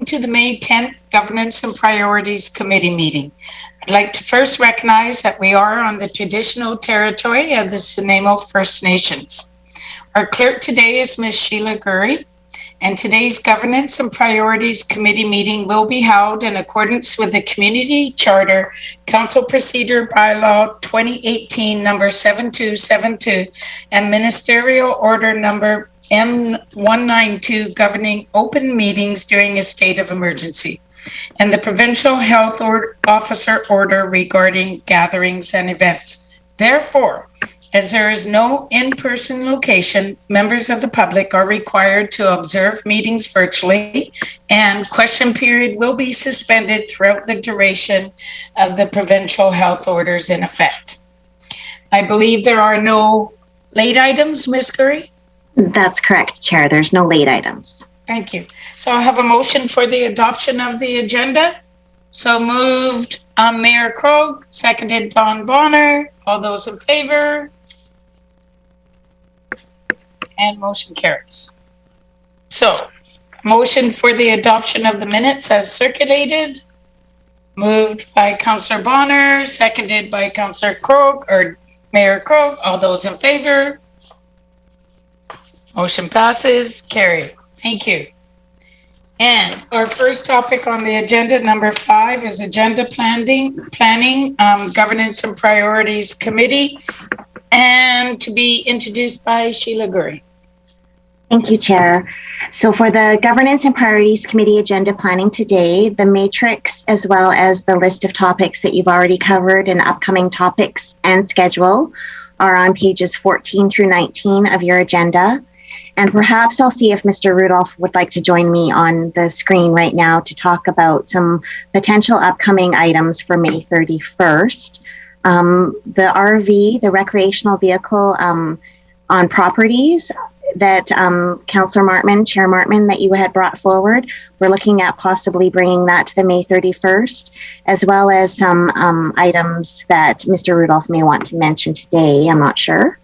to the May 10th Governance and Priorities Committee meeting. I'd like to first recognize that we are on the traditional territory of the Sunamo First Nations. Our clerk today is Ms. Sheila Gurry, and today's Governance and Priorities Committee meeting will be held in accordance with the Community Charter, Council Procedure Bylaw 2018 number 7272, and Ministerial Order number M192 governing open meetings during a state of emergency, and the Provincial Health Officer Order regarding gatherings and events. Therefore, as there is no in-person location, members of the public are required to observe meetings virtually, and question period will be suspended throughout the duration of the provincial health orders in effect. I believe there are no late items, Ms. Gurry? That's correct, Chair. There's no late items. Thank you. So I have a motion for the adoption of the agenda. So moved, Mayor Krog, seconded Don Bonner. All those in favor? And motion carries. So, motion for the adoption of the minutes as circulated. Moved by Councillor Bonner, seconded by Councillor Krog, or Mayor Krog. All those in favor? Motion passes, carried. Thank you. And our first topic on the agenda, number 5, is agenda planning, Governance and Priorities Committee, and to be introduced by Sheila Gurry. Thank you, Chair. So for the Governance and Priorities Committee agenda planning today, the matrix as well as the list of topics that you've already covered and upcoming topics and schedule are on pages 14 through 19 of your agenda. And perhaps I'll see if Mr. Rudolph would like to join me on the screen right now to talk about some potential upcoming items for May 31st. The RV, the recreational vehicle on properties that Councillor Martman, Chair Martman, that you had brought forward, we're looking at possibly bringing that to the May 31st, as well as some items that Mr. Rudolph may want to mention today. I'm not sure.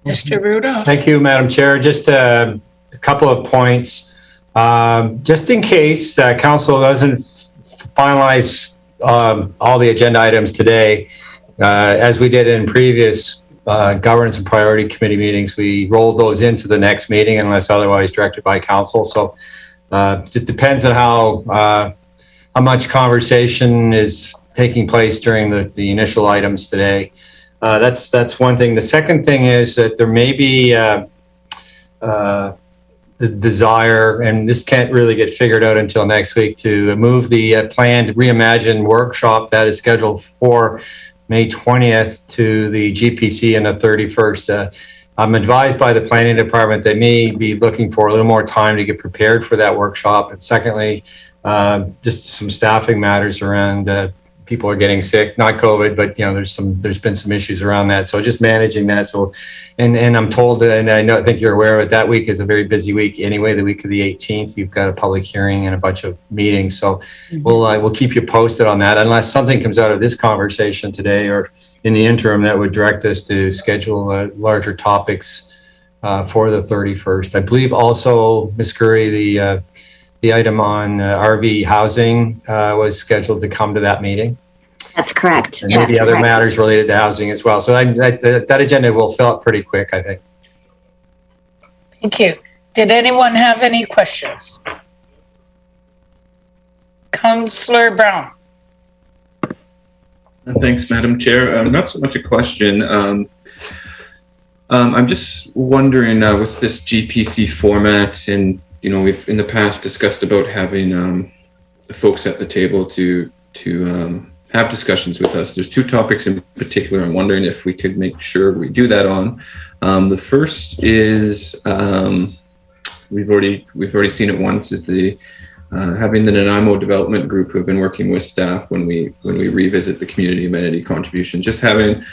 Mr. Rudolph. Thank you, Madam Chair. Just a couple of points. Just in case Council doesn't finalize all the agenda items today, as we did in previous Governance and Priority Committee meetings, we rolled those into the next meeting unless otherwise directed by Council. So it depends on how much conversation is taking place during the initial items today. That's one thing. The second thing is that there may be the desire, and this can't really get figured out until next week, to move the planned Reimagine workshop that is scheduled for May 20th to the GPC on the 31st. I'm advised by the planning department they may be looking for a little more time to get prepared for that workshop. And secondly, just some staffing matters around people are getting sick, not COVID, but there's been some issues around that. So just managing that. So, and I'm told, and I think you're aware of it, that week is a very busy week anyway. The week of the 18th, you've got a public hearing and a bunch of meetings. So we'll keep you posted on that, unless something comes out of this conversation today or in the interim that would direct us to schedule larger topics for the 31st. I believe also, Ms. Gurry, the item on RV housing was scheduled to come to that meeting. That's correct. And maybe other matters related to housing as well. So that agenda will fill up pretty quick, I think. Thank you. Did anyone have any questions? Councillor Brown. Thanks, Madam Chair. Not so much a question. I'm just wondering with this GPC format, and we've in the past discussed about having the folks at the table to have discussions with us. There's 2 topics in particular I'm wondering if we could make sure we do that on. The first is we've already seen it once, is the having the Nanaimo Development Group who have been working with staff when we revisit the community amenity contribution. Just having,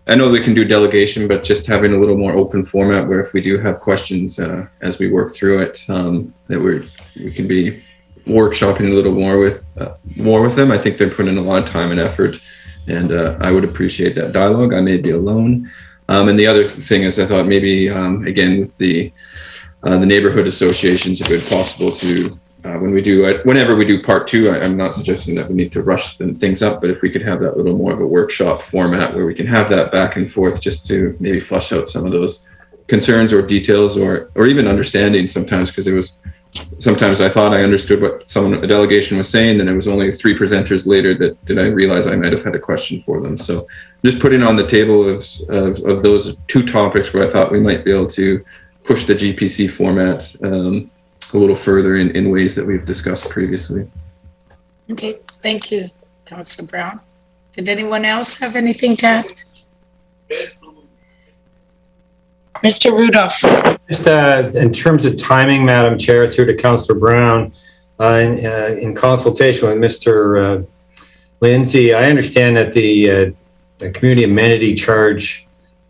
I know they can do delegation, but just having a little more open format where if we do have questions as we work through it, that we can be workshopping a little more with them. I think they're putting in a lot of time and effort, and I would appreciate that dialogue. I may be alone. And the other thing is, I thought maybe again with the the neighborhood associations, if it's possible to, whenever we do part two, I'm not suggesting that we need to rush things up, but if we could have that little more of a workshop format where we can have that back and forth just to maybe flush out some of those concerns or details or even understanding sometimes, because sometimes I thought I understood what a delegation was saying, then it was only 3 presenters later that did I realize I might have had a question for them. So just putting on the table of those 2 topics where I thought we might be able to push the GPC format a little further in ways that we've discussed previously. Okay, thank you, Councillor Brown. Did anyone else have anything to add? Mr. Rudolph. Just in terms of timing, Madam Chair, through to Councillor Brown, in consultation with Mr. Lindsay, I understand that the community amenity charge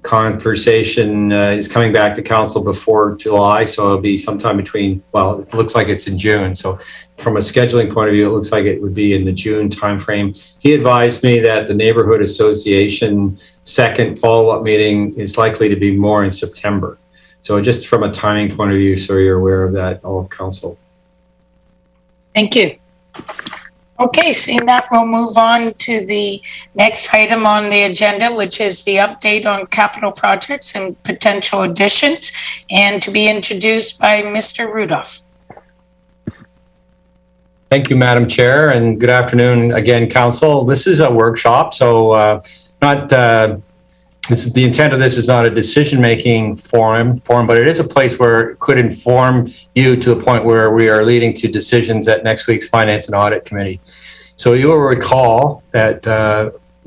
conversation is coming back to council before July, so it'll be sometime between, well, it looks like it's in June. So from a scheduling point of view, it looks like it would be in the June timeframe. He advised me that the neighborhood association second follow-up meeting is likely to be more in September. So just from a timing point of view, so you're aware of that, all of council. Thank you. Okay, seeing that, we'll move on to the next item on the agenda, which is the update on capital projects and potential additions, and to be introduced by Mr. Rudolph. Thank you, Madam Chair, and good afternoon again, Council. This is a workshop, so the intent of this is not a decision-making forum, but it is a place where it could inform you to the point where we are leading to decisions at next week's Finance and Audit Committee. So you will recall that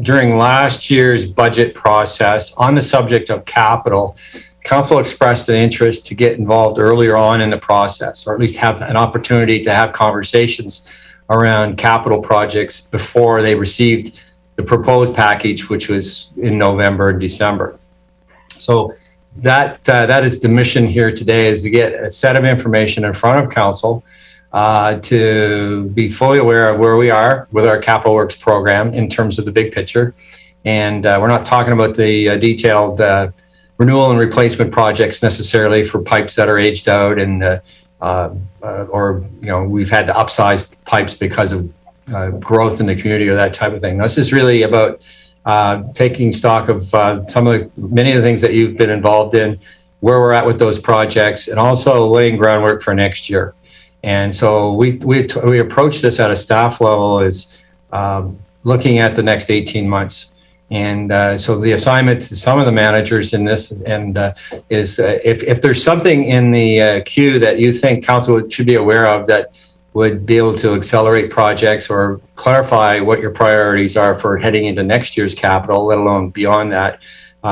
during last year's budget process on the subject of capital, Council expressed an interest to get involved earlier on in the process, or at least have an opportunity to have conversations around capital projects before they received the proposed package, which was in November and December. So that is the mission here today, is to get a set of information in front of council to be fully aware of where we are with our capital works program in terms of the big picture. And we're not talking about the detailed renewal and replacement projects necessarily for pipes that are aged out and or we've had to upsize pipes because of growth in the community or that type of thing. This is really about taking stock of many of the things that you've been involved in, where we're at with those projects, and also laying groundwork for next year. And so we approach this at a staff level as looking at the next 18 months. And so the assignment to some of the managers in this is if there's something in the queue that you think council should be aware of that would be able to accelerate projects or clarify what your priorities are for heading into next year's capital, let alone beyond that,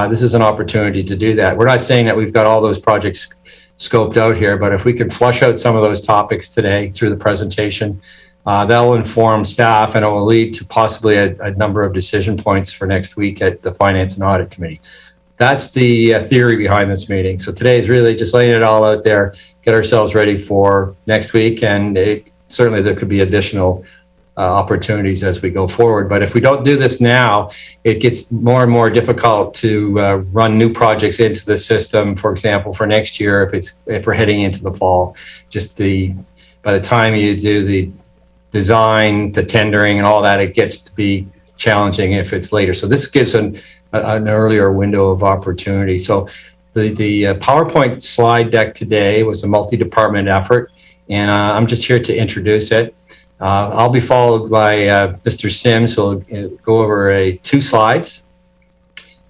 this is an opportunity to do that. We're not saying that we've got all those projects scoped out here, but if we can flush out some of those topics today through the presentation, that will inform staff and it will lead to possibly a number of decision points for next week at the Finance and Audit Committee. That's the theory behind this meeting. So today is really just laying it all out there, get ourselves ready for next week, and certainly there could be additional opportunities as we go forward. But if we don't do this now, it gets more and more difficult to run new projects into the system, for example, for next year, if we're heading into the fall. By the time you do the design, the tendering and all that, it gets to be challenging if it's later. So this gives an earlier window of opportunity. So the PowerPoint slide deck today was a multi-department effort, and I'm just here to introduce it. I'll be followed by Mr. Sims, who will go over 2 slides.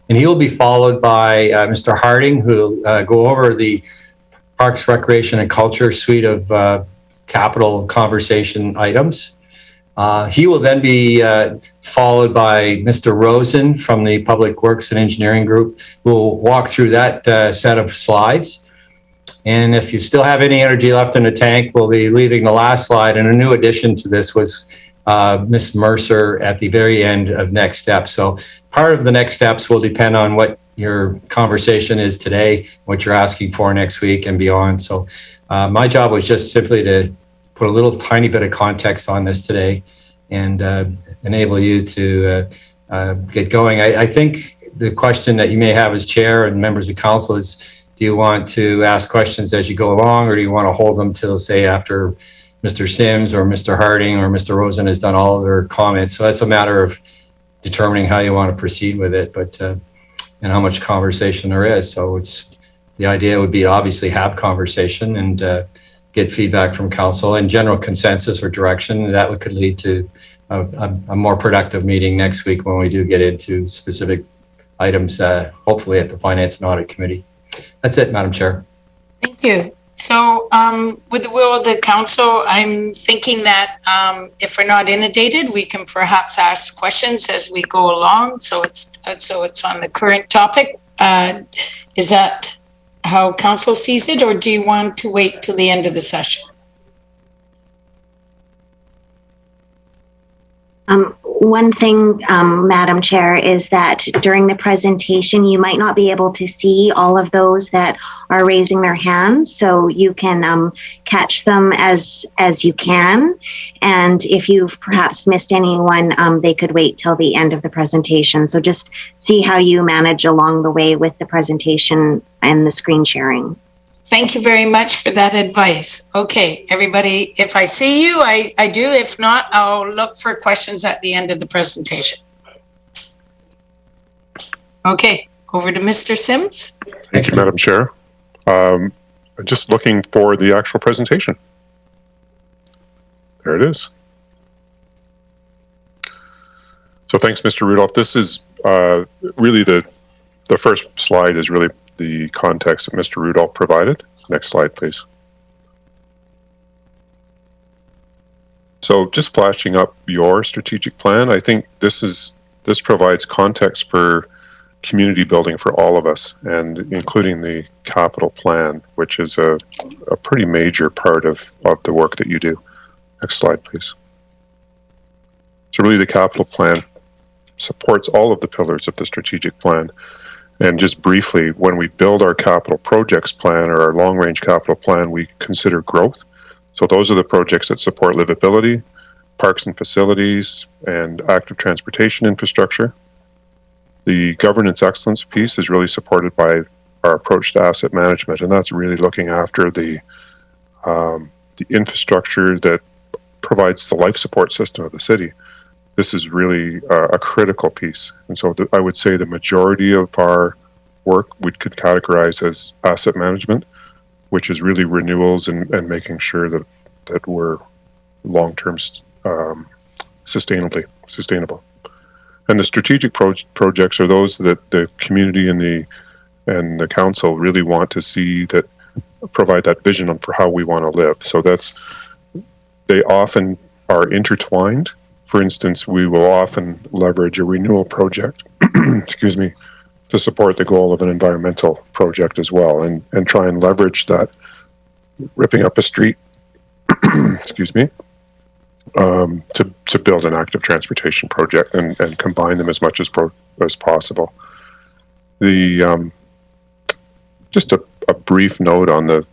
And he will be followed by Mr. Harding, who will go over the Parks, Recreation, and Culture suite of capital conversation items. He will then be followed by Mr. Rosen from the Public Works and Engineering Group, who will walk through that set of slides. And if you still have any energy left in the tank, we'll be leaving the last slide. And a new addition to this was Ms. Mercer at the very end of next steps. So part of the next steps will depend on what your conversation is today, what you're asking for next week and beyond. So my job was just simply to put a little tiny bit of context on this today and enable you to get going. I think the question that you may have as chair and members of council is, Do you want to ask questions as you go along, or do you want to hold them till, say, after Mr. Sims or Mr. Harding or Mr. Rosen has done all of their comments? So that's a matter of determining how you want to proceed with it, but and how much conversation there is. So the idea would be to obviously have conversation and get feedback from council and general consensus or direction. That could lead to a more productive meeting next week when we do get into specific items, hopefully at the Finance and Audit Committee. That's it, Madam Chair. Thank you. So with the will of the council, I'm thinking that if we're not inundated, we can perhaps ask questions as we go along. So it's on the current topic. Is that how council sees it, or do you want to wait till the end of the session? One thing, Madam Chair, is that during the presentation, you might not be able to see all of those that are raising their hands, so you can catch them as you can. And if you've perhaps missed anyone, they could wait till the end of the presentation. So just see how you manage along the way with the presentation and the screen sharing. Thank you very much for that advice. Okay, everybody, if I see you, I do. If not, I'll look for questions at the end of the presentation. Okay, over to Mr. Sims. Thank you, Madam Chair. Just looking for the actual presentation. There it is. So thanks, Mr. Rudolph. This is really the first slide is really the context that Mr. Rudolph provided. Next slide, please. So just flashing up your strategic plan, I think this provides context for community building for all of us, and including the capital plan, which is a pretty major part of the work that you do. Next slide, please. So really the capital plan supports all of the pillars of the strategic plan. And just briefly, when we build our capital projects plan or our long-range capital plan, we consider growth. So those are the projects that support livability, parks and facilities, and active transportation infrastructure. The governance excellence piece is really supported by our approach to asset management, and that's really looking after the infrastructure that provides the life support system of the city. This is really a critical piece. And so I would say the majority of our work we could categorize as asset management, which is really renewals and making sure that we're long-term sustainable. And the strategic projects are those that the community and the council really want to see, that provide that vision for how we want to live. So they often are intertwined. For instance, we will often leverage a renewal project, excuse me, to support the goal of an environmental project as well, and try and leverage that, ripping up a street, excuse me, to build an active transportation project and combine them as much as possible. Just a brief note on the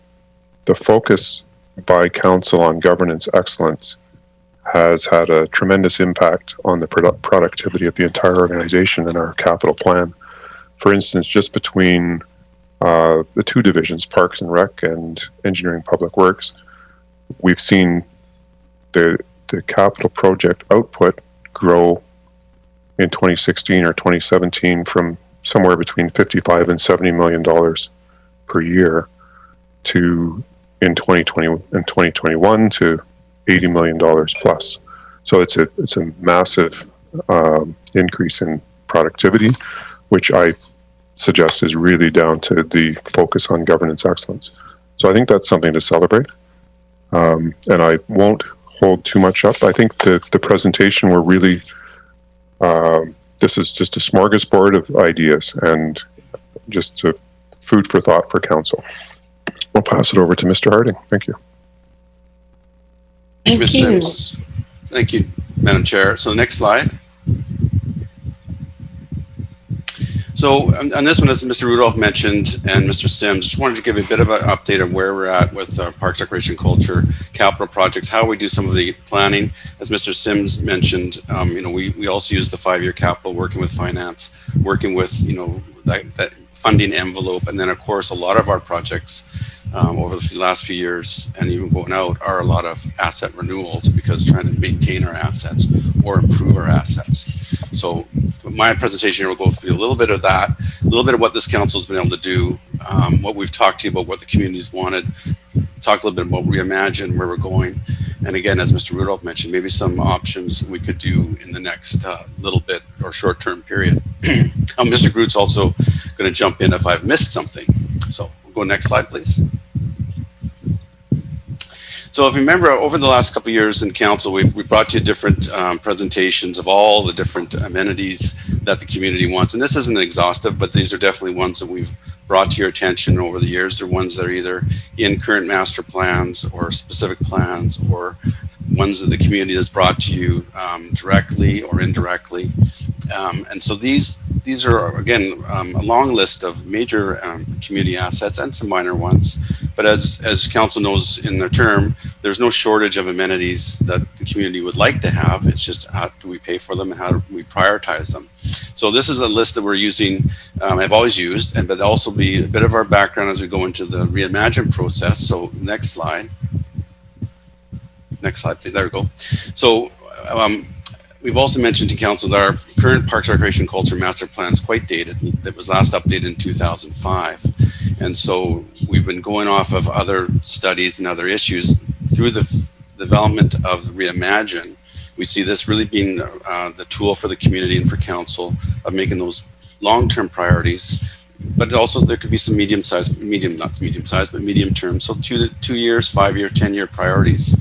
focus by council on governance excellence has had a tremendous impact on the productivity of the entire organization and our capital plan. For instance, just between the two divisions, Parks and Rec and Engineering Public Works, we've seen the capital project output grow in 2016 or 2017 from somewhere between $55 and $70 million per year to in 2020 and 2021 to $80 million plus. So it's a massive increase in productivity, which I suggest is really down to the focus on governance excellence. So I think that's something to celebrate. And I won't hold too much up. I think the presentation were really, this is just a smorgasbord of ideas and just food for thought for council. I'll pass it over to Mr. Harding. Thank you. Thank Ms. you. Sims. Thank you, Madam Chair. So the next slide. So on this one, as Mr. Rudolph mentioned and Mr. Sims, just wanted to give a bit of an update on where we're at with Parks, Recreation, Culture, capital projects, how we do some of the planning. As Mr. Sims mentioned, we also use the 5-year capital, working with finance, working with, that funding envelope. And then of course, a lot of our projects over the last few years and even going out are a lot of asset renewals, because trying to maintain our assets or improve our assets. So my presentation here will go through a little bit of that, a little bit of what this council has been able to do, what we've talked to you about, what the community's wanted, talk a little bit about Reimagine, where we're going. And again, as Mr. Rudolph mentioned, maybe some options we could do in the next little bit or short-term period. Mr. Groot's also going to jump in if I've missed something. So we'll go next slide, please. So if you remember, over the last couple of years in council, we've brought you different presentations of all the different amenities that the community wants. And this isn't exhaustive, but these are definitely ones that we've brought to your attention over the years. They're ones that are either in current master plans or specific plans, or ones that the community has brought to you directly or indirectly. And so these are, again, a long list of major community assets and some minor ones. But as council knows in their term, there's no shortage of amenities that the community would like to have. It's just how do we pay for them and how do we prioritize them? So this is a list that we're using, I've always used, but also be a bit of our background as we go into the Reimagine process. So next slide. Next slide, please. There we go. So we've also mentioned to council that our current Parks, Recreation, Culture Master Plan is quite dated. It was last updated in 2005. And so we've been going off of other studies and other issues through the development of Reimagine. We see this really being the tool for the community and for council of making those long-term priorities. But also there could be some medium term, so 2 years, 5 year, 10-year priorities.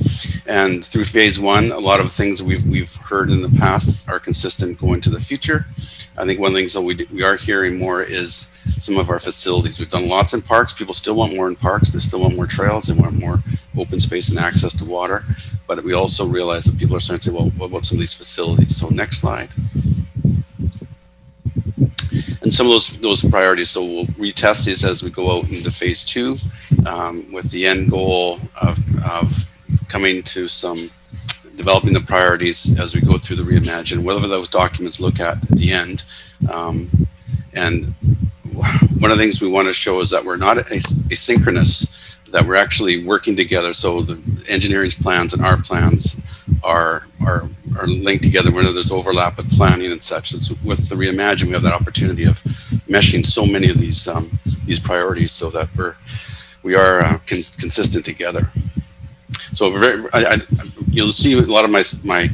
And through phase one, a lot of things we've heard in the past are consistent going to the future. I think one of the things that we are hearing more is some of our facilities. We've done lots in parks. People still want more in parks. They still want more trails. They want more open space and access to water. But we also realize that people are starting to say, well, what about some of these facilities? So next slide. And some of those priorities. So we'll retest these as we go out into phase two, with the end goal of coming to some developing the priorities as we go through the Reimagine, whatever those documents look at the end. And one of the things we want to show is that we're not asynchronous, that we're actually working together. So the engineering's plans and our plans are linked together whenever there's overlap with planning and such. And so with the Reimagine, we have that opportunity of meshing so many of these priorities so that we are consistent together. So you'll see a lot of my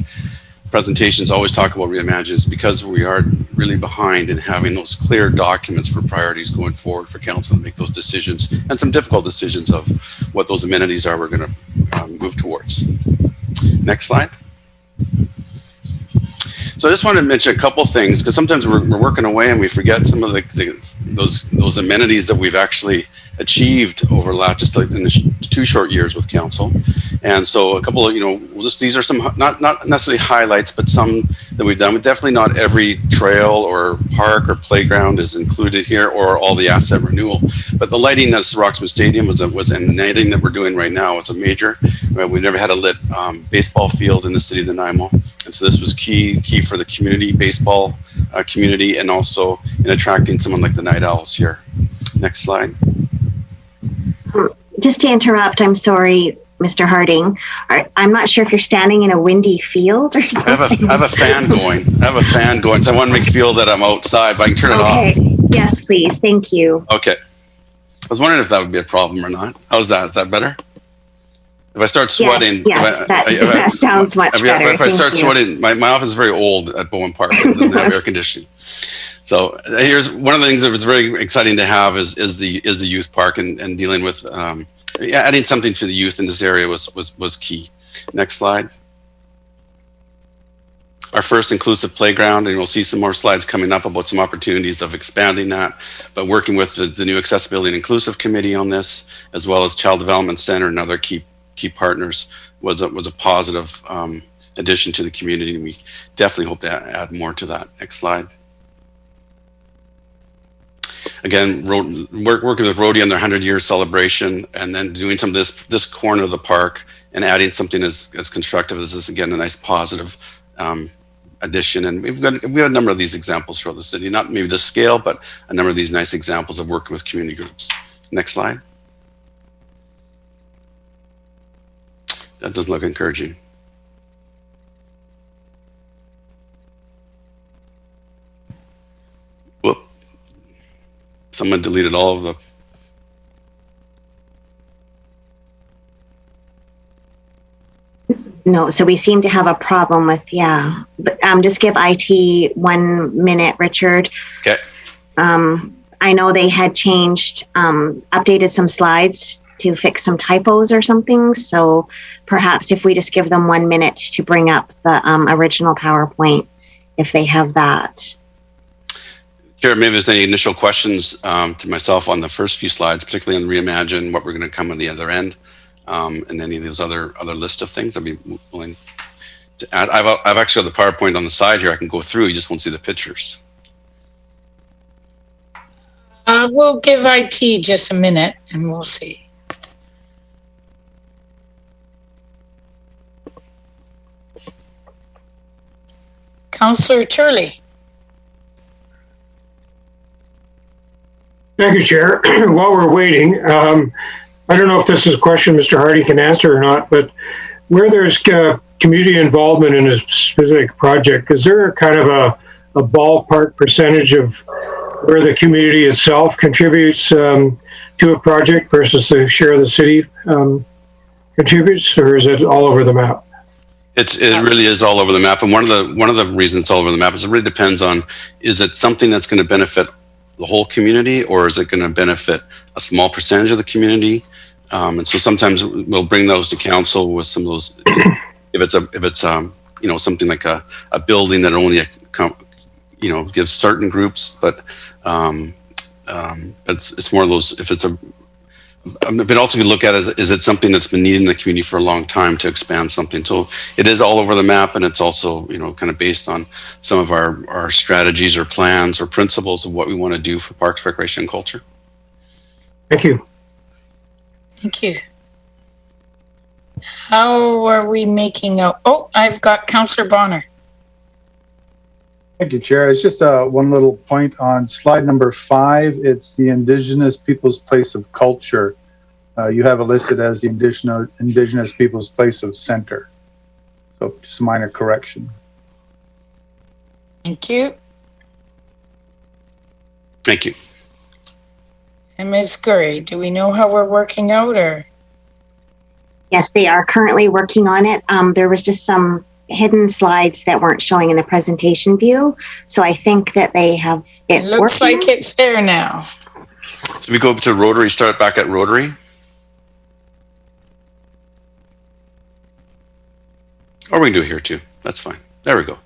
presentations always talk about Reimagine is because we are really behind in having those clear documents for priorities going forward for council to make those decisions, and some difficult decisions of what those amenities are we're going to move towards. Next slide. So I just wanted to mention a couple things, because sometimes we're working away and we forget some of those amenities that we've actually achieved over just in the 2 short years with council. And so a couple of, these are some, not necessarily highlights, but some that we've done. But definitely not every trail or park or playground is included here, or all the asset renewal. But the lighting at Roxman Stadium was and lighting that we're doing right now, it's a major. We've never had a lit baseball field in the city of Nanaimo. And so this was key for the community, baseball community, and also in attracting someone like the Night Owls here. Next slide. Just to interrupt, I'm sorry, Mr. Harding. I'm not sure if you're standing in a windy field or something. I have a fan going. So I want to make you feel that I'm outside, but I can turn it off. Okay. Yes, please. Thank you. Okay. I was wondering if that would be a problem or not. How's that? Is that better? If I start sweating, yes, that sounds much better. If I start sweating, my office is very old at Bowen Park. It doesn't have air conditioning. So here's one of the things that was very exciting to have is the youth park, and dealing with adding something to the youth in this area was key. Next slide. Our first inclusive playground, and we'll see some more slides coming up about some opportunities of expanding that, but working with the new Accessibility and Inclusive Committee on this, as well as Child Development Center and other key partners, was a positive addition to the community, and we definitely hope to add more to that. Next slide. Again, working with Rhodey on their 100-year celebration, and then doing some of this corner of the park and adding something as constructive as this, again, a nice positive addition. And we have a number of these examples throughout the city, not maybe the scale, but a number of these nice examples of working with community groups. Next slide. That doesn't look encouraging. Whoop. Someone deleted all of the. No, so we seem to have a problem with, yeah. But just give IT 1 minute, Richard. Okay. I know they had changed, updated some slides to fix some typos or something. So perhaps if we just give them 1 minute to bring up the original PowerPoint, if they have that. Chair, maybe there's any initial questions to myself on the first few slides, particularly on Reimagine, what we're going to come on the other end, and any of those other list of things. I'd be willing to add. I've actually got the PowerPoint on the side here. I can go through. You just won't see the pictures. We'll give IT just a minute and we'll see. Councillor Turley. Thank you, Chair. While we're waiting, I don't know if this is a question Mr. Hardy can answer or not, but where there's community involvement in a specific project, is there kind of a ballpark percentage of where the community itself contributes to a project versus the share the city contributes, or is it all over the map? It really is all over the map, and one of the reasons it's all over the map is it really depends on, is it something that's going to benefit the whole community, or is it going to benefit a small percentage of the community? And so sometimes we'll bring those to council with some of those. If it's something like a building that only gives certain groups, but it's more of those. If it's but also we look at is it something that's been needed in the community for a long time to expand something. So it is all over the map, and it's also kind of based on some of our strategies or plans or principles of what we want to do for parks, recreation, and culture. Thank you. Thank you. How are we making out? Oh, I've got Councillor Bonner. Thank you, Chair. It's just one little point on slide number 5. It's the Indigenous Peoples' Place of Culture. You have it listed as the Indigenous Peoples' Place of Center. So just a minor correction. Thank you. Thank you. And Ms. Gurry, do we know how we're working out, or? Yes, they are currently working on it. There was just some hidden slides that weren't showing in the presentation view. So I think that they have it looks working. like it's there now. So we go to Rotary, start back at Rotary. Or we can do it here too. That's fine. There we go.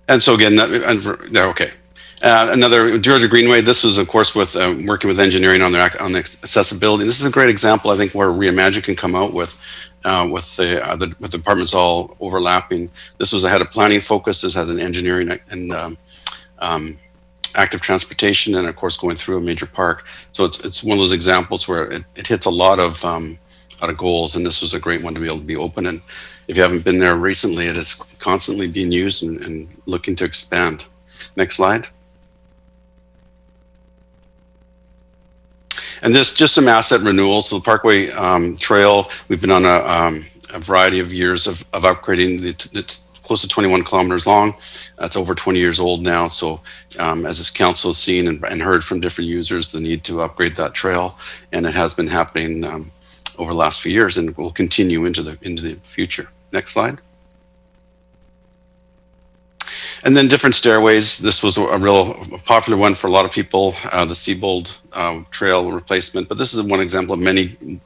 And so again, okay. Another Georgia Greenway. This was, of course, with working with engineering on the accessibility. This is a great example, I think, where Reimagine can come out with the departments all overlapping. This was had a planning focus. This has an engineering and active transportation, and of course going through a major park. So it's one of those examples where it hits a lot of goals, and this was a great one to be able to be open. And if you haven't been there recently, it is constantly being used and looking to expand. Next slide. And this just some asset renewals. So the Parkway Trail, we've been on a variety of years of upgrading. It's close to 21 kilometers long. It's over 20 years old now. So as this council has seen and heard from different users, the need to upgrade that trail, and it has been happening over the last few years, and will continue into the future. Next slide. And then different stairways. This was a real popular one for a lot of people, the Seabold Trail replacement. But this is one example of many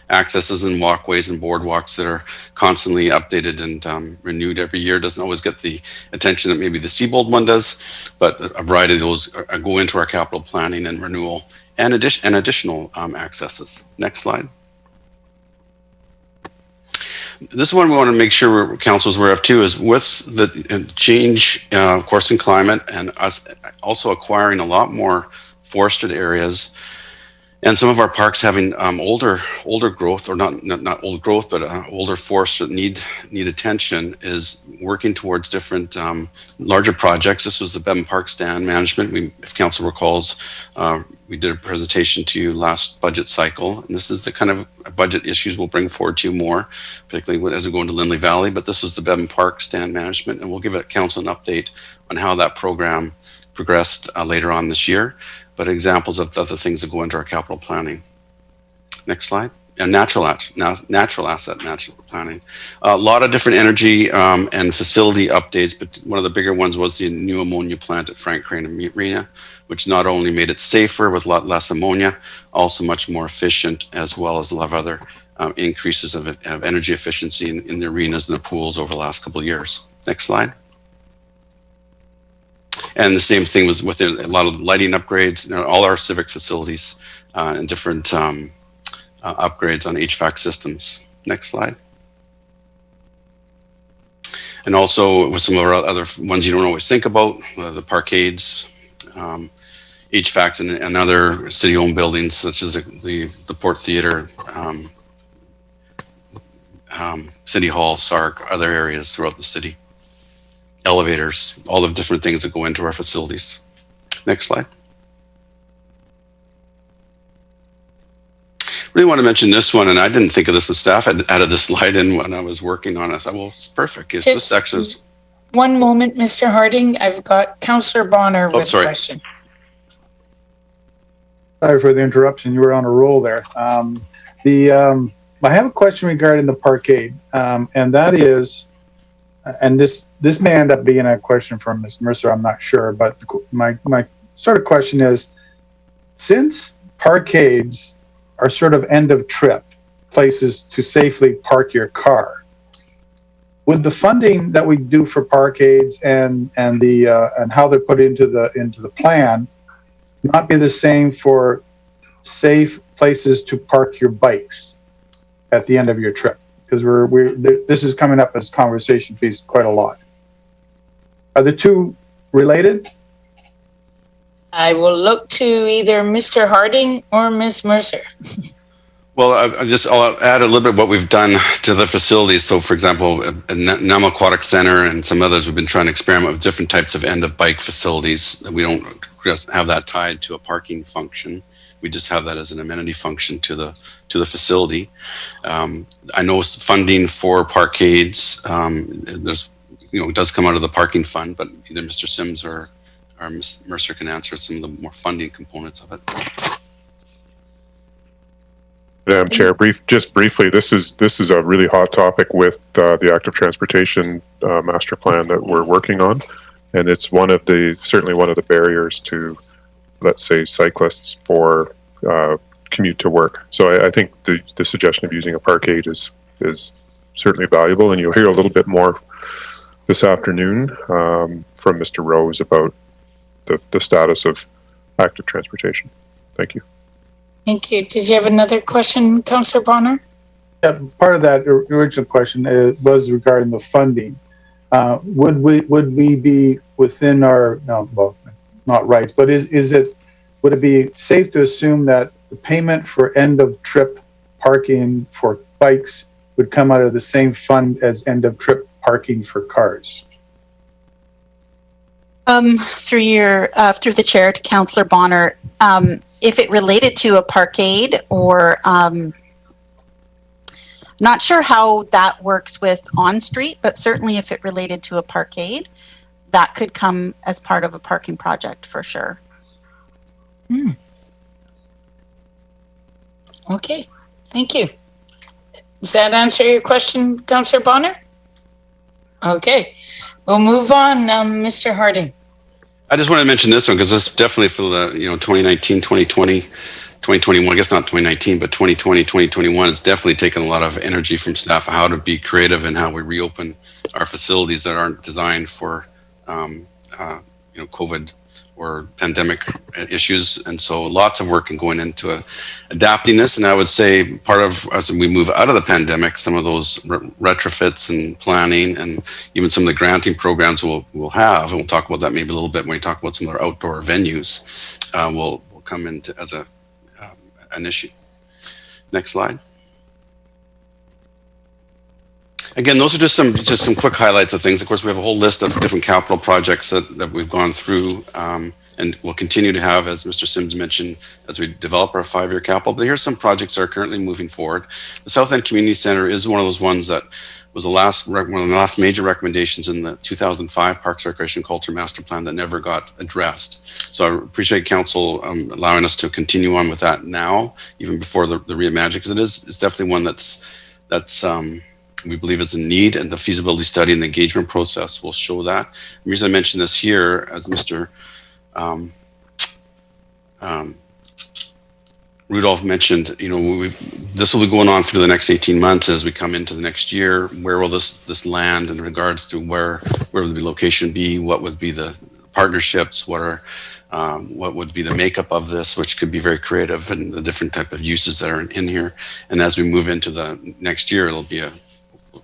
accesses and walkways and boardwalks that are constantly updated and renewed every year. Doesn't always get the attention that maybe the Seabold one does, but a variety of those go into our capital planning and renewal and additional accesses. Next slide. This one we want to make sure council's aware of too is with the change, of course, in climate and us also acquiring a lot more forested areas. And some of our parks having older growth, or not old growth, but older forests that need attention, is working towards different larger projects. This was the Bevan Park stand management. If council recalls, we did a presentation to you last budget cycle, and this is the kind of budget issues we'll bring forward to you more, particularly as we go into Lindley Valley. But this was the Bevan Park stand management, and we'll give council an update on how that program progressed later on this year. But examples of the things that go into our capital planning. Next slide. And natural asset planning. A lot of different energy and facility updates, but one of the bigger ones was the new ammonia plant at Frank Crane Arena, which not only made it safer with a lot less ammonia, also much more efficient, as well as a lot of other increases of energy efficiency in the arenas and the pools over the last couple of years. Next slide. And the same thing was with a lot of lighting upgrades, all our civic facilities and different upgrades on HVAC systems. Next slide. And also with some of our other ones you don't always think about, the parkades, HVACs and other city-owned buildings such as the Port Theatre, City Hall, SARC, other areas throughout the city. Elevators, all the different things that go into our facilities. Next slide. Really want to mention this one, and I didn't think of this, and staff had added this slide in when I was working on it. I thought, well, it's perfect. Is this actually... One moment, Mr. Harding. I've got Councillor Bonner with a question. Sorry for the interruption. You were on a roll there. I have a question regarding the parkade, and that is, and this may end up being a question from Ms. Mercer, I'm not sure, but my sort of question is, since parkades are sort of end of trip places to safely park your car, would the funding that we do for parkades and how they're put into the plan not be the same for safe places to park your bikes at the end of your trip? Because this is coming up as conversation piece quite a lot. Are the two related? I will look to either Mr. Harding or Ms. Mercer. Well, I'll add a little bit of what we've done to the facilities. So, for example, at Nam Aquatic Center and some others, we've been trying to experiment with different types of end-of-bike facilities. We don't just have that tied to a parking function. We just have that as an amenity function to the facility. I know funding for parkades, it does come out of the parking fund, but either Mr. Sims or Ms. Mercer can answer some of the more funding components of it. Madam Chair, briefly, this is a really hot topic with the active transportation master plan that we're working on, and it's certainly one of the barriers to, let's say, cyclists for commute to work. So I think the suggestion of using a parkade is certainly valuable, and you'll hear a little bit more this afternoon from Mr. Rose about the status of active transportation. Thank you. Thank you. Did you have another question, Councillor Bonner? Yeah, part of that original question was regarding the funding. Would we be within our not rights, but would it be safe to assume that the payment for end of trip parking for bikes would come out of the same fund as end of trip parking for cars? Through the chair to Councillor Bonner, if it related to a parkade or not sure how that works with on-street, but certainly if it related to a parkade, that could come as part of a parking project for sure. Okay, thank you. Does that answer your question, Councillor Bonner? Okay, we'll move on, Mr. Harding. I just want to mention this one because this definitely for the 2019, 2020, 2021, I guess not 2019, but 2020, 2021, it's definitely taken a lot of energy from staff how to be creative in how we reopen our facilities that aren't designed for COVID or pandemic issues. And so lots of work going into adapting this. And I would say part of, as we move out of the pandemic, some of those retrofits and planning and even some of the granting programs we'll have, and we'll talk about that maybe a little bit when we talk about some of our outdoor venues, will come into as an issue. Next slide. Again, those are just some quick highlights of things. Of course, we have a whole list of different capital projects that we've gone through and will continue to have, as Mr. Sims mentioned, as we develop our 5-year capital. But here's some projects that are currently moving forward. The South End Community Center is one of those ones that was one of the last major recommendations in the 2005 Parks, Recreation, Culture Master Plan that never got addressed. So I appreciate Council allowing us to continue on with that now, even before the reimagine, because it's definitely one that's we believe is a need, and the feasibility study and the engagement process will show that. The reason I mention this here, as Mr. Rudolph mentioned, this will be going on through the next 18 months as we come into the next year. Where will this land in regards to where would the location be? What would be the partnerships? What would be the makeup of this, which could be very creative, and the different type of uses that are in here. And as we move into the next year,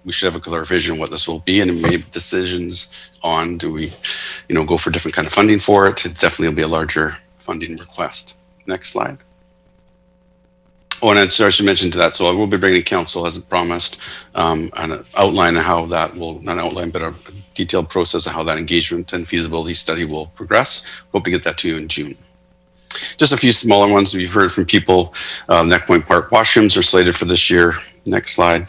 we should have a clear vision of what this will be, and make decisions on, do we, go for different kind of funding for it? It definitely will be a larger funding request. Next slide. Oh, and I should mention to that, so I will be bringing Council, as promised, an outline of how that will, not an outline, but a detailed process of how that engagement and feasibility study will progress. Hope to get that to you in June. Just a few smaller ones we've heard from people. Neck Point Park washrooms are slated for this year. Next slide.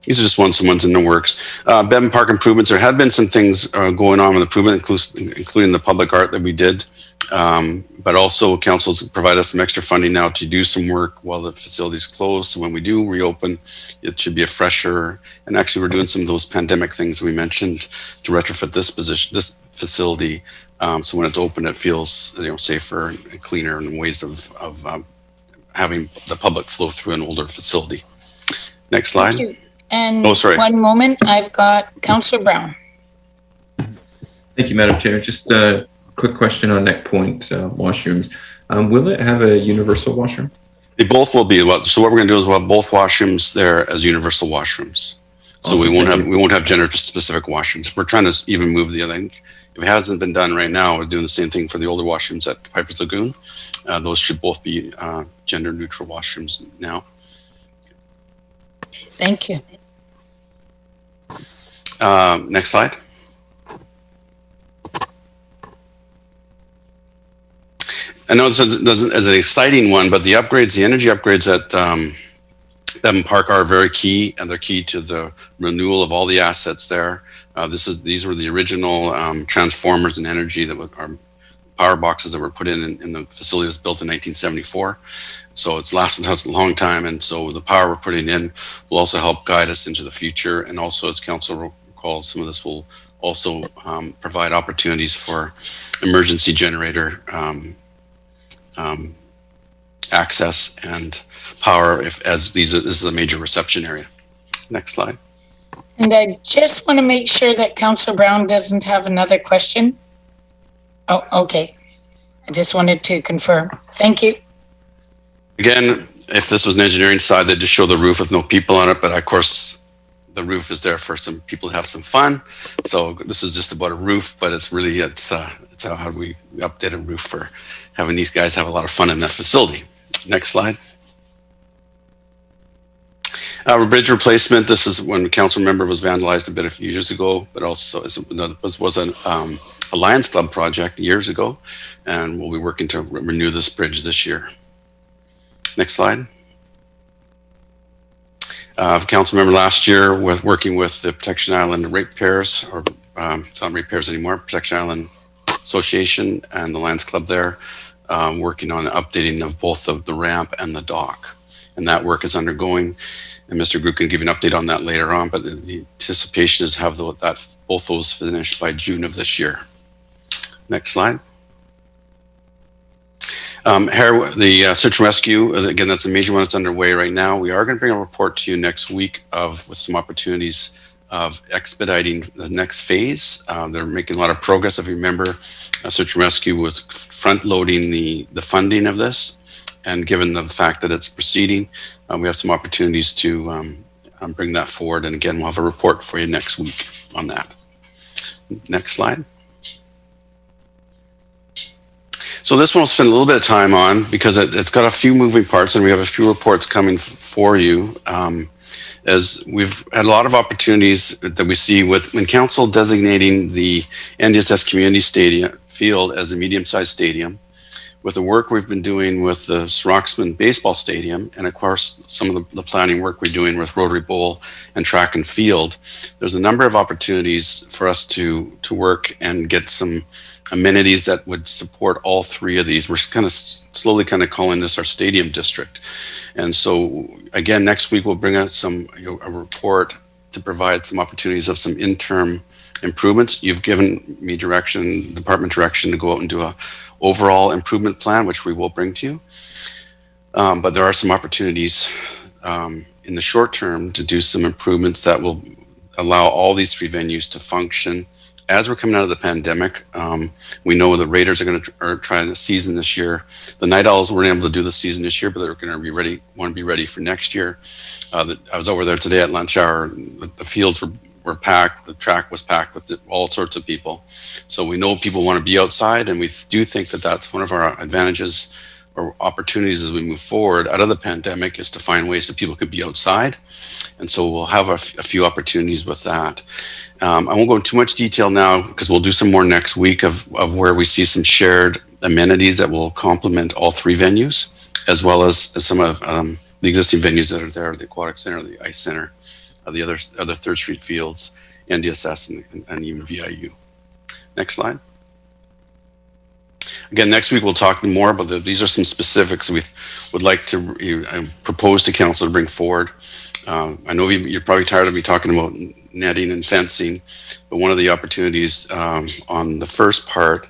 These are just some ones in the works. Bevan Park improvements. There had been some things going on with improvement, including the public art that we did. But also Council's provided us some extra funding now to do some work while the facility is closed. So when we do reopen, it should be a fresher. And actually, we're doing some of those pandemic things we mentioned to retrofit this facility. So when it's open, it feels safer and cleaner, and ways of having the public flow through an older facility. Next slide. Thank you. And sorry. One moment, I've got Councillor Brown. Thank you, Madam Chair. Just a quick question on Neck Point washrooms. Will it have a universal washroom? They both will be. So what we're going to do is we'll have both washrooms there as universal washrooms. So Awesome, we won't have gender specific washrooms. We're trying to even move the other. If it hasn't been done right now, we're doing the same thing for the older washrooms at Piper's Lagoon. Those should both be gender neutral washrooms now. Thank you. Next slide. I know this is an exciting one, but the energy upgrades at Bevan Park are very key, and they're key to the renewal of all the assets there. These were the original transformers and energy that are power boxes that were put in the facility. Was built in 1974. So it's lasted us a long time, and so the power we're putting in will also help guide us into the future. And also, as Council recalls, some of this will also provide opportunities for emergency generator access and power as this is a major reception area. Next slide. And I just want to make sure that Councillor Brown doesn't have another question. Oh, okay. I just wanted to confirm. Thank you. Again, if this was an engineering side, they'd just show the roof with no people on it. But of course, the roof is there for some people to have some fun. So this is just about a roof, but it's how we update a roof for having these guys have a lot of fun in that facility. Next slide. Bridge replacement. This is when the council member was vandalized a few years ago, but also was a Lions Club project years ago, and we'll be working to renew this bridge this year. Next slide. Council member last year working with the Protection Island ratepayers, or it's not ratepayers anymore, Protection Island Association and the Lions Club there, working on updating of both the ramp and the dock. And that work is undergoing. And Mr. Groot can give you an update on that later on, but the anticipation is to have both those finished by June of this year. Next slide. The search and rescue, again, that's a major one that's underway right now. We are going to bring a report to you next week with some opportunities of expediting the next phase. They're making a lot of progress. If you remember, search and rescue was front loading the funding of this. And given the fact that it's proceeding, we have some opportunities to bring that forward. And again, we'll have a report for you next week on that. Next slide. So this one we'll spend a little bit of time on because it's got a few moving parts and we have a few reports coming for you. As we've had a lot of opportunities that we see with when council designating the NDSS community stadium field as a medium-sized stadium, with the work we've been doing with the Roxman baseball stadium, and of course some of the planning work we're doing with Rotary Bowl and track and field, there's a number of opportunities for us to work and get some amenities that would support all three of these. We're kind of slowly kind of calling this our stadium district. And so again, next week we'll bring out a report to provide some opportunities of some interim improvements. You've given me department direction to go out and do a overall improvement plan, which we will bring to you. But there are some opportunities in the short term to do some improvements that will allow all these three venues to function. As we're coming out of the pandemic, we know the Raiders are trying the season this year. The Night Owls weren't able to do the season this year, but they're going to want to be ready for next year. I was over there today at lunch hour. The fields were packed. The track was packed with all sorts of people. So we know people want to be outside, and we do think that that's one of our advantages or opportunities as we move forward out of the pandemic is to find ways that people could be outside. And so we'll have a few opportunities with that. I won't go into too much detail now because we'll do some more next week of where we see some shared amenities that will complement all three venues, as well as some of the existing venues that are there, the Aquatic Center, the Ice Center, the other 3rd Street fields, NDSS, and even VIU. Next slide. Again, next week we'll talk more about these are some specifics we would like to propose to council to bring forward. I know you're probably tired of me talking about netting and fencing, but one of the opportunities on the first part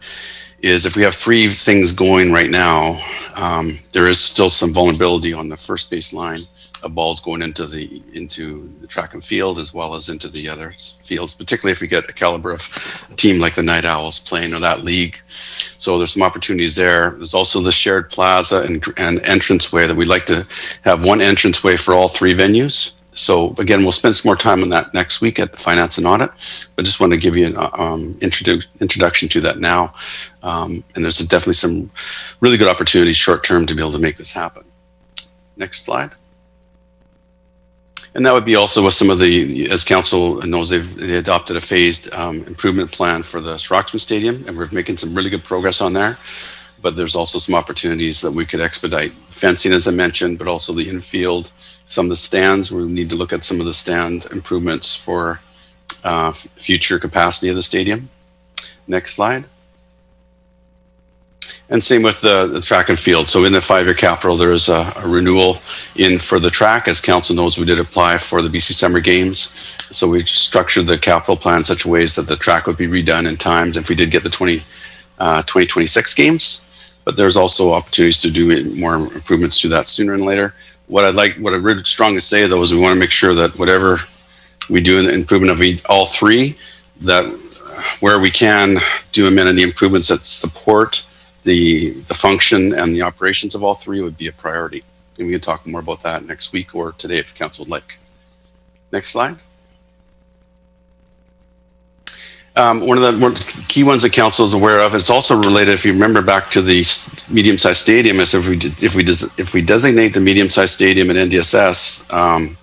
is if we have three things going right now, there is still some vulnerability on the first base line of balls going into the track and field as well as into the other fields, particularly if we get a caliber of team like the Night Owls playing or that league. So there's some opportunities there. There's also the shared plaza and entranceway that we'd like to have one entranceway for all three venues. So again, we'll spend some more time on that next week at the Finance and Audit, but just want to give you an introduction to that now. And there's definitely some really good opportunities short term to be able to make this happen. Next slide. And that would be also with some of as council knows, they adopted a phased improvement plan for the Roxman Stadium, and we're making some really good progress on there. But there's also some opportunities that we could expedite. Fencing, as I mentioned, but also the infield, some of the stands. We need to look at some of the stand improvements for future capacity of the stadium. Next slide. And same with the track and field. So in the 5-year capital, there is a renewal in for the track. As council knows, we did apply for the BC Summer Games. So we structured the capital plan in such ways that the track would be redone in times if we did get the 2026 games. But there's also opportunities to do more improvements to that sooner and later. What I really strongly say though is we want to make sure that whatever we do in the improvement of all three, that where we can do amenity improvements that support the function and the operations of all three would be a priority. And we can talk more about that next week or today if council would like. Next slide. One of the key ones that council is aware of, it's also related, if you remember back to the medium-sized stadium, is if we designate the medium-sized stadium at NDSS,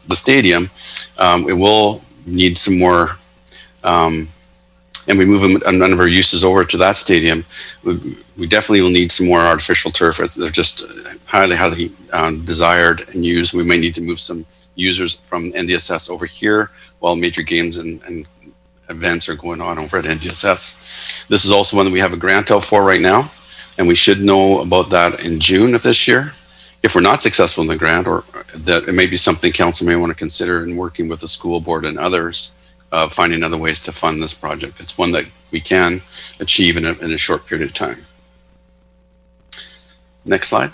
the stadium, it will need some more, and we move a number of our uses over to that stadium, we definitely will need some more artificial turf. They're just highly desired and used. We may need to move some users from NDSS over here while major games and events are going on over at NDSS. This is also one that we have a grant out for right now, and we should know about that in June of this year. If we're not successful in the grant, or that it may be something council may want to consider in working with the school board and others, finding other ways to fund this project. It's one that we can achieve in a short period of time. Next slide.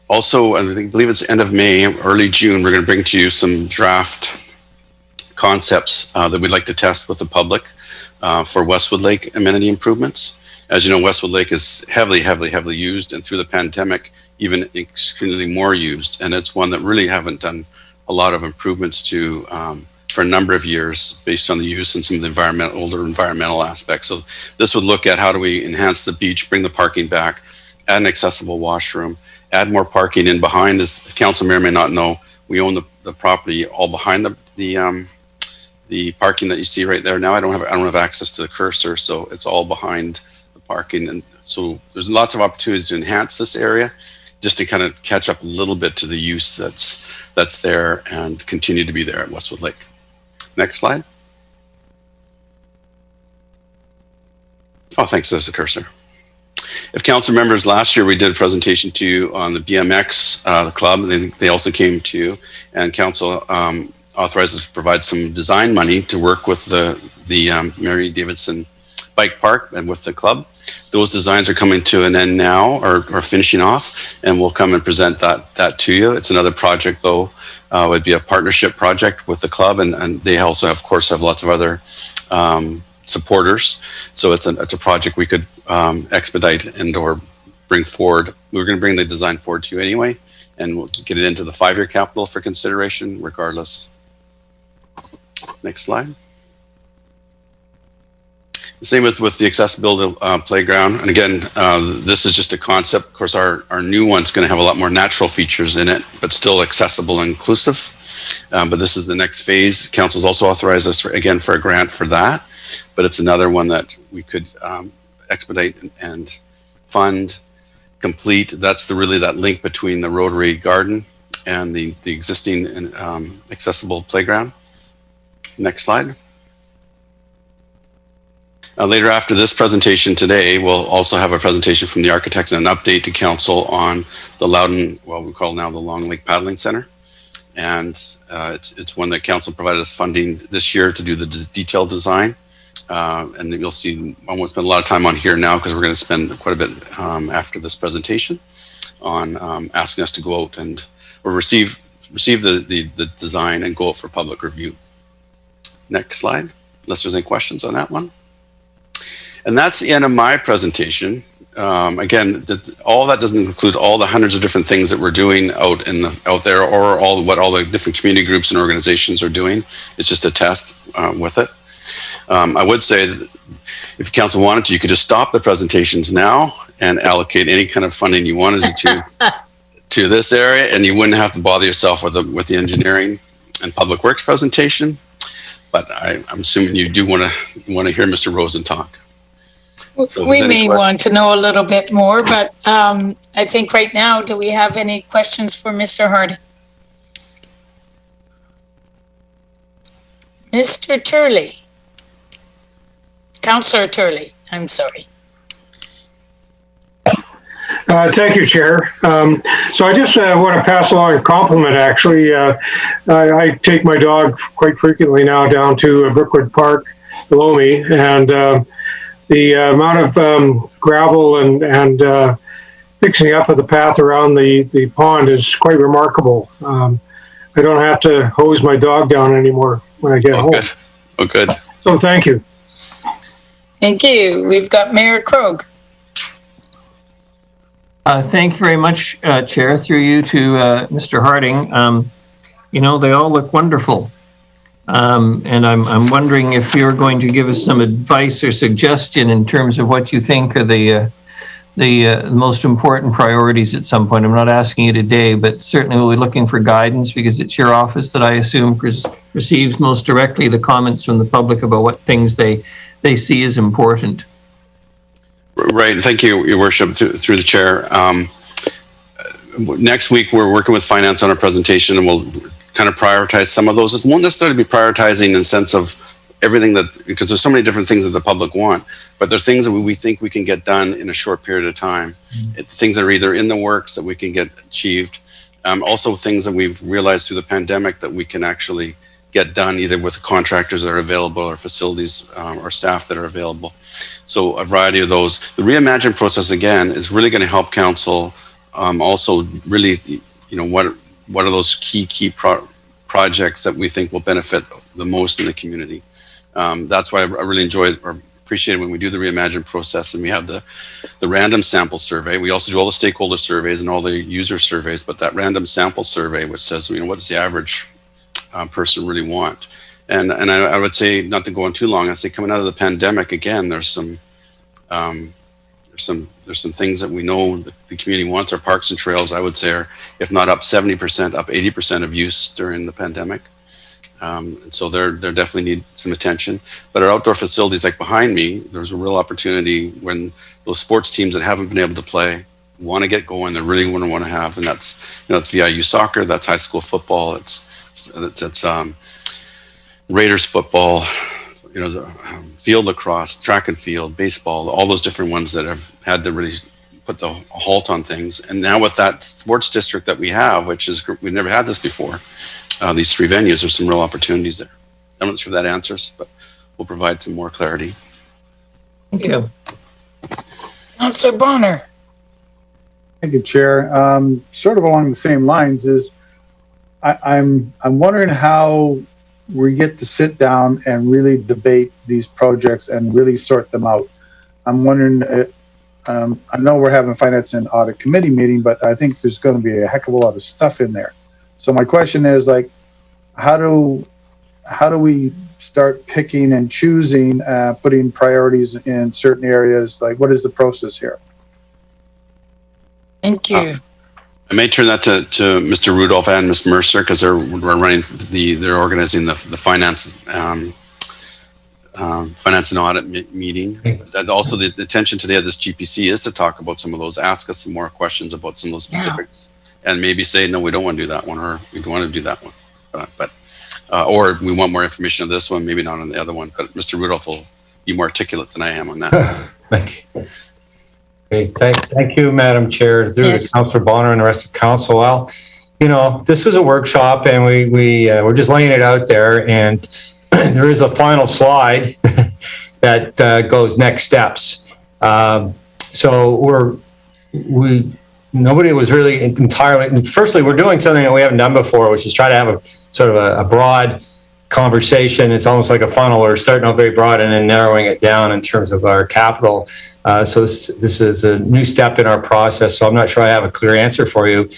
Also, I believe it's end of May, early June, we're going to bring to you some draft concepts that we'd like to test with the public for Westwood Lake amenity improvements. As you know, Westwood Lake is heavily used, and through the pandemic, even extremely more used. And it's one that really haven't done a lot of improvements to for a number of years based on the use and some of the older environmental aspects. So this would look at how do we enhance the beach, bring the parking back, add an accessible washroom, add more parking in behind. As council may or may not know, we own the property all behind the parking that you see right there. Now I don't have access to the cursor, so it's all behind the parking. And so there's lots of opportunities to enhance this area, just to kind of catch up a little bit to the use that's there and continue to be there at Westwood Lake. Next slide. Oh, thanks. There's the cursor. If council members, last year we did a presentation to you on the BMX the club. They also came to you, and council authorized us to provide some design money to work with the Mary Davidson Bike Park and with the club. Those designs are coming to an end now, or finishing off, and we'll come and present that to you. It's another project, though. It would be a partnership project with the club, and they also, of course, have lots of other supporters. So it's a project we could expedite and or bring forward. We're going to bring the design forward to you anyway, and we'll get it into the 5-year capital for consideration, regardless. Next slide. Same with the accessibility playground. And again, this is just a concept. Of course, our new one's going to have a lot more natural features in it, but still accessible and inclusive. But this is the next phase. Council's also authorized us, again, for a grant for that. But it's another one that we could expedite and fund, complete. That's really that link between the Rotary Garden and the existing accessible playground. Next slide. Later after this presentation today, we'll also have a presentation from the architects and an update to council on the Loudon, what we call now the Long Lake Paddling Center. And it's one that council provided us funding this year to do the detailed design. And you'll see, I won't spend a lot of time on here now because we're going to spend quite a bit after this presentation on asking us to go out and receive the design and go out for public review. Next slide, unless there's any questions on that one. And that's the end of my presentation. Again, all that doesn't include all the hundreds of different things that we're doing out there, or what all the different community groups and organizations are doing. It's just a test with it. I would say that if council wanted to, you could just stop the presentations now and allocate any kind of funding you wanted to this area, and you wouldn't have to bother yourself with the engineering and public works presentation. But I'm assuming you do want to hear Mr. Rosen talk. So we may want to know a little bit more, but I think right now, do we have any questions for Mr. Hardy? Mr. Turley. Councillor Turley, I'm sorry. Thank you, Chair. So I just want to pass along a compliment, actually. I take my dog quite frequently now down to Brookwood Park below me, and the amount of gravel and fixing up of the path around the pond is quite remarkable. I don't have to hose my dog down anymore when I get home. Good. Oh, good. So thank you. Thank you. We've got Mayor Krogh. Thank you very much, Chair, through you to Mr. Harding. You know, they all look wonderful. And I'm wondering if you're going to give us some advice or suggestion in terms of what you think are the most important priorities at some point. I'm not asking you today, but certainly we'll be looking for guidance because it's your office that I assume receives most directly the comments from the public about what things they see as important. Right. Thank you, Your Worship, through the chair. Next week, we're working with finance on a presentation, and we'll kind of prioritize some of those. It won't necessarily be prioritizing in the sense of everything because there's so many different things that the public want, but there are things that we think we can get done in a short period of time. Things that are either in the works that we can get achieved. Also things that we've realized through the pandemic that we can actually get done either with the contractors that are available or facilities or staff that are available. So a variety of those. The reimagine process, again, is really going to help council also really, you know, what are those key projects that we think will benefit the most in the community. That's why I really enjoy or appreciate it when we do the reimagine process and we have the random sample survey. We also do all the stakeholder surveys and all the user surveys, but that random sample survey, which says, you know, what does the average person really want? And I would say, not to go on too long, I'd say coming out of the pandemic again, there's some things that we know that the community wants. Our parks and trails, I would say, are, if not up 70%, up 80% of use during the pandemic. And so they're definitely need some attention. But our outdoor facilities, like behind me, there's a real opportunity when those sports teams that haven't been able to play want to get going. They really want to have, and that's, you know, it's VIU soccer, that's high school football, it's Raiders football, you know, field lacrosse, track and field, baseball, all those different ones that have had to really put the halt on things. And now with that sports district that we have, which is, we've never had this before, these 3 venues, there's some real opportunities there. I'm not sure that answers, but we'll provide some more clarity. Thank you. Councillor Bonner. Thank you, Chair. Sort of along the same lines is, I'm wondering how we get to sit down and really debate these projects and really sort them out. I'm wondering, I know we're having Finance and Audit Committee meeting, but I think there's going to be a heck of a lot of stuff in there. So my question is, like, how do we start picking and choosing, putting priorities in certain areas? Like, what is the process here? Thank you. I may turn that to Mr. Rudolph and Ms. Mercer, because they're organizing the finance finance and audit meeting. Also, the intention today of this GPC is to talk about some of those, ask us some more questions about some of those specifics, and maybe say, no, we don't want to do that one, or we don't want to do that one, or we want more information on this one, maybe not on the other one. But Mr. Rudolph will be more articulate than I am on that. Thank you. Okay, thank you, Madam Chair, through to Councillor Bonner and the rest of council. Well, you know, this is a workshop, and we're just laying it out there, and there is a final slide that goes next steps. So nobody was really entirely. Firstly, we're doing something that we haven't done before, which is try to have a sort of a broad conversation. It's almost like a funnel. We're starting out very broad and then narrowing it down in terms of our capital. So this is a new step in our process. So I'm not sure I have a clear answer for you.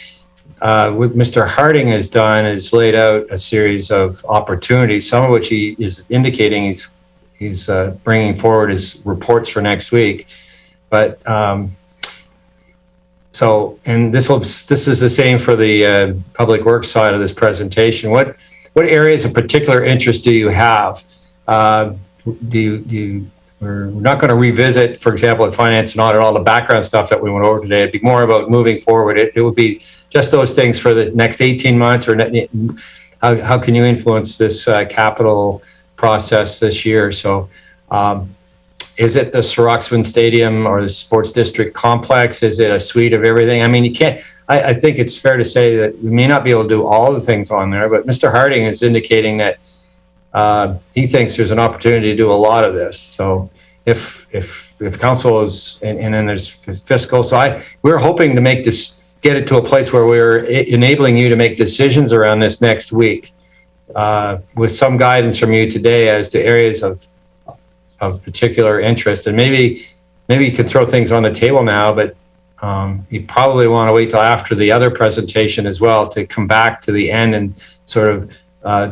What Mr. Harding has done is laid out a series of opportunities, some of which he is indicating he's bringing forward as reports for next week. But so, and this is the same for the public works side of this presentation. What areas of particular interest do you have? We're not going to revisit, for example, in finance and audit, all the background stuff that we went over today. It'd be more about moving forward. It would be just those things for the next 18 months, or how can you influence this capital process this year? So is it the Soroxman Stadium or the Sports District complex? Is it a suite of everything? I mean, you can't, I think it's fair to say that we may not be able to do all the things on there, but Mr. Harding is indicating that he thinks there's an opportunity to do a lot of this. So if council is, and then there's fiscal, so we're hoping to get it to a place where we're enabling you to make decisions around this next week, with some guidance from you today as to areas of particular interest. And maybe you can throw things on the table now, but you probably want to wait till after the other presentation as well to come back to the end and sort of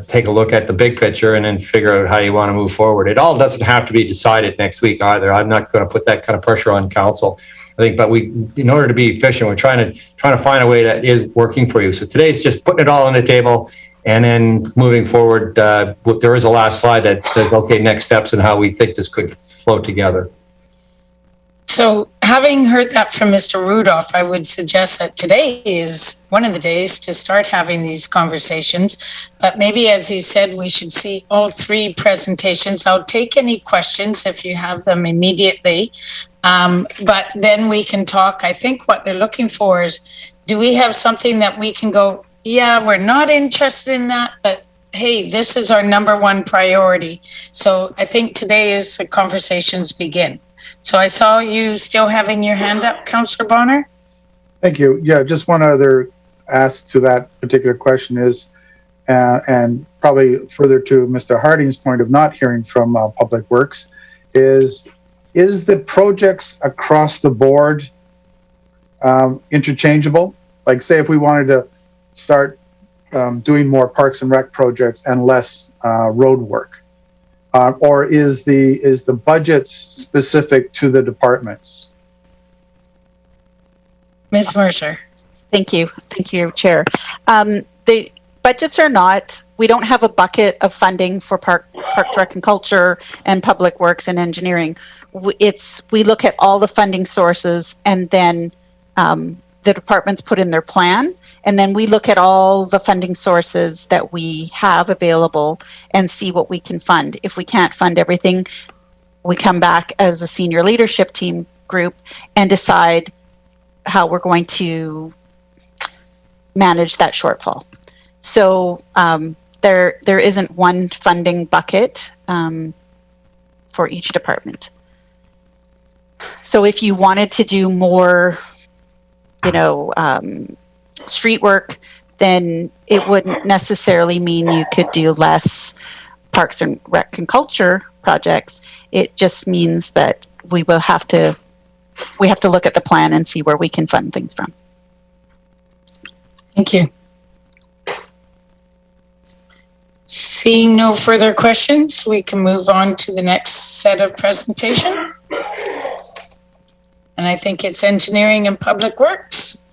take a look at the big picture and then figure out how you want to move forward. It all doesn't have to be decided next week either. I'm not going to put that kind of pressure on council. I think, but in order to be efficient, we're trying to find a way that is working for you. So today's just putting it all on the table, and then moving forward, there is a last slide that says, okay, next steps and how we think this could flow together. So having heard that from Mr. Rudolph, I would suggest that today is one of the days to start having these conversations. But maybe, as he said, we should see all 3 presentations. I'll take any questions if you have them immediately. But then we can talk. I think what they're looking for is, do we have something that we can go, yeah, we're not interested in that, but hey, this is our number 1 priority. So I think today is the conversations begin. So I saw you still having your hand up, Councillor Bonner. Thank you. Yeah, just one other ask to that particular question is, and probably further to Mr. Harding's point of not hearing from Public Works, is the projects across the board interchangeable? Like, say if we wanted to start doing more Parks and Rec projects and less road work? Or is the budget specific to the departments? Ms. Mercer. Thank you. Thank you, Chair. The budgets are not, we don't have a bucket of funding for Park, Rec and Culture and Public Works and Engineering. We look at all the funding sources, and then the departments put in their plan, and then we look at all the funding sources that we have available and see what we can fund. If we can't fund everything, we come back as a senior leadership team group and decide how we're going to manage that shortfall. So there isn't one funding bucket for each department. So if you wanted to do more, street work, then it wouldn't necessarily mean you could do less Parks and Rec and Culture projects. It just means that we have to look at the plan and see where we can fund things from. Thank you. Seeing no further questions, we can move on to the next set of presentation. And I think it's Engineering and Public Works.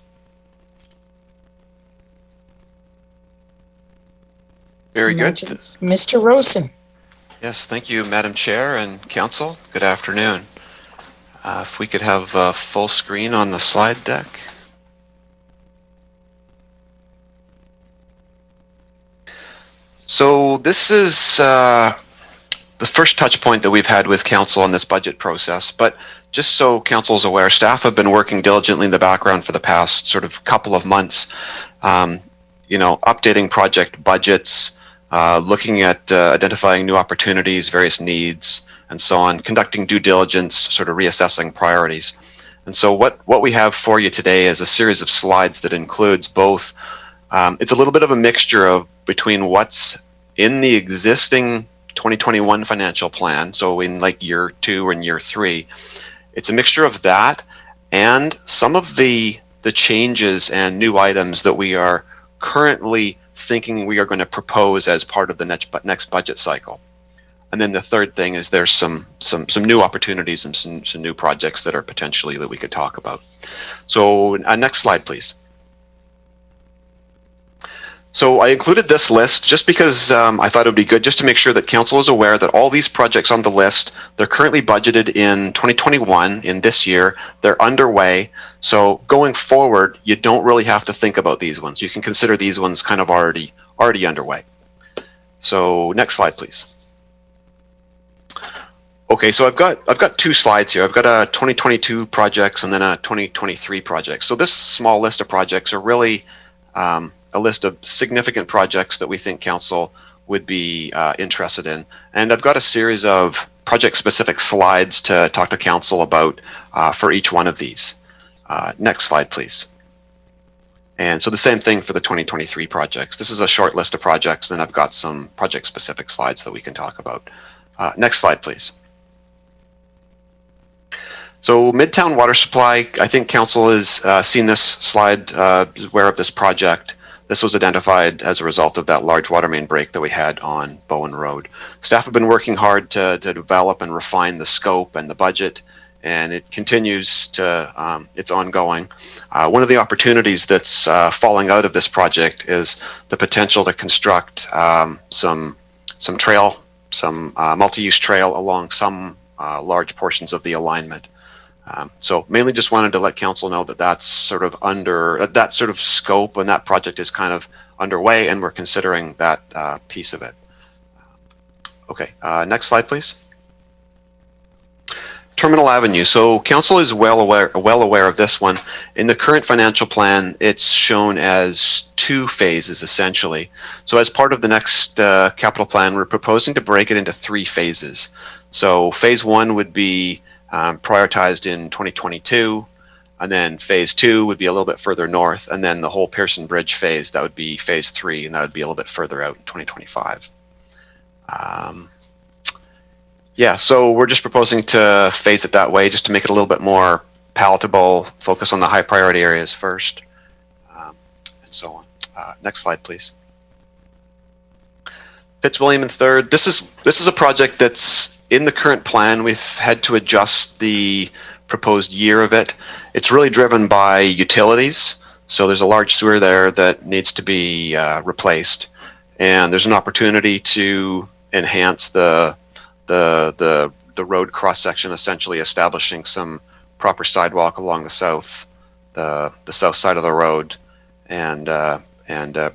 Very good. Mr. Rosen. Yes, thank you, Madam Chair and Council. Good afternoon. If we could have full screen on the slide deck. So this is the first touch point that we've had with Council on this budget process, but just so Council is aware, staff have been working diligently in the background for the past sort of couple of months, updating project budgets, looking at identifying new opportunities, various needs, and so on, conducting due diligence, sort of reassessing priorities. And so what we have for you today is a series of slides that includes both, it's a little bit of a mixture of between what's in the existing 2021 financial plan, so in like year 2 and year 3, it's a mixture of that and some of the changes and new items that we are currently thinking we are going to propose as part of the next budget cycle. And then the third thing is there's some new opportunities and some new projects that are potentially that we could talk about. So next slide, please. So I included this list just because I thought it would be good just to make sure that Council is aware that all these projects on the list, they're currently budgeted in 2021, in this year, they're underway. So going forward, you don't really have to think about these ones. You can consider these ones kind of already underway. So next slide, please. Okay, so I've got 2 slides here. I've got a 2022 projects and then a 2023 project. So this small list of projects are really a list of significant projects that we think Council would be interested in. And I've got a series of project-specific slides to talk to Council about for each one of these. Next slide, please. And so the same thing for the 2023 projects. This is a short list of projects, and I've got some project-specific slides that we can talk about. Next slide, please. So Midtown water supply, I think Council has seen this slide, is aware of this project. This was identified as a result of that large water main break that we had on Bowen Road. Staff have been working hard to develop and refine the scope and the budget, and it continues to, it's ongoing. One of the opportunities that's falling out of this project is the potential to construct some trail, some multi-use trail along some large portions of the alignment. So mainly just wanted to let Council know that that's sort of under that sort of scope, and that project is kind of underway, and we're considering that piece of it. Okay, next slide, please. Terminal Avenue. So Council is well aware of this one. In the current financial plan, it's shown as 2 phases essentially. So as part of the next capital plan, we're proposing to break it into 3 phases. So phase 1 would be prioritized in 2022, and then phase 2 would be a little bit further north, and then the whole Pearson Bridge phase, that would be phase 3, and that would be a little bit further out in 2025. Yeah, so we're just proposing to phase it that way, just to make it a little bit more palatable, focus on the high priority areas first, and so on. Next slide, please. Fitzwilliam and Third. This is a project that's in the current plan. We've had to adjust the proposed year of it. It's really driven by utilities. So there's a large sewer there that needs to be replaced, and there's an opportunity to enhance the road cross section, essentially establishing some proper sidewalk along the south side of the road, and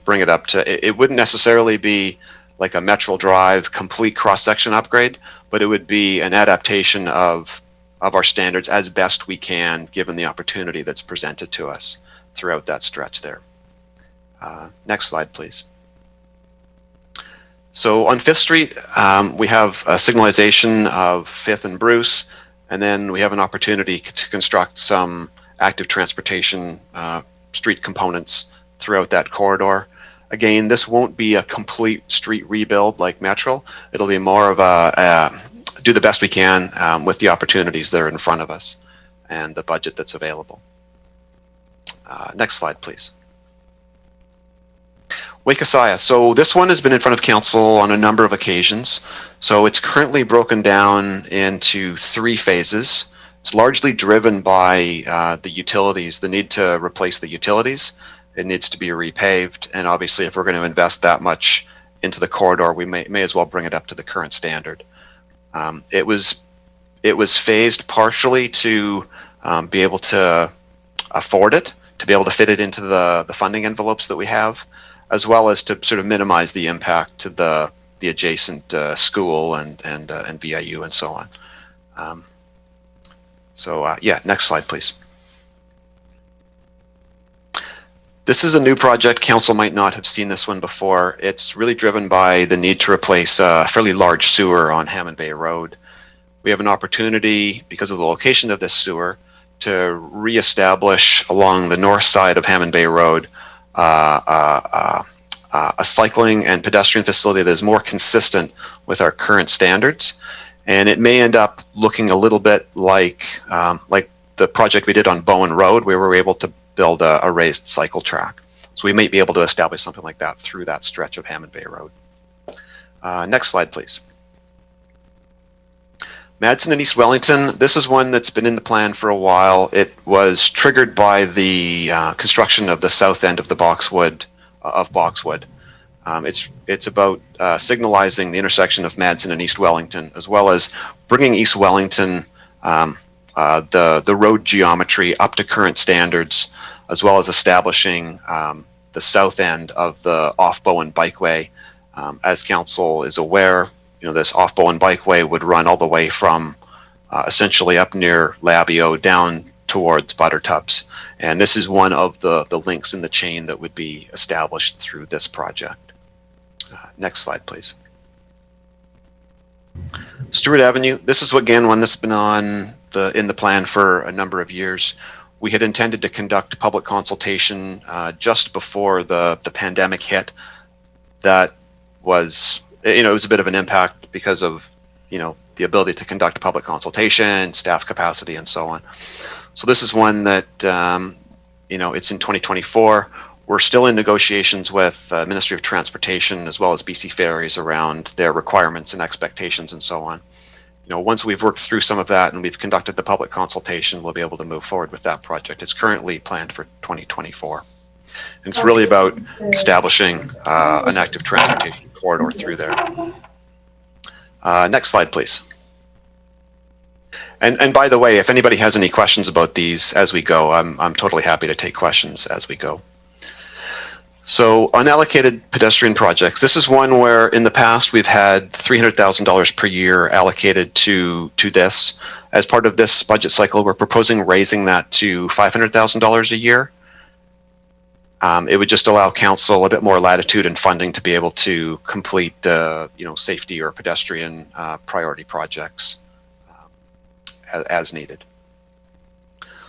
bring it up to. It wouldn't necessarily be like a Metro Drive complete cross section upgrade, but it would be an adaptation of our standards as best we can, given the opportunity that's presented to us throughout that stretch there. Next slide, please. So on 5th Street, we have a signalization of 5th and Bruce, and then we have an opportunity to construct some active transportation street components throughout that corridor. Again, this won't be a complete street rebuild like Metro. It'll be more of a do the best we can with the opportunities that are in front of us and the budget that's available. Next slide, please. Wakasaya. So this one has been in front of council on a number of occasions. So it's currently broken down into 3 phases. It's largely driven by the utilities, the need to replace the utilities. It needs to be repaved, and obviously if we're going to invest that much into the corridor, we may as well bring it up to the current standard. It was phased partially to be able to afford it, to be able to fit it into the funding envelopes that we have, as well as to sort of minimize the impact to the adjacent school and VIU and so on. Yeah, next slide, please. This is a new project. Council might not have seen this one before. It's really driven by the need to replace a fairly large sewer on Hammond Bay Road. We have an opportunity, because of the location of this sewer, to reestablish along the north side of Hammond Bay Road a cycling and pedestrian facility that is more consistent with our current standards. And it may end up looking a little bit like the project we did on Bowen Road, where we were able to build a raised cycle track. So we might be able to establish something like that through that stretch of Hammond Bay Road. Next slide, please. Madison and East Wellington. This is one that's been in the plan for a while. It was triggered by the construction of the south end of the Boxwood. It's about signalizing the intersection of Madison and East Wellington, as well as bringing East Wellington the road geometry up to current standards, as well as establishing the south end of the off-Bowen bikeway. As council is aware, this off-Bowen bikeway would run all the way from essentially up near Labio down towards Buttertubs. And this is one of the links in the chain that would be established through this project. Next slide, please. Steward Avenue. This is again one that's been in the plan for a number of years. We had intended to conduct public consultation just before the pandemic hit. That was, it was a bit of an impact because of, the ability to conduct a public consultation, staff capacity, and so on. So this is one that, it's in 2024. We're still in negotiations with Ministry of Transportation as well as BC Ferries around their requirements and expectations and so on. Once we've worked through some of that and we've conducted the public consultation, we'll be able to move forward with that project. It's currently planned for 2024. And it's really about establishing an active transportation corridor through there. Next slide, please. And by the way, if anybody has any questions about these as we go, I'm totally happy to take questions as we go. So unallocated pedestrian projects. This is one where in the past we've had $300,000 per year allocated to this. As part of this budget cycle, we're proposing raising that to $500,000 a year. It would just allow council a bit more latitude and funding to be able to complete, safety or pedestrian priority projects as needed.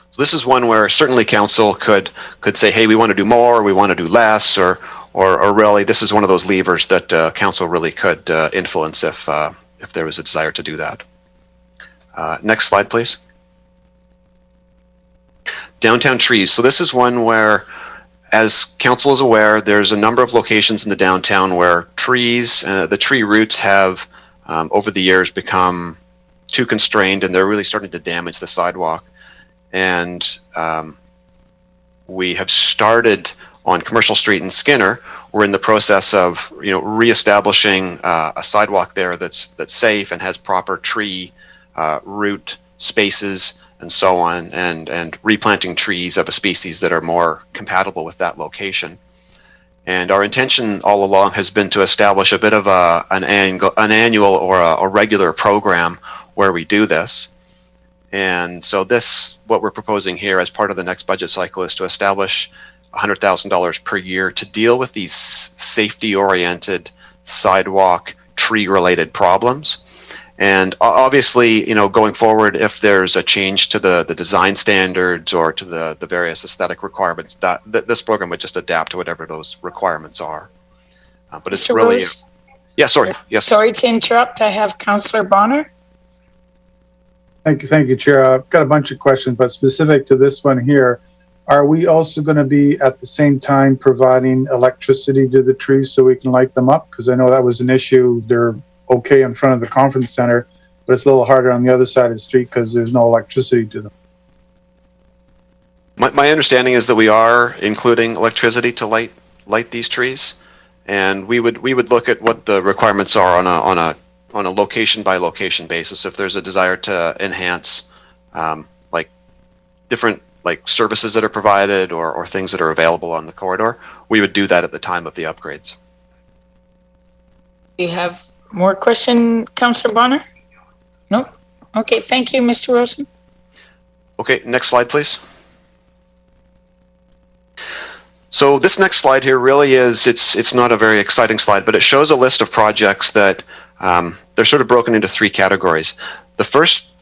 So this is one where certainly council could say, hey, we want to do more, or we want to do less, or really this is one of those levers that council really could influence if there was a desire to do that. Next slide, please. Downtown trees. So this is one where as council is aware, there's a number of locations in the downtown where trees, the tree roots have over the years become too constrained, and they're really starting to damage the sidewalk. And we have started on Commercial Street in Skinner. We're in the process of reestablishing a sidewalk there that's safe and has proper tree root spaces and so on, and replanting trees of a species that are more compatible with that location. And our intention all along has been to establish a bit of an annual or a regular program where we do this. And so what we're proposing here as part of the next budget cycle is to establish $100,000 per year to deal with these safety-oriented sidewalk tree-related problems. And obviously, going forward, if there's a change to the design standards or to the various aesthetic requirements, that this program would just adapt to whatever those requirements are. But it's Mr. really, Rose? yeah, sorry, yes. Sorry to interrupt. I have Councillor Bonner. Thank you, Chair. I've got a bunch of questions, but specific to this one here, are we also going to be at the same time providing electricity to the trees so we can light them up? Because I know that was an issue. They're okay in front of the conference center, but it's a little harder on the other side of the street because there's no electricity to them. My understanding is that we are including electricity to light these trees, and we would look at what the requirements are on a location by location basis. If there's a desire to enhance like different services that are provided or things that are available on the corridor, we would do that at the time of the upgrades. Do you have more question, Councillor Bonner? No? Okay, thank you, Mr. Rosen. Okay, next slide, please. So this next slide here really is, it's not a very exciting slide, but it shows a list of projects that they're sort of broken into three categories. The first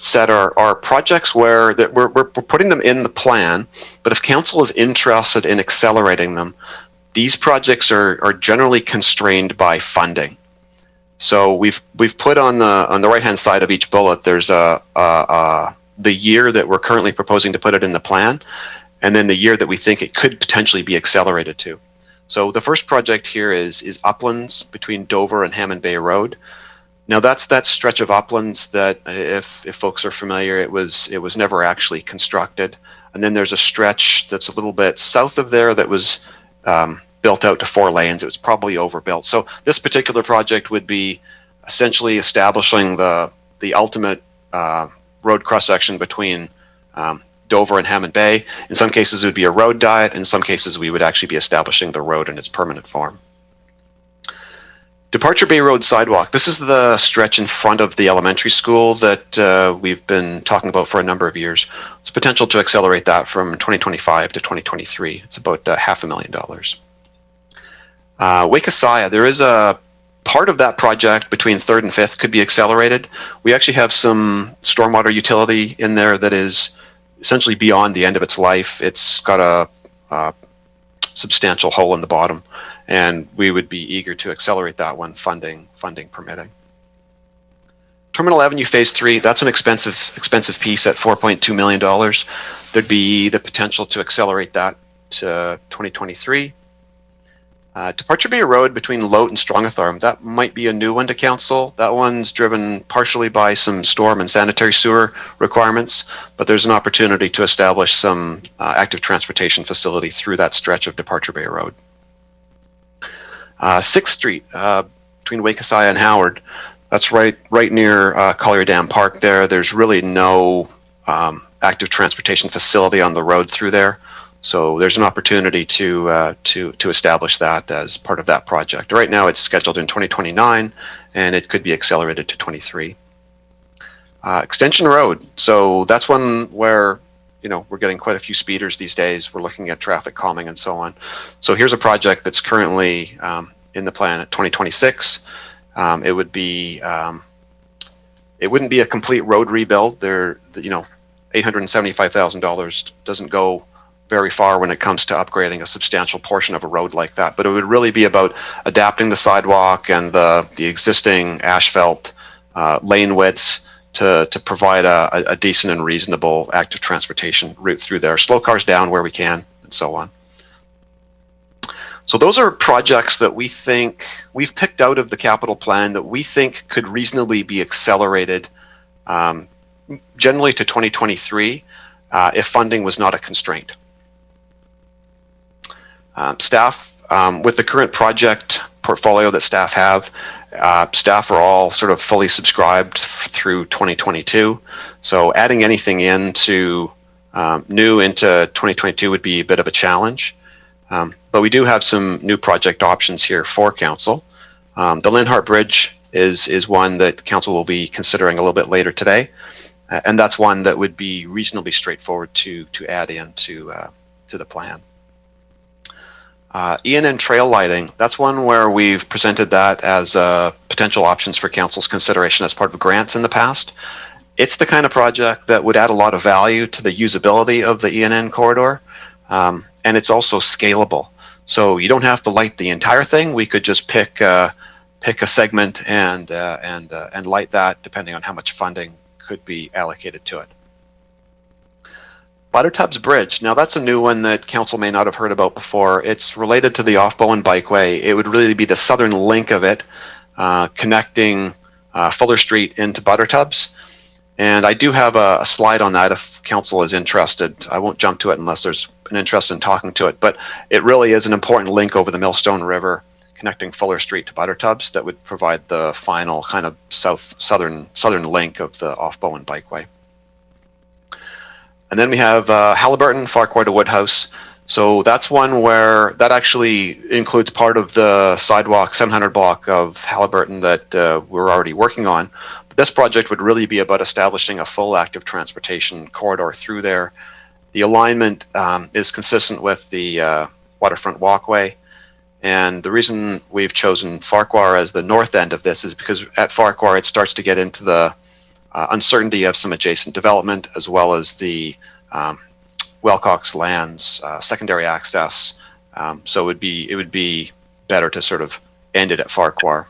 set are projects where we're putting them in the plan, but if council is interested in accelerating them, these projects are generally constrained by funding. So we've put on the right hand side of each bullet, there's the year that we're currently proposing to put it in the plan, and then the year that we think it could potentially be accelerated to. So the first project here is Uplands between Dover and Hammond Bay Road. Now that's that stretch of uplands that, if folks are familiar, it was never actually constructed. And then there's a stretch that's a little bit south of there that was built out to 4 lanes. It was probably overbuilt. So this particular project would be essentially establishing the ultimate road cross section between Dover and Hammond Bay. In some cases it would be a road diet. In some cases we would actually be establishing the road in its permanent form. Departure Bay Road Sidewalk. This is the stretch in front of the elementary school that we've been talking about for a number of years. It's potential to accelerate that from 2025 to 2023. It's about $500,000. Wakasaya, there is a part of that project between 3rd and 5th could be accelerated. We actually have some stormwater utility in there that is essentially beyond the end of its life. It's got a substantial hole in the bottom, and we would be eager to accelerate that one, funding permitting. Terminal Avenue Phase 3, that's an expensive piece at $4.2 million. There'd be the potential to accelerate that to 2023. Departure Bay Road between Lote and Strongatharm, that might be a new one to council. That one's driven partially by some storm and sanitary sewer requirements, but there's an opportunity to establish some active transportation facility through that stretch of Departure Bay Road. 6th Street between Wakasaya and Howard, that's right near Collier Dam Park there. There's really no active transportation facility on the road through there. So there's an opportunity to establish that as part of that project. Right now it's scheduled in 2029 and it could be accelerated to 23. Extension Road. So that's one where, we're getting quite a few speeders these days. We're looking at traffic calming and so on. So here's a project that's currently in the plan at 2026. It wouldn't be a complete road rebuild. $875,000 doesn't go very far when it comes to upgrading a substantial portion of a road like that. But it would really be about adapting the sidewalk and the existing asphalt lane widths to provide a decent and reasonable active transportation route through there. Slow cars down where we can, and so on. So those are projects that we think we've picked out of the capital plan that we think could reasonably be accelerated, generally to 2023, if funding was not a constraint. Staff, with the current project portfolio that staff have, staff are all sort of fully subscribed through 2022. So adding anything into new into 2022 would be a bit of a challenge. But we do have some new project options here for council. The Linhart Bridge is one that council will be considering a little bit later today. And that's one that would be reasonably straightforward to add into to the plan. ENN trail lighting, that's one where we've presented that as potential options for council's consideration as part of grants in the past. It's the kind of project that would add a lot of value to the usability of the ENN corridor, and it's also scalable. So you don't have to light the entire thing. We could just pick a segment and light that depending on how much funding could be allocated to it. Buttertubs Bridge. Now that's a new one that council may not have heard about before. It's related to the off-Bowen Bikeway. It would really be the southern link of it, connecting Fuller Street into Buttertubs. And I do have a slide on that if council is interested. I won't jump to it unless there's an interest in talking to it, but it really is an important link over the Millstone River, connecting Fuller Street to Buttertubs that would provide the final kind of southern link of the off-Bowen Bikeway. And then we have Halliburton, Farquhar to Woodhouse. So that's one where that actually includes part of the sidewalk 700 block of Halliburton that we're already working on. But this project would really be about establishing a full active transportation corridor through there. The alignment is consistent with the waterfront walkway. And the reason we've chosen Farquhar as the north end of this is because at Farquhar it starts to get into the uncertainty of some adjacent development, as well as the Wellcox lands, secondary access. So it would be better to sort of end it at Farquhar.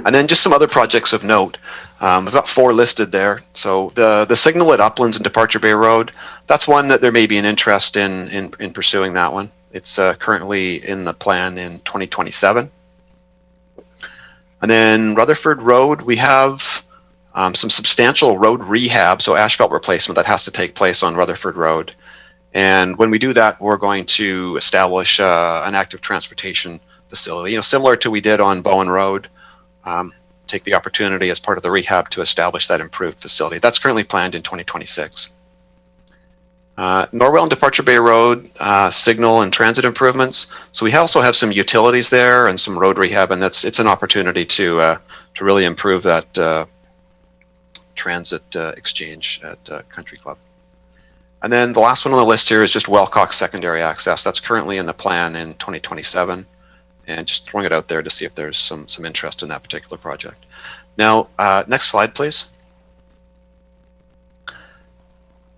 And then just some other projects of note. I've got 4 listed there. So the signal at Uplands and Departure Bay Road, that's one that there may be an interest in pursuing that one. It's currently in the plan in 2027. And then Rutherford Road, we have some substantial road rehab, so asphalt replacement that has to take place on Rutherford Road. And when we do that, we're going to establish an active transportation facility, similar to we did on Bowen Road. Take the opportunity as part of the rehab to establish that improved facility. That's currently planned in 2026. Norwell and Departure Bay Road, signal and transit improvements. So we also have some utilities there and some road rehab, and it's an opportunity to really improve that transit exchange at Country Club. And then the last one on the list here is just Wellcox secondary access. That's currently in the plan in 2027, and just throwing it out there to see if there's some interest in that particular project. Now, next slide, please.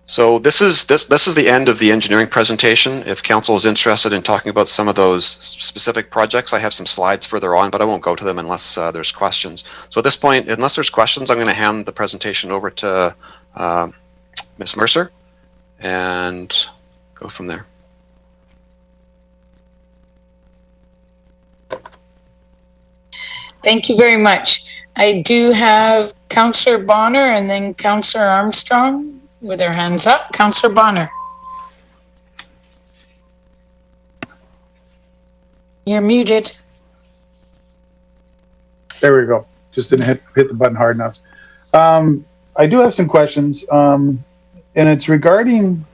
So this is the end of the engineering presentation. If council is interested in talking about some of those specific projects, I have some slides further on, but I won't go to them unless there's questions. So at this point, unless there's questions, I'm going to hand the presentation over to Ms. Mercer and go from there. Thank you very much. I do have Councillor Bonner and then Councillor Armstrong with their hands up. Councillor Bonner. You're muted. There we go. Just didn't hit the button hard enough. I do have some questions, and it's regarding,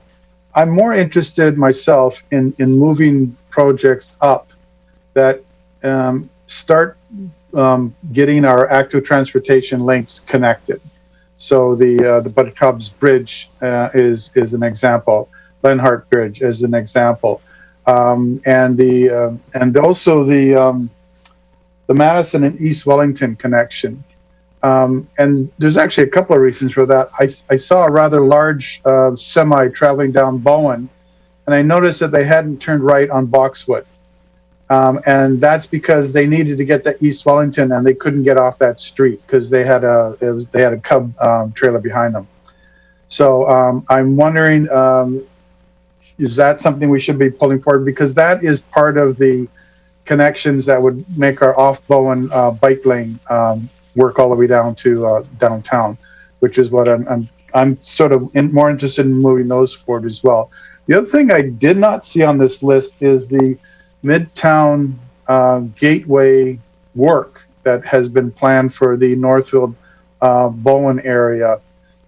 I'm more interested myself in moving projects up that start getting our active transportation links connected. So the Buttertubs Bridge is an example. Linhart Bridge is an example, and also the Madison and East Wellington connection. And there's actually a couple of reasons for that. I saw a rather large semi traveling down Bowen, and I noticed that they hadn't turned right on Boxwood. And that's because they needed to get to East Wellington, and they couldn't get off that street because they had a Cub trailer behind them. So I'm wondering, is that something we should be pulling forward? Because that is part of the connections that would make our off-Bowen bike lane work all the way down to downtown, which is what I'm sort of more interested in moving those forward as well. The other thing I did not see on this list is the Midtown Gateway work that has been planned for the Northfield Bowen area.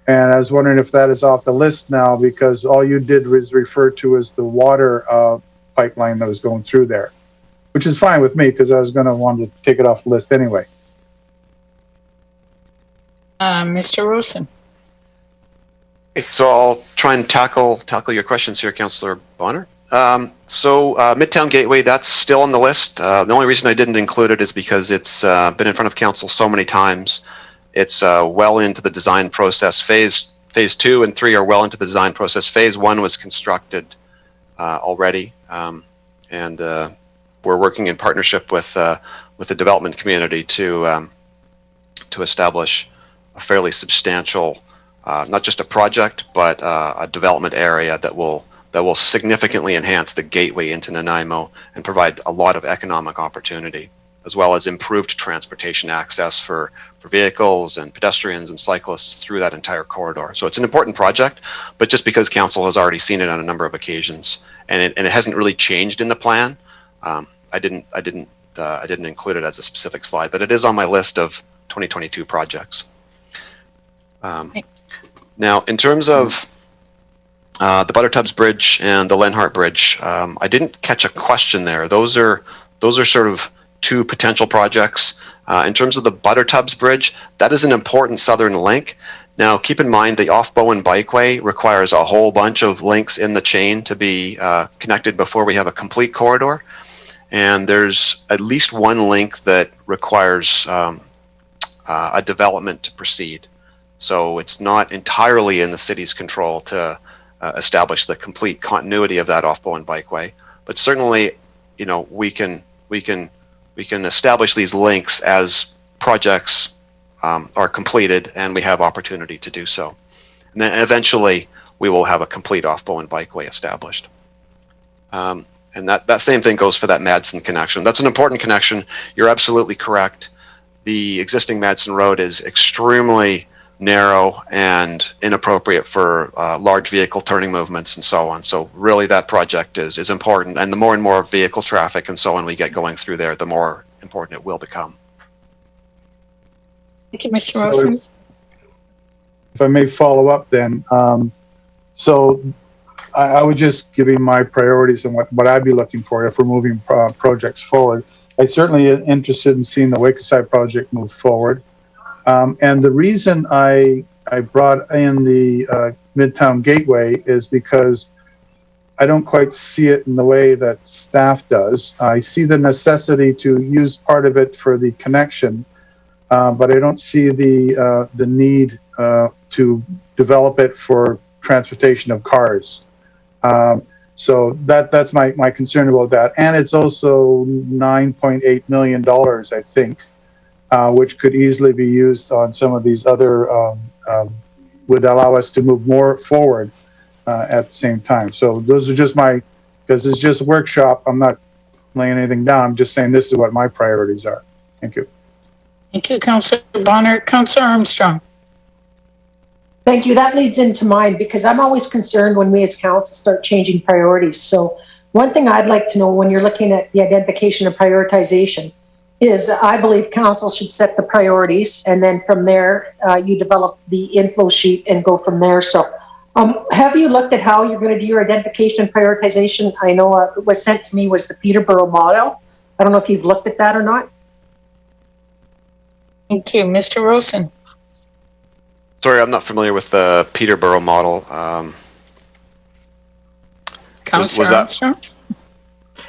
And I was wondering if that is off the list now, because all you did was refer to as the water pipeline that was going through there, which is fine with me because I was going to want to take it off the list anyway. Mr. Rosen. So I'll try and tackle your questions here, Councillor Bonner. Midtown Gateway, that's still on the list. The only reason I didn't include it is because it's been in front of council so many times. It's well into the design process. Phase 2 and 3 are well into the design process. Phase 1 was constructed already, and we're working in partnership with the development community to establish a fairly substantial, not just a project, but a development area that will significantly enhance the gateway into Nanaimo and provide a lot of economic opportunity, as well as improved transportation access for vehicles and pedestrians and cyclists through that entire corridor. So it's an important project, but just because council has already seen it on a number of occasions and it hasn't really changed in the plan, I didn't include it as a specific slide, but it is on my list of 2022 projects. Now, in terms of the Buttertubs Bridge and the Lenhart Bridge, I didn't catch a question there. Those are sort of two potential projects. In terms of the Buttertubs Bridge, that is an important southern link. Now, keep in mind the off-Bowen Bikeway requires a whole bunch of links in the chain to be connected before we have a complete corridor. And there's at least one link that requires a development to proceed. So it's not entirely in the city's control to establish the complete continuity of that off-Bowen Bikeway, but certainly, you know, we can establish these links as projects are completed and we have opportunity to do so. And then eventually we will have a complete off-Bowen Bikeway established. And that same thing goes for that Madison connection. That's an important connection. You're absolutely correct. The existing Madison Road is extremely narrow and inappropriate for large vehicle turning movements and so on. So really that project is important, and the more and more vehicle traffic and so on we get going through there, the more important it will become. Thank you, Mr. Rosen. If I may follow up then, so I would just give you my priorities and what I'd be looking for if we're moving projects forward. I certainly am interested in seeing the Wakeside project move forward. And the reason I brought in the Midtown Gateway is because I don't quite see it in the way that staff does. I see the necessity to use part of it for the connection, but I don't see the need to develop it for transportation of cars. So that's my concern about that. And it's also $9.8 million, I think. Which could easily be used on some of these other, would allow us to move more forward at the same time. So those are just because it's just a workshop, I'm not laying anything down, I'm just saying this is what my priorities are. Thank you. Thank you, Councillor Bonner. Councillor Armstrong. Thank you. That leads into mine, because I'm always concerned when we as council start changing priorities. So one thing I'd like to know when you're looking at the identification and prioritization is I believe council should set the priorities, and then from there you develop the inflow sheet and go from there. So have you looked at how you're going to do your identification and prioritization? I know it was sent to me was the Peterborough model. I don't know if you've looked at that or not. Thank you. Mr. Rosen. Sorry, I'm not familiar with the Peterborough model. Councillor Armstrong?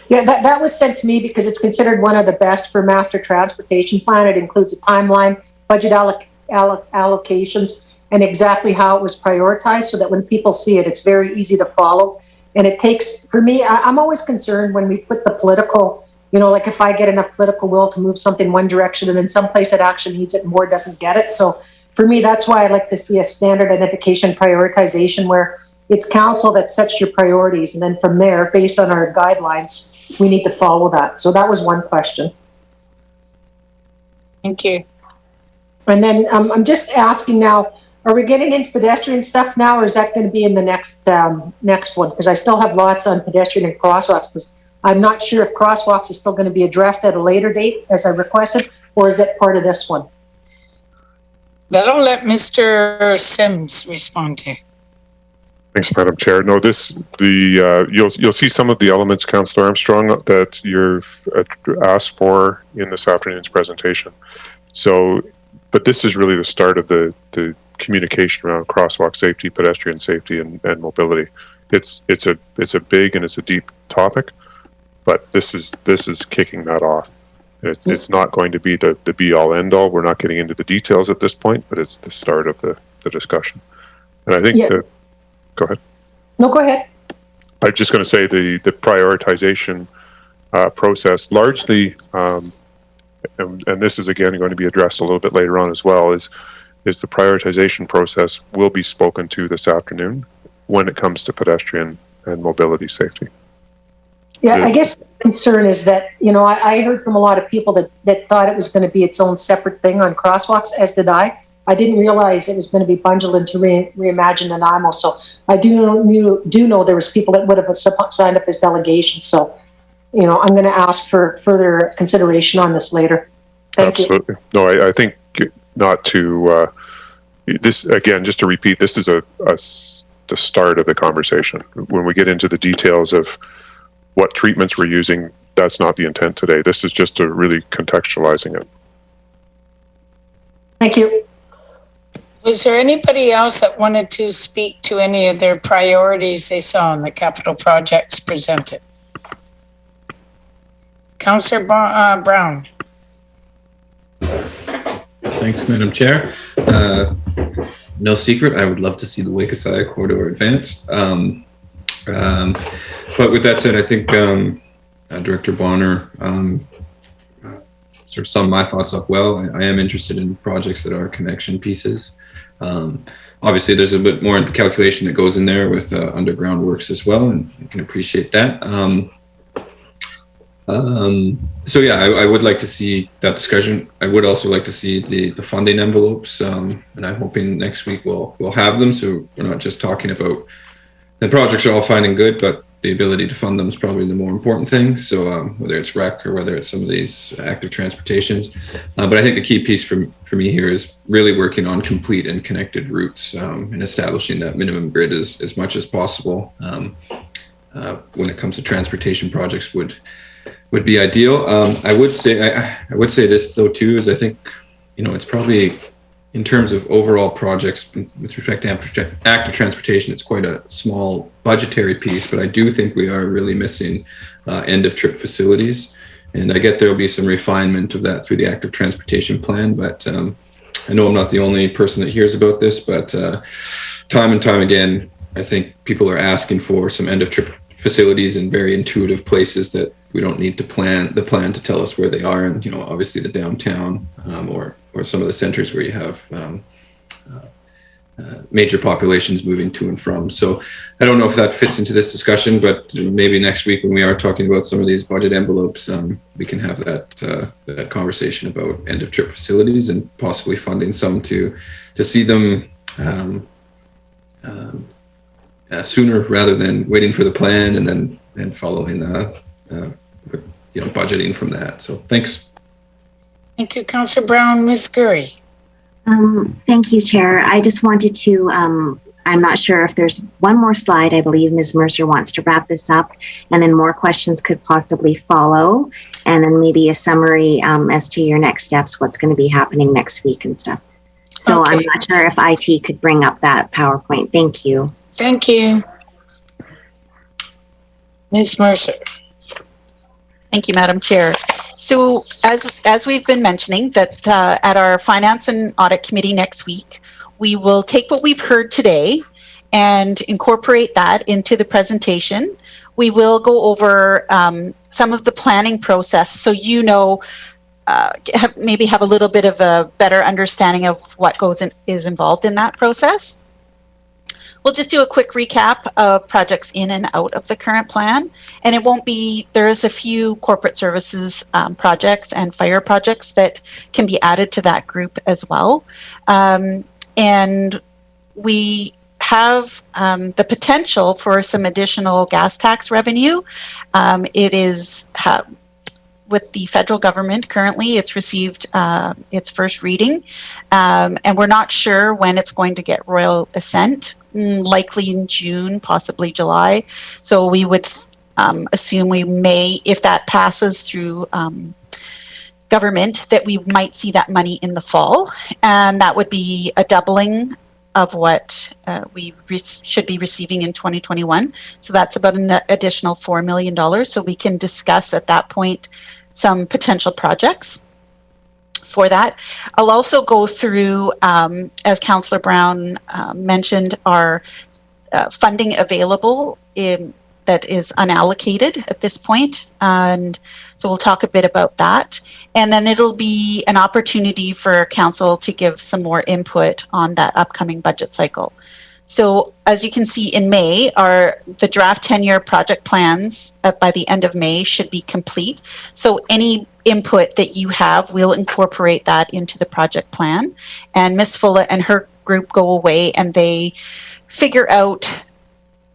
Yeah, that was sent to me because it's considered one of the best for master transportation plan. It includes a timeline, budget allocations, and exactly how it was prioritized, so that when people see it, it's very easy to follow. And it takes, for me, I'm always concerned when we put the political, you know, like if I get enough political will to move something one direction and then someplace that actually needs it and more doesn't get it. So for me, that's why I'd like to see a standard identification prioritization where it's council that sets your priorities. And then from there, based on our guidelines, we need to follow that. So that was one question. Thank you. And then I'm just asking now, are we getting into pedestrian stuff now, or is that going to be in the next next one? Because I still have lots on pedestrian and crosswalks, because I'm not sure if crosswalks is still going to be addressed at a later date as I requested, or is it part of this one? That'll let Mr. Sims respond to. Thanks, Madam Chair. No, you'll see some of the elements, Councillor Armstrong, that you've asked for in this afternoon's presentation. So, but this is really the start of the communication around crosswalk safety, pedestrian safety, and mobility. It's a big and it's a deep topic, but this is kicking that off. It's not going to be the be all end all. We're not getting into the details at this point, but it's the start of the discussion. And I think go ahead. No, go ahead. I'm just going to say the prioritization process largely, and this is again going to be addressed a little bit later on as well, is the prioritization process will be spoken to this afternoon when it comes to pedestrian and mobility safety. Yeah, I guess the concern is that, I heard from a lot of people that thought it was going to be its own separate thing on crosswalks, as did I. I didn't realize it was going to be bundled into Reimagine Nanaimo. So I do know there was people that would have signed up as delegations. So, I'm going to ask for further consideration on this later. Thank Absolutely. you. No, I think not to, this, again, just to repeat, this is the start of the conversation. When we get into the details of what treatments we're using, that's not the intent today. This is just to really contextualizing it. Thank you. Was there anybody else that wanted to speak to any of their priorities they saw in the capital projects presented? Councillor Brown. Thanks, Madam Chair. No secret, I would love to see the Wakasaya corridor advanced. But with that said, I think Director Bonner sort of summed my thoughts up well. I am interested in projects that are connection pieces. Obviously, there's a bit more calculation that goes in there with underground works as well, and you can appreciate that. So yeah, I would like to see that discussion. I would also like to see the funding envelopes, and I'm hoping next week we'll have them, so we're not just talking about the projects are all fine and good, but the ability to fund them is probably the more important thing. So whether it's rec or whether it's some of these active transportations, but I think the key piece for me here is really working on complete and connected routes and establishing that minimum grid as much as possible when it comes to transportation projects would be ideal. I would say this though too, is I think, it's probably in terms of overall projects with respect to active transportation, it's quite a small budgetary piece, but I do think we are really missing end of trip facilities. And I get there will be some refinement of that through the active transportation plan, but I know I'm not the only person that hears about this, but time and time again, I think people are asking for some end of trip facilities in very intuitive places that we don't need to plan to tell us where they are. And, obviously the downtown or some of the centers where you have major populations moving to and from. So I don't know if that fits into this discussion, but maybe next week when we are talking about some of these budget envelopes, we can have that conversation about end of trip facilities and possibly funding some to see them sooner rather than waiting for the plan and then following budgeting from that. So thanks. Thank you, Councillor Brown. Ms. Gurry. Thank you, Chair. I just wanted to, I'm not sure if there's one more slide. I believe Ms. Mercer wants to wrap this up, and then more questions could possibly follow, and then maybe a summary as to your next steps, what's going to be happening next week and stuff. So okay. I'm not sure if IT could bring up that PowerPoint. Thank you. Thank you. Ms. Mercer. Thank you, Madam Chair. So as we've been mentioning, that at our Finance and Audit Committee next week, we will take what we've heard today and incorporate that into the presentation. We will go over some of the planning process, so maybe have a little bit of a better understanding of what is involved in that process. we'll just do a quick recap of projects in and out of the current plan. And it won't be, there's a few corporate services projects and fire projects that can be added to that group as well. And we have the potential for some additional gas tax revenue. It is with the federal government currently, it's received its first reading, and we're not sure when it's going to get royal assent, likely in June, possibly July. So we would assume we may, if that passes through government, that we might see that money in the fall, and that would be a doubling of what we should be receiving in 2021. So that's about an additional $4 million. So we can discuss at that point some potential projects for that. I'll also go through, as Councillor Brown mentioned, our funding available that is unallocated at this point. And so we'll talk a bit about that. And then it'll be an opportunity for council to give some more input on that upcoming budget cycle. So as you can see in May, the draft 10-year project plans by the end of May should be complete. So any input that you have, we'll incorporate that into the project plan. And Ms. Fulla and her group go away and they figure out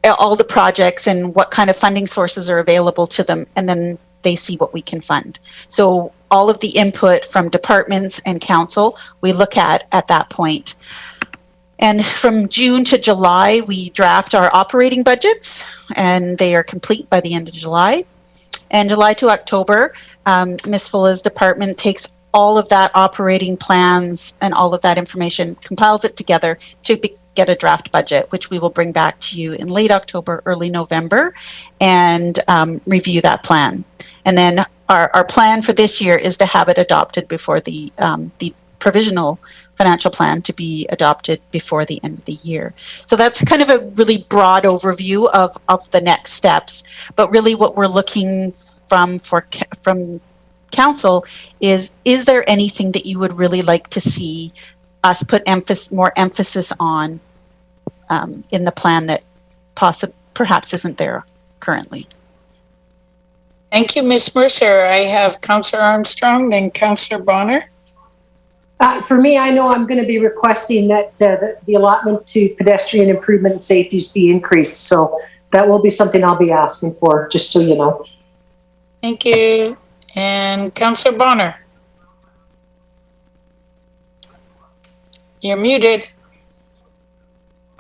all the projects and what kind of funding sources are available to them, and then they see what we can fund. So all of the input from departments and council, we look at that point. And from June to July, we draft our operating budgets, and they are complete by the end of July. And July to October, Ms. Fulla's department takes all of that operating plans and all of that information, compiles it together to get a draft budget, which we will bring back to you in late October, early November, and review that plan. And then our plan for this year is to have it adopted before the provisional financial plan to be adopted before the end of the year. So that's kind of a really broad overview of the next steps. But really what we're looking from council is there anything that you would really like to see us put more emphasis on in the plan that perhaps isn't there currently? Thank you, Ms. Mercer. I have Councillor Armstrong, then Councillor Bonner. For me, I know I'm going to be requesting that the allotment to pedestrian improvement and safeties be increased. So that will be something I'll be asking for, just so you know. Thank you. And Councillor Bonner. You're muted.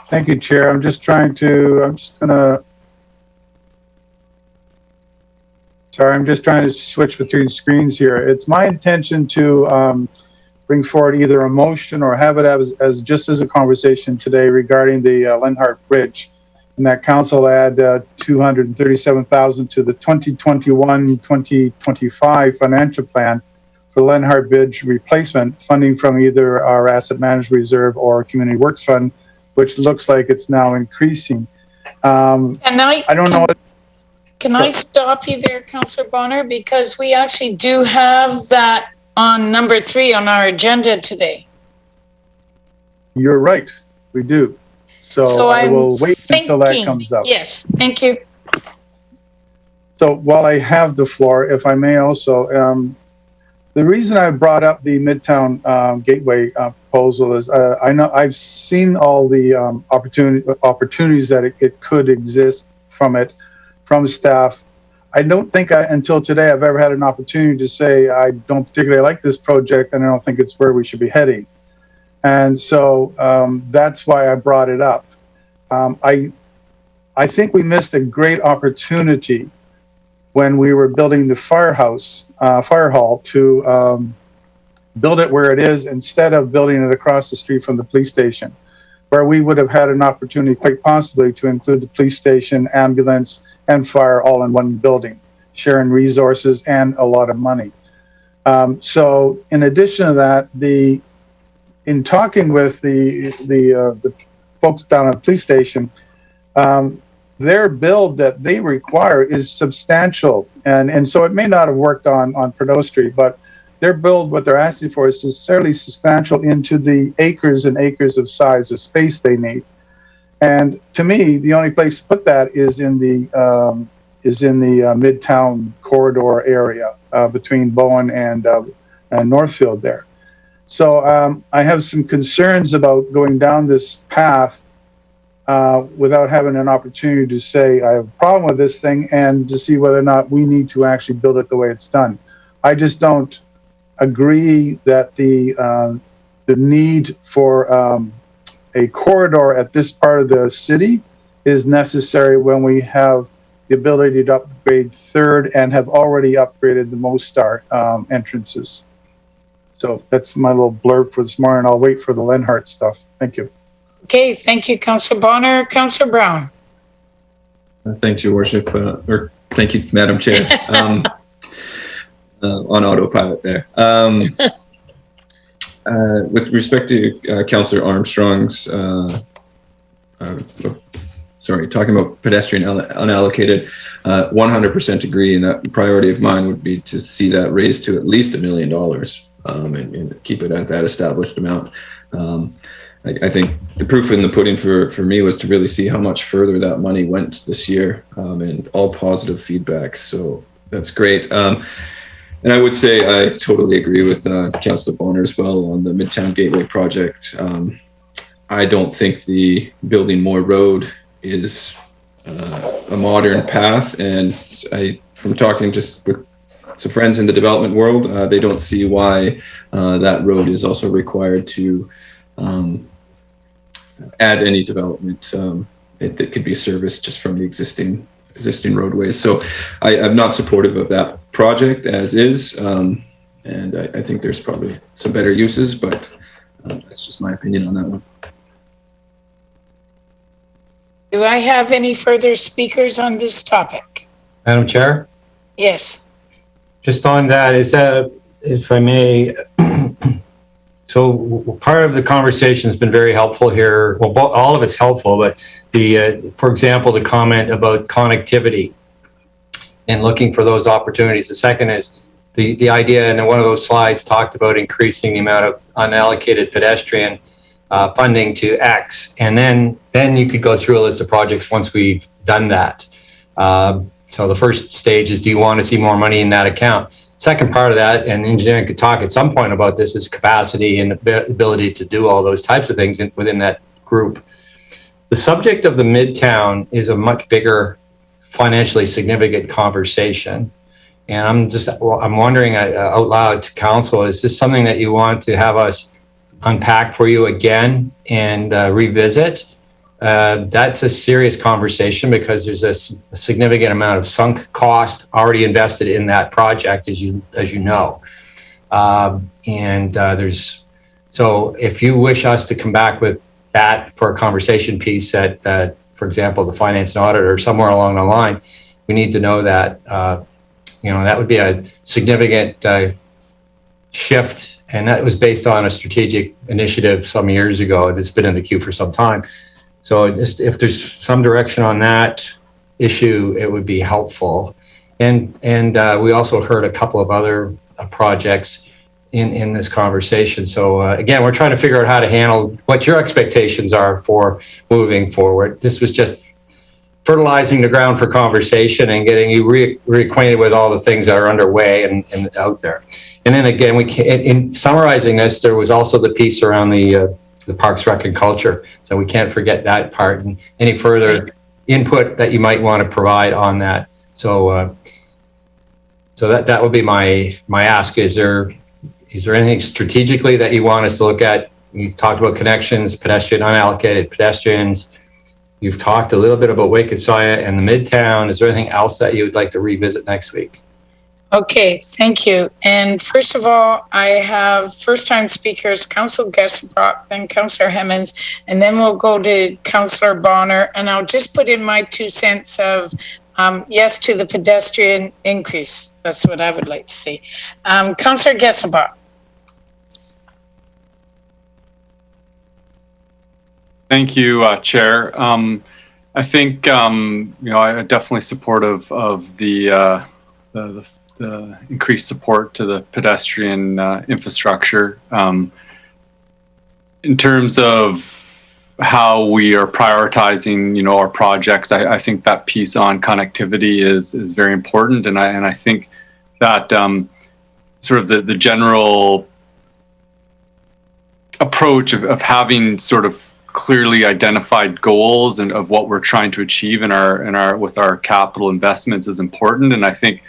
Thank you, Chair. I'm just trying to switch between screens here. It's my intention to bring forward either a motion or have it as just as a conversation today regarding the Lenhart Bridge, and that council add $237,000 to the 2021-2025 financial plan for Lenhart Bridge replacement, funding from either our asset management reserve or community works fund, which looks like it's now increasing. I don't know. Can I stop you there, Councillor Bonner? Because we actually do have that on number 3 on our agenda today. You're right, we do. So I will wait until that comes up. Yes, thank you. So while I have the floor, if I may also, the reason I brought up the Midtown Gateway proposal is I know I've seen all the opportunities that it could exist from staff. I don't think until today I've ever had an opportunity to say I don't particularly like this project and I don't think it's where we should be heading. And so that's why I brought it up. I think we missed a great opportunity when we were building the fire hall to build it where it is instead of building it across the street from the police station, where we would have had an opportunity quite possibly to include the police station, ambulance, and fire all in one building, sharing resources and a lot of money. So in addition to that, in talking with the folks down at the police station, their build that they require is substantial. And so it may not have worked on Prideaux Street, but their build, what they're asking for is fairly substantial into the acres and acres of size of space they need. And to me, the only place to put that is in the Midtown corridor area between Bowen and Northfield there. So I have some concerns about going down this path without having an opportunity to say I have a problem with this thing and to see whether or not we need to actually build it the way it's done. I just don't agree that the need for a corridor at this part of the city is necessary when we have the ability to upgrade Third and have already upgraded the most star entrances. So that's my little blurb for this morning. I'll wait for the Lenhart stuff. Thank you. Okay, thank you, Councillor Bonner. Councillor Brown. Thanks, Your Worship, or thank you, Madam Chair. On autopilot there. With respect to Councillor Armstrong's, talking about pedestrian unallocated, 100% agree, and that priority of mine would be to see that raised to at least $1 million and keep it at that established amount. I think the proof in the pudding for me was to really see how much further that money went this year, and all positive feedback. So that's great. And I would say I totally agree with Councillor Bonner as well on the Midtown Gateway project. I don't think the building more road is a modern path, and from talking just with some friends in the development world, they don't see why that road is also required to add any development. It could be serviced just from the existing roadways. So I'm not supportive of that project as is, and I think there's probably some better uses, but that's just my opinion on that one. Do I have any further speakers on this topic? Madam Chair? Yes. Just on that, is that, if I may, so part of the conversation has been very helpful here. Well, all of it's helpful, but for example, the comment about connectivity and looking for those opportunities. The second is the idea, and one of those slides talked about increasing the amount of unallocated pedestrian funding to X, and then you could go through a list of projects once we've done that. So the first stage is, do you want to see more money in that account? Second part of that, and engineering could talk at some point about this, is capacity and the ability to do all those types of things within that group. The subject of the Midtown is a much bigger, financially significant conversation. And I'm wondering out loud to council, is this something that you want to have us unpack for you again and revisit? That's a serious conversation because there's a significant amount of sunk cost already invested in that project, as you know. So if you wish us to come back with that for a conversation piece that, for example, the finance and audit or somewhere along the line, we need to know that, that would be a significant shift. And that was based on a strategic initiative some years ago. It's been in the queue for some time. So if there's some direction on that issue, it would be helpful. And we also heard a couple of other projects in this conversation. So again, we're trying to figure out how to handle what your expectations are for moving forward. This was just fertilizing the ground for conversation and getting you reacquainted with all the things that are underway and out there. And then again, in summarizing this, there was also the piece around the Parks, Rec, and Culture. So we can't forget that part, and any further input that you might want to provide on that. So that would be my ask. Is there anything strategically that you want us to look at? You talked about connections, pedestrian, unallocated pedestrians. You've talked a little bit about Wakesaya and the Midtown. Is there anything else that you would like to revisit next week? Okay, thank you. And first of all, I have first-time speakers, Councillor Gessenbrock, then Councillor Hemmons, and then we'll go to Councillor Bonner. And I'll just put in my 2 cents of yes to the pedestrian increase. That's what I would like to see. Councillor Gessenbrock. Thank you, Chair. I think I'm definitely supportive of the increased support to the pedestrian infrastructure. In terms of how we are prioritizing, our projects. I think that piece on connectivity is very important, and I think that sort of the general approach of having sort of clearly identified goals and of what we're trying to achieve in our with our capital investments is important, and I think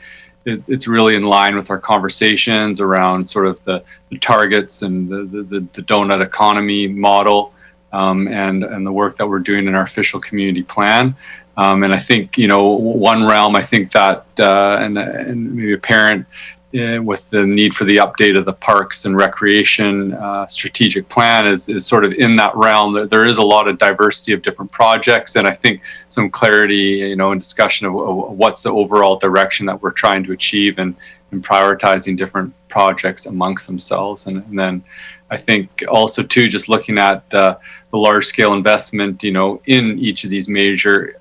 it's really in line with our conversations around sort of the targets and the donut economy model, and the work that we're doing in our official community plan. And I think, one realm, I think that, and maybe apparent with the need for the update of the Parks and Recreation strategic plan is sort of in that realm. There is a lot of diversity of different projects, and I think some clarity, and discussion of what's the overall direction that we're trying to achieve, and prioritizing different projects amongst themselves. And then I think also too, just looking at the large scale investment, in each of these major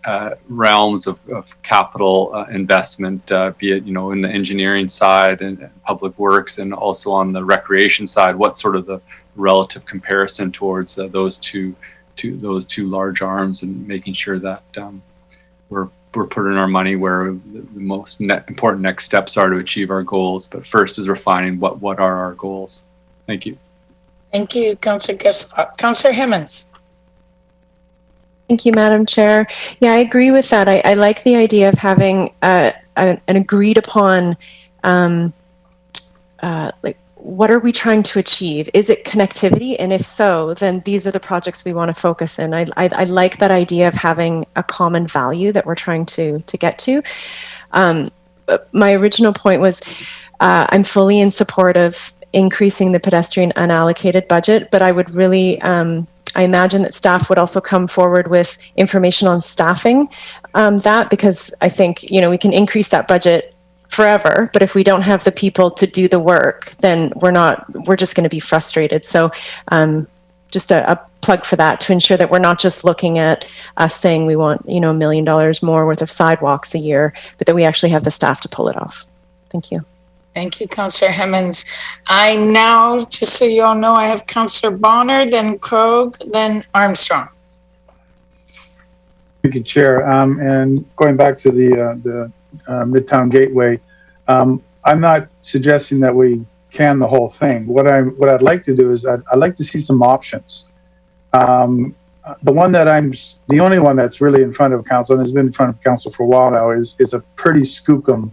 realms of capital investment, be it, in the engineering side and public works, and also on the recreation side, what's sort of the relative comparison towards those two large arms, and making sure that we're putting our money where the most important next steps are to achieve our goals. But first is refining what are our goals. Thank you. Thank you, Councillor Gespot. Councillor Himmons. Thank you, Madam Chair. Yeah, I agree with that. I like the idea of having an agreed upon, what are we trying to achieve? Is it connectivity? And if so, then these are the projects we want to focus in. I like that idea of having a common value that we're trying to get to. But my original point was I'm fully in support of increasing the pedestrian unallocated budget, but I would really, I imagine that staff would also come forward with information on staffing because I think, we can increase that budget forever, but if we don't have the people to do the work, then we're just going to be frustrated. So just a plug for that, to ensure that we're not just looking at us saying we want, $1 million more worth of sidewalks a year, but that we actually have the staff to pull it off. Thank you. Thank you, Councillor Himmons. I now, just so you all know, I have Councillor Bonner, then Krog, then Armstrong. Thank you, Chair. And going back to the Midtown Gateway, I'm not suggesting that we can the whole thing. What I'd like to do is I'd like to see some options. The only one that's really in front of council, and has been in front of council for a while now, is a pretty skookum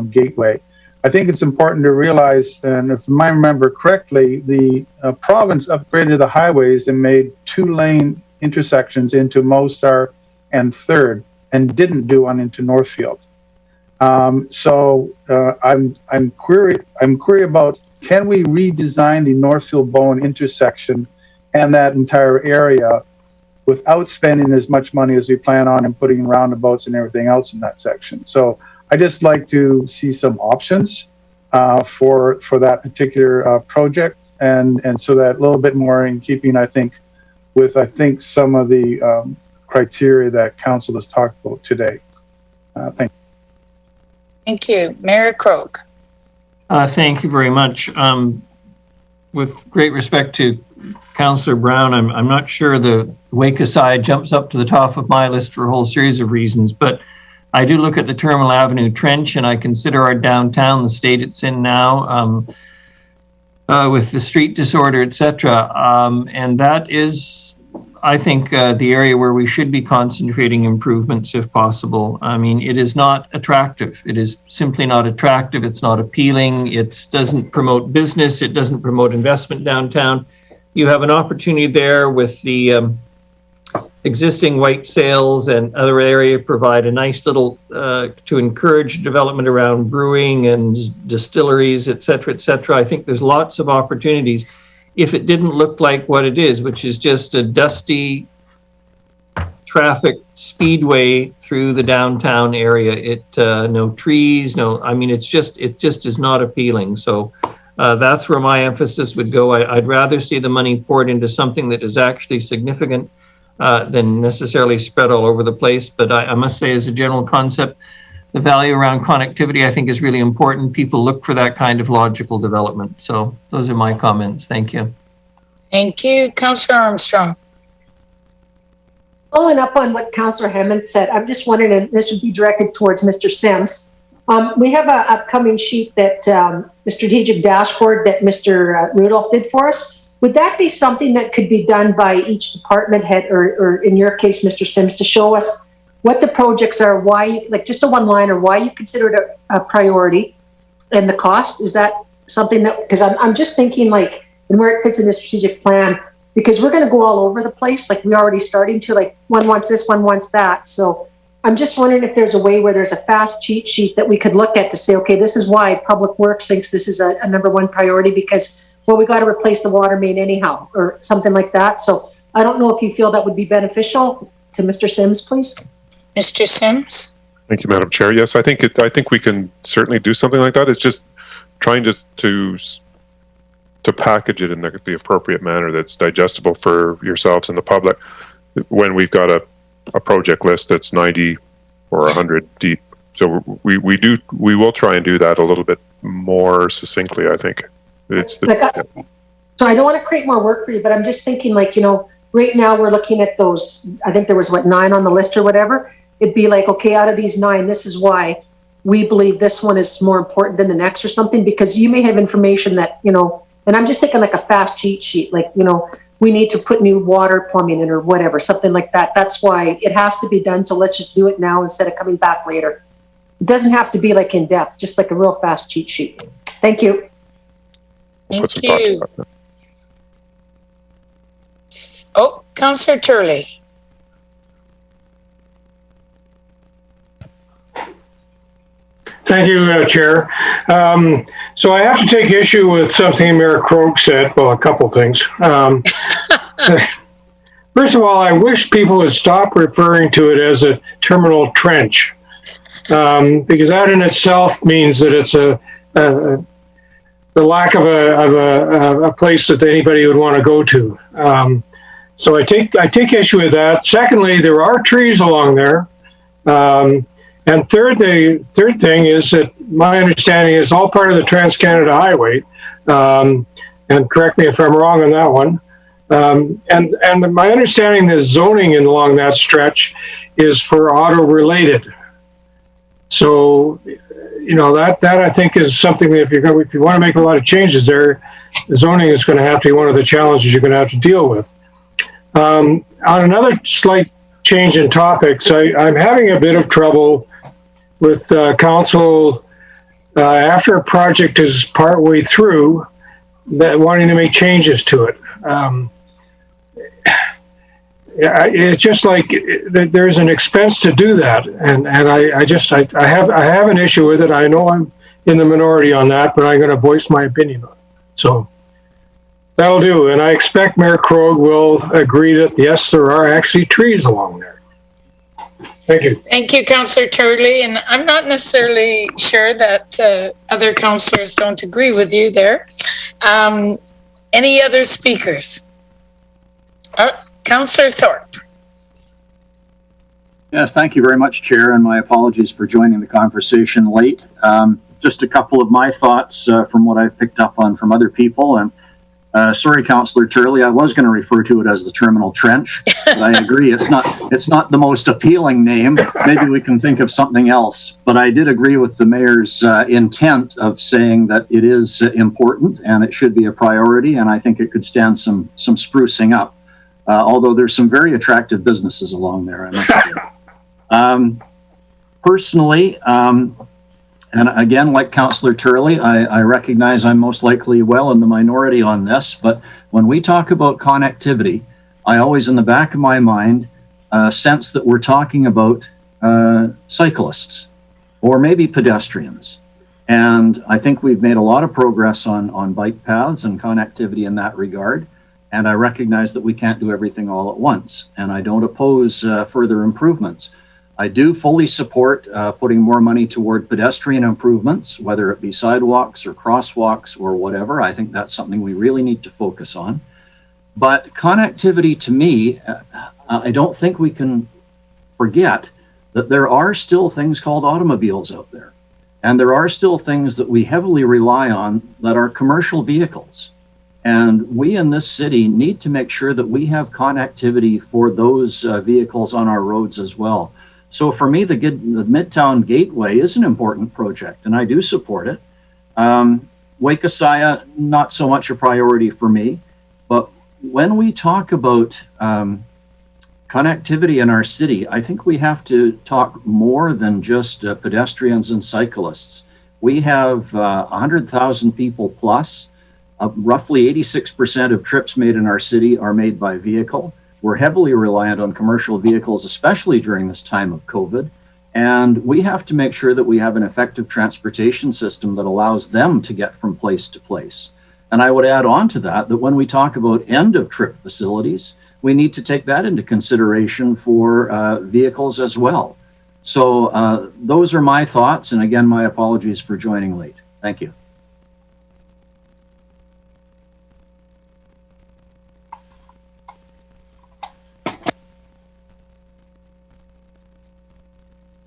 gateway. I think it's important to realize, and if I remember correctly, the province upgraded the highways and made 2-lane intersections into Mostar and 3rd, and didn't do one into Northfield. So I'm query about, can we redesign the Northfield Bowen intersection and that entire area without spending as much money as we plan on, and putting roundabouts and everything else in that section? So I just like to see some options for that particular project, and so that a little bit more in keeping, I think, with some of the criteria that council has talked about today. Thank you. Thank you. Mayor Krog. Thank you very much. With great respect to Councillor Brown, I'm not sure the Waika side jumps up to the top of my list for a whole series of reasons, but I do look at the Terminal Avenue Trench, and I consider our downtown, the state it's in now, with the street disorder, etc. And that is, I think, the area where we should be concentrating improvements if possible. I mean, it is not attractive. It is simply not attractive. It's not appealing. It doesn't promote business. It doesn't promote investment downtown. You have an opportunity there with the existing white sails and other area provide a nice little to encourage development around brewing and distilleries, et cetera, et cetera. I think there's lots of opportunities if it didn't look like what it is, which is just a dusty traffic speedway through the downtown area. No trees, it just is not appealing. So that's where my emphasis would go. I'd rather see the money poured into something that is actually significant than necessarily spread all over the place. But I must say, as a general concept, the value around connectivity, I think, is really important. People look for that kind of logical development. So those are my comments. Thank you. Thank you. Councillor Armstrong. Following up on what Councillor Hammond said, I'm just wondering, and this would be directed towards Mr. Sims. We have an upcoming sheet that the strategic dashboard that Mr. Rudolph did for us. Would that be something that could be done by each department head, or in your case, Mr. Sims, to show us what the projects are, why, like just a one-liner, why you consider it a priority, and the cost? Is that something that, because I'm just thinking like, and where it fits in the strategic plan, because we're going to go all over the place, like we're already starting to, like one wants this, one wants that. So I'm just wondering if there's a way where there's a fast cheat sheet that we could look at to say, okay, this is why Public Works thinks this is a number one priority, because, well, we got to replace the water main anyhow, or something like that. So I don't know if you feel that would be beneficial to Mr. Sims, please. Mr. Sims? Thank you, Madam Chair. Yes, I think we can certainly do something like that. It's just trying to package it in the appropriate manner that's digestible for yourselves and the public when we've got a project list that's 90 or 100 deep. So we will try and do that a little bit more succinctly, I think. So I don't want to create more work for you, but I'm just thinking, like, you know, right now we're looking at those, I think there was 9 on the list or whatever. It'd be like, okay, out of these 9, this is why we believe this one is more important than the next or something, because you may have information that, you know, and I'm just thinking like a fast cheat sheet, like, you know, we need to put new water plumbing in or whatever, something like that. That's why it has to be done. So let's just do it now instead of coming back later. It doesn't have to be like in depth, just like a real fast cheat sheet. Thank you. Thank you. Oh, Councillor Turley. Thank you, Chair. So I have to take issue with something Mayor Krogh said. Well, a couple things. First of all, I wish people would stop referring to it as a terminal trench, because that in itself means that it's the lack of a place that anybody would want to go to. So I take issue with that. Secondly, there are trees along there. And third thing is that my understanding is all part of the Trans-Canada Highway. And correct me if I'm wrong on that one. And my understanding is zoning along that stretch is for auto related. So, you know, that I think is something that if you want to make a lot of changes there, zoning is going to have to be one of the challenges you're going to have to deal with. On another slight change in topics, I'm having a bit of trouble with council after a project is partway through, that wanting to make changes to it. It's just like there's an expense to do that, and I have an issue with it. I know I'm in the minority on that, but I'm going to voice my opinion on it. So that'll do, and I expect Mayor Krogh will agree that yes, there are actually trees along there. Thank you. Thank you, Councillor Turley. And I'm not necessarily sure that other councillors don't agree with you there. Any other speakers? Councillor Thorpe. Yes, thank you very much, Chair, and my apologies for joining the conversation late. Just a couple of my thoughts from what I've picked up on from other people. And sorry, Councillor Turley, I was going to refer to it as the Terminal Trench, but I agree it's not the most appealing name. Maybe we can think of something else. But I did agree with the mayor's intent of saying that it is important and it should be a priority, and I think it could stand some sprucing up. Although there's some very attractive businesses along there, I must say. Personally, and again, like Councillor Turley, I recognize I'm most likely well in the minority on this, but when we talk about connectivity, I always in the back of my mind sense that we're talking about cyclists or maybe pedestrians. And I think we've made a lot of progress on bike paths and connectivity in that regard. And I recognize that we can't do everything all at once. And I don't oppose further improvements. I do fully support putting more money toward pedestrian improvements, whether it be sidewalks or crosswalks or whatever. I think that's something we really need to focus on. But connectivity, to me, I don't think we can forget that there are still things called automobiles out there. And there are still things that we heavily rely on that are commercial vehicles. And we in this city need to make sure that we have connectivity for those vehicles on our roads as well. So for me, the Midtown Gateway is an important project, and I do support it. Waikasaya, not so much a priority for me, but when we talk about connectivity in our city, I think we have to talk more than just pedestrians and cyclists. We have 100,000 people plus. Roughly 86% of trips made in our city are made by vehicle. We're heavily reliant on commercial vehicles, especially during this time of COVID. And we have to make sure that we have an effective transportation system that allows them to get from place to place. And I would add on to that, that when we talk about end of trip facilities, we need to take that into consideration for vehicles as well. So those are my thoughts. And again, my apologies for joining late. Thank you.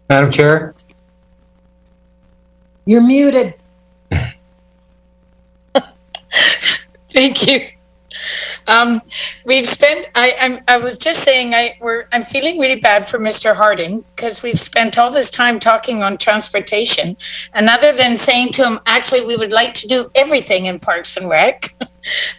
Madam Chair? You're muted. Thank you. We've spent, I was just saying, I'm feeling really bad for Mr. Harding because we've spent all this time talking on transportation, and other than saying to him, actually, we would like to do everything in Parks and Rec.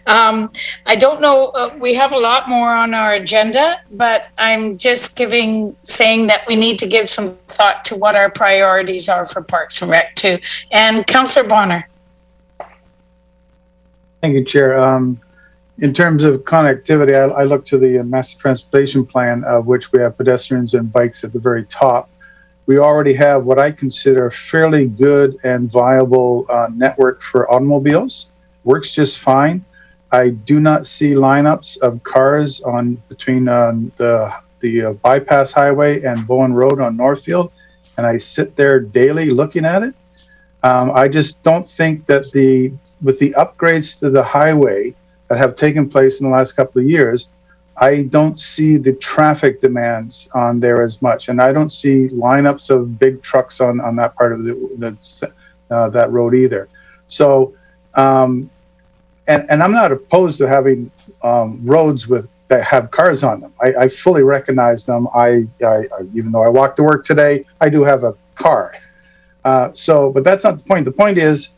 I don't know, we have a lot more on our agenda, but I'm just saying that we need to give some thought to what our priorities are for Parks and Rec too. And Councillor Bonner. Thank you, Chair. In terms of connectivity, I look to the master transportation plan, of which we have pedestrians and bikes at the very top. We already have what I consider a fairly good and viable network for automobiles. Works just fine. I do not see lineups of cars between the bypass highway and Bowen Road on Northfield, and I sit there daily looking at it. I just don't think that with the upgrades to the highway that have taken place in the last couple of years, I don't see the traffic demands on there as much, and I don't see lineups of big trucks on that part of that road either. So, and I'm not opposed to having roads that have cars on them. I fully recognize them. I even though I walk to work today, I do have a car. But that's not the point. The point is,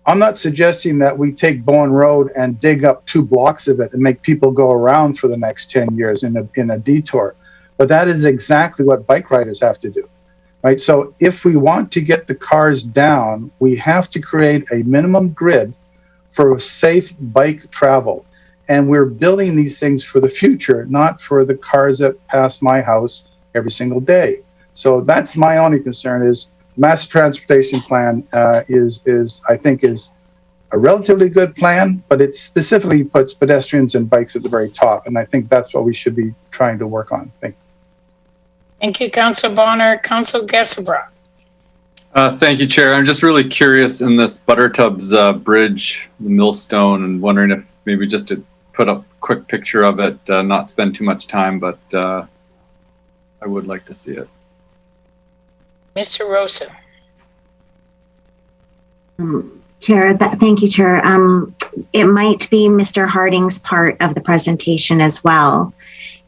I'm not suggesting that we take Bowen Road and dig up 2 blocks of it and make people go around for the next 10 years in a detour. But that is exactly what bike riders have to do, right? So if we want to get the cars down, we have to create a minimum grid for safe bike travel. And we're building these things for the future, not for the cars that pass my house every single day. So that's my only concern is mass transportation plan I think is a relatively good plan, but it specifically puts pedestrians and bikes at the very top. And I think that's what we should be trying to work on. Thank you. Thank you, Councillor Bonner. Councillor Gesselbrock. Thank you, Chair. I'm just really curious in this Buttertubs Bridge, the millstone, and wondering if maybe just to put up a quick picture of it, not spend too much time, but I would like to see it. Mr. Rosa. Chair, thank you, Chair. It might be Mr. Harding's part of the presentation as well.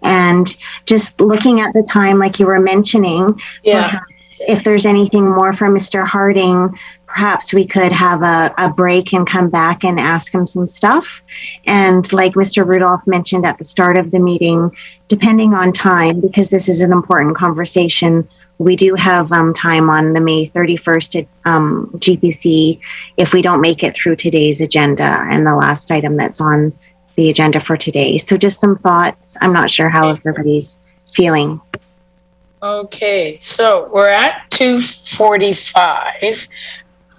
And just looking at the time, like you were mentioning, if there's anything more from Mr. Harding, perhaps we could have a break and come back and ask him some stuff. And like Mr. Rudolph mentioned at the start of the meeting, depending on time, because this is an important conversation, we do have time on the May 31st at GPC if we don't make it through today's agenda and the last item that's on the agenda for today. So just some thoughts. I'm not sure how everybody's feeling. Okay, so we're at 2:45.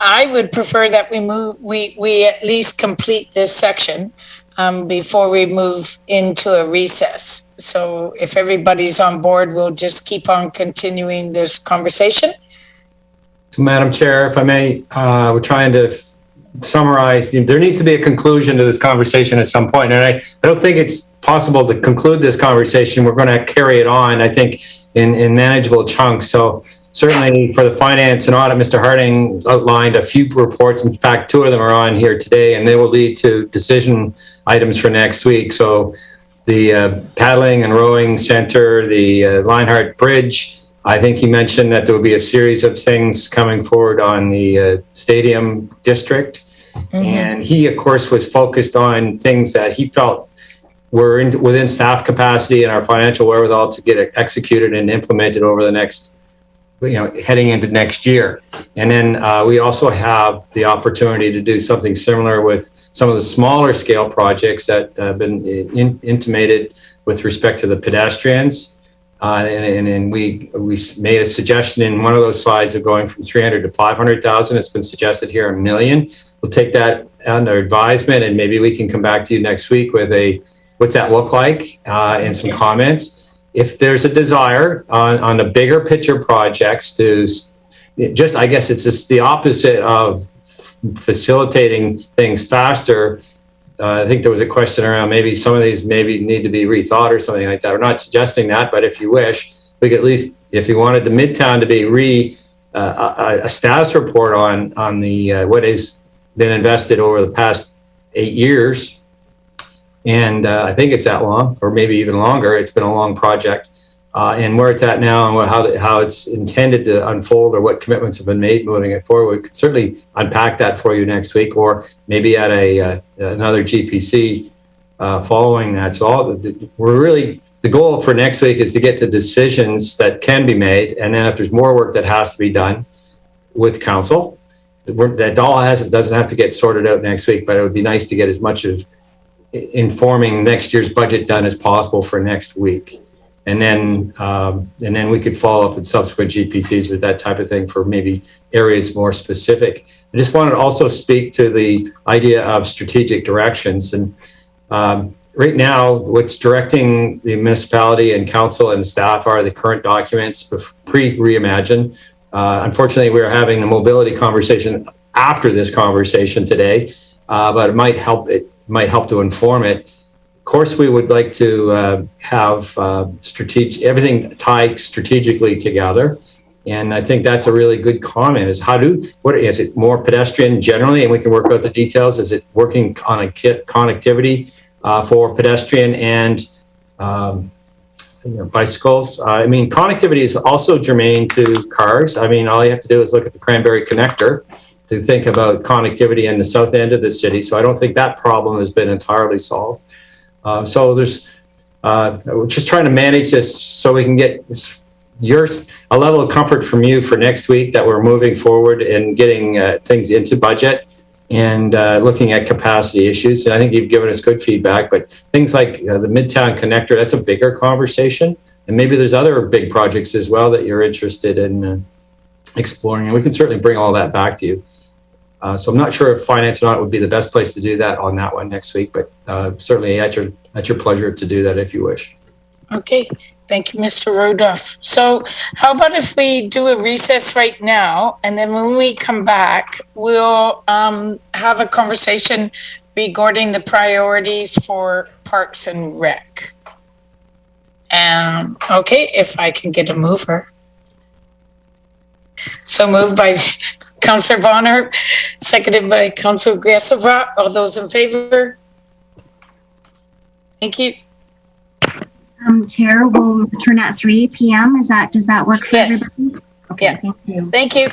I would prefer that we at least complete this section before we move into a recess. So if everybody's on board, we'll just keep on continuing this conversation. So, Madam Chair, if I may, we're trying to summarize. There needs to be a conclusion to this conversation at some point, and I don't think it's possible to conclude this conversation. We're going to carry it on, I think, in manageable chunks. So certainly for the finance and audit, Mr. Harding outlined a few reports. In fact, 2 of them are on here today, and they will lead to decision items for next week. So the paddling and rowing center, the Lionheart Bridge, I think he mentioned that there will be a series of things coming forward on the stadium district. Mm-hmm. And he, of course, was focused on things that he felt were within staff capacity and our financial wherewithal to get it executed and implemented over the next, heading into next year. And then we also have the opportunity to do something similar with some of the smaller scale projects that have been intimated with respect to the pedestrians. And we made a suggestion in one of those slides of going from 300 to 500,000. It's been suggested here $1 million. We'll take that under advisement, and maybe we can come back to you next week with what's that look like and some comments. If there's a desire on the bigger picture projects to just, I guess it's just the opposite of facilitating things faster. I think there was a question around maybe some of these maybe need to be rethought or something like that. We're not suggesting that, but if you wish, we could at least, if you wanted the Midtown to be a status report on the what has been invested over the past 8 years. And I think it's that long, or maybe even longer. It's been a long project. And where it's at now and how it's intended to unfold, or what commitments have been made moving it forward, we could certainly unpack that for you next week, or maybe at another GPC following that. So the goal for next week is to get to decisions that can be made. And then if there's more work that has to be done with council, that all doesn't have to get sorted out next week, but it would be nice to get as much of informing next year's budget done as possible for next week. And then we could follow up with subsequent GPCs with that type of thing for maybe areas more specific. I just wanted to also speak to the idea of strategic directions. And right now, what's directing the municipality and council and staff are the current documents pre-Reimagine. Unfortunately, we're having the mobility conversation after this conversation today, but it might help to inform it. Of course, we would like to have everything tied strategically together. And I think that's a really good comment, is is it more pedestrian generally, and we can work out the details? Is it working on a connectivity for pedestrian and bicycles? I mean, connectivity is also germane to cars. I mean, all you have to do is look at the Cranberry Connector to think about connectivity in the south end of the city. So I don't think that problem has been entirely solved. So we're just trying to manage this so we can get a level of comfort from you for next week that we're moving forward and getting things into budget and looking at capacity issues. And I think you've given us good feedback, but things like the Midtown Connector, that's a bigger conversation. And maybe there's other big projects as well that you're interested in exploring. And we can certainly bring all that back to you. So I'm not sure if finance and audit would be the best place to do that on that one next week, but certainly at your pleasure to do that if you wish. Okay, thank you, Mr. Rodolph. So how about if we do a recess right now, and then when we come back, we'll have a conversation regarding the priorities for Parks and Rec. Okay, if I can get a mover. So moved by Councillor Bonner, seconded by Councillor Gressel. All those in favor? Thank you. Chair, will return at 3 p.m. Does that work for yes. everybody? Okay, yeah. Thank you. Thank you.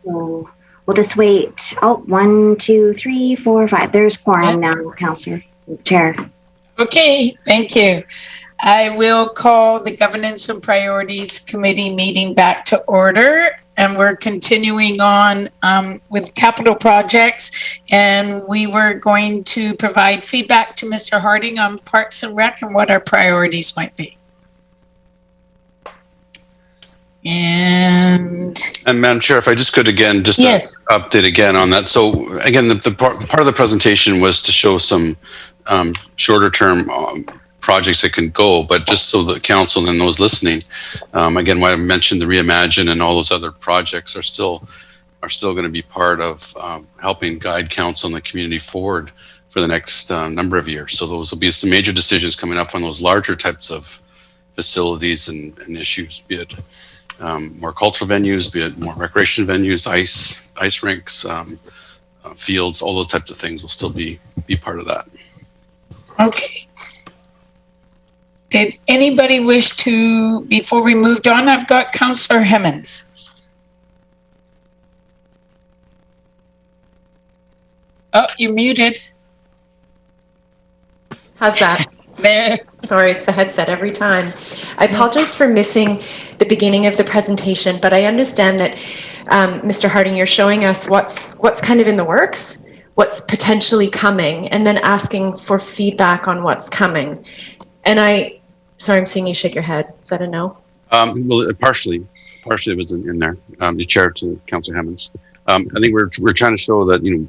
So we'll just wait. Oh, 1, 2, 3, 4, 5. There's quorum now, Councillor Chair. Okay, thank you. I will call the Governance and Priorities Committee meeting back to order. And we're continuing on with capital projects. And we were going to provide feedback to Mr. Harding on Parks and Rec and what our priorities might be. And Madam Chair, if I just could again, just yes, update again on that. So again, the part of the presentation was to show some shorter term projects that can go, but just so the council and those listening, again, why I mentioned the Reimagine and all those other projects are still going to be part of helping guide council and the community forward for the next number of years. So those will be some major decisions coming up on those larger types of facilities and issues, be it more cultural venues, be it more recreation venues, ice rinks, fields, all those types of things will still be part of that. okay. Did anybody wish to, before we moved on, I've got Councillor Hemmons. Oh, you're muted. How's that? There. Sorry, it's the headset every time. I apologize for missing the beginning of the presentation, but I understand that, Mr. Harding, you're showing us what's kind of in the works, what's potentially coming, and then asking for feedback on what's coming. And sorry, I'm seeing you shake your head. Is that a no? Well, partially it was in there. The chair to Councillor Hemmons. I think we're trying to show that, you know,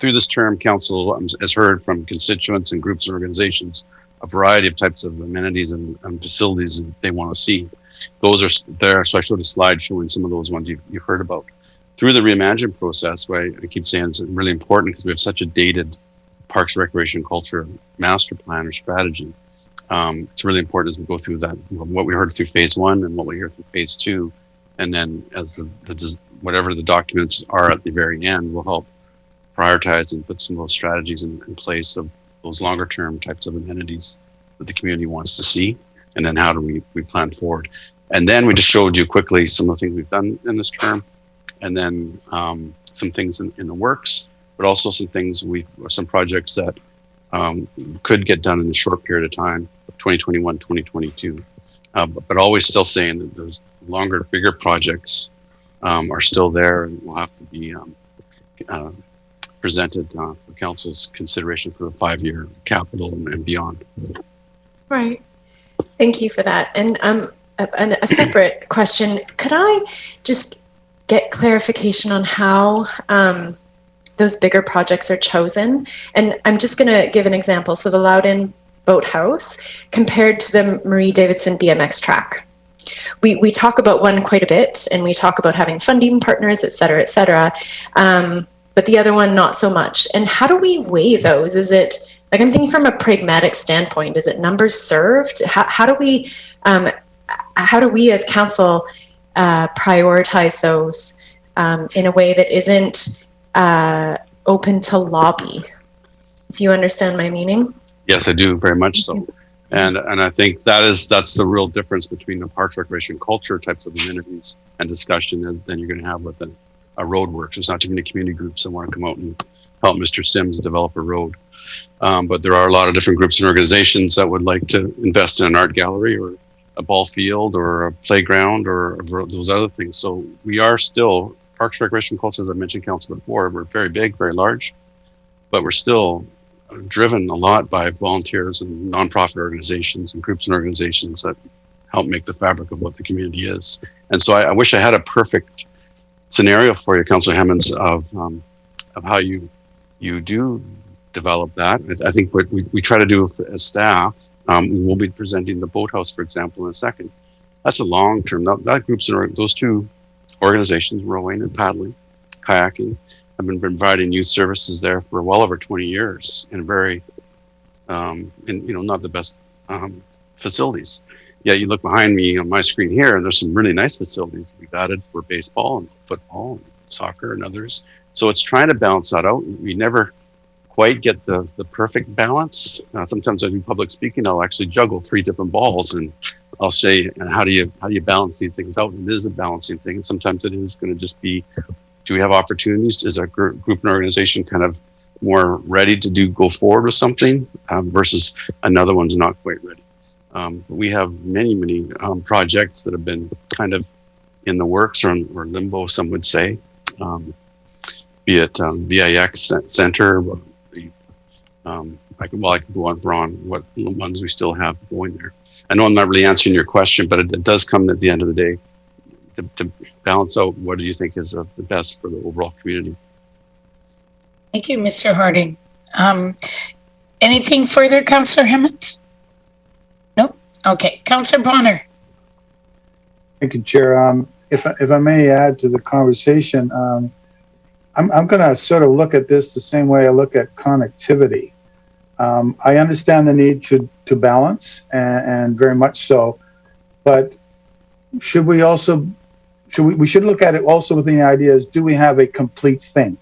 through this term, council has heard from constituents and groups and organizations a variety of types of amenities and facilities that they want to see. Those are there. So I showed a slide showing some of those ones you've heard about. Through the Reimagine process, where I keep saying it's really important because we have such a dated Parks, Recreation, Culture master plan or strategy. It's really important as we go through that, what we heard through phase 1 and what we hear through phase 2. And then as whatever the documents are at the very end will help prioritize and put some of those strategies in place of those longer term types of amenities that the community wants to see. And then how do we plan forward? And then we just showed you quickly some of the things we've done in this term. And then some things in the works, but also some projects that could get done in a short period of time, 2021, 2022. But always still saying that those longer, bigger projects are still there and will have to be presented for council's consideration for a 5-year capital and beyond. Right. Thank you for that. And a separate question, could I just get clarification on how those bigger projects are chosen? And I'm just going to give an example. So the Loudon Boathouse compared to the Marie Davidson BMX track. We talk about one quite a bit, and we talk about having funding partners, et cetera, et cetera. But the other one, not so much. And how do we weigh those? Is it, like, I'm thinking from a pragmatic standpoint, is it numbers served? How do we as council prioritize those in a way that isn't open to lobby? If you understand my meaning? Yes, I do, very much so. And I think that's the real difference between the Parks, Recreation, Culture types of amenities and discussion than you're going to have with a roadworks. There's not too many community groups that want to come out and help Mr. Sims develop a road. But there are a lot of different groups and organizations that would like to invest in an art gallery or a ball field or a playground or those other things. So we are still, Parks, Recreation, Culture, as I mentioned, council before, we're very big, very large, but we're still driven a lot by volunteers and nonprofit organizations and groups and organizations that help make the fabric of what the community is. And so I wish I had a perfect scenario for you, Councillor Hemmons, of how you do develop that. I think what we try to do as staff, we will be presenting the boathouse, for example, in a second. That's a long term. That groups and those two organizations, rowing and paddling, kayaking, have been providing youth services there for well over 20 years in very, not the best facilities. Yeah, you look behind me on my screen here, and there's some really nice facilities we've added for baseball and football and soccer and others. So it's trying to balance that out. We never quite get the perfect balance. Sometimes I do public speaking, I'll actually juggle 3 different balls and I'll say, and how do you balance these things out? It is a balancing thing. And sometimes it is going to just be, do we have opportunities? Is our group and organization kind of more ready to go forward with something versus another one's not quite ready? We have many projects that have been kind of in the works or limbo, some would say, be it VIX Center. I can go on for what ones we still have going there. I know I'm not really answering your question, but it does come at the end of the day to balance out what do you think is the best for the overall community. Thank you, Mr. Harding. Anything further, Councillor Hemmons? Nope. Okay, Councillor Bonner. Thank you, Chair. If I may add to the conversation, I'm going to sort of look at this the same way I look at connectivity. I understand the need to balance, and very much so, but we should look at it also with the idea is, do we have a complete thing?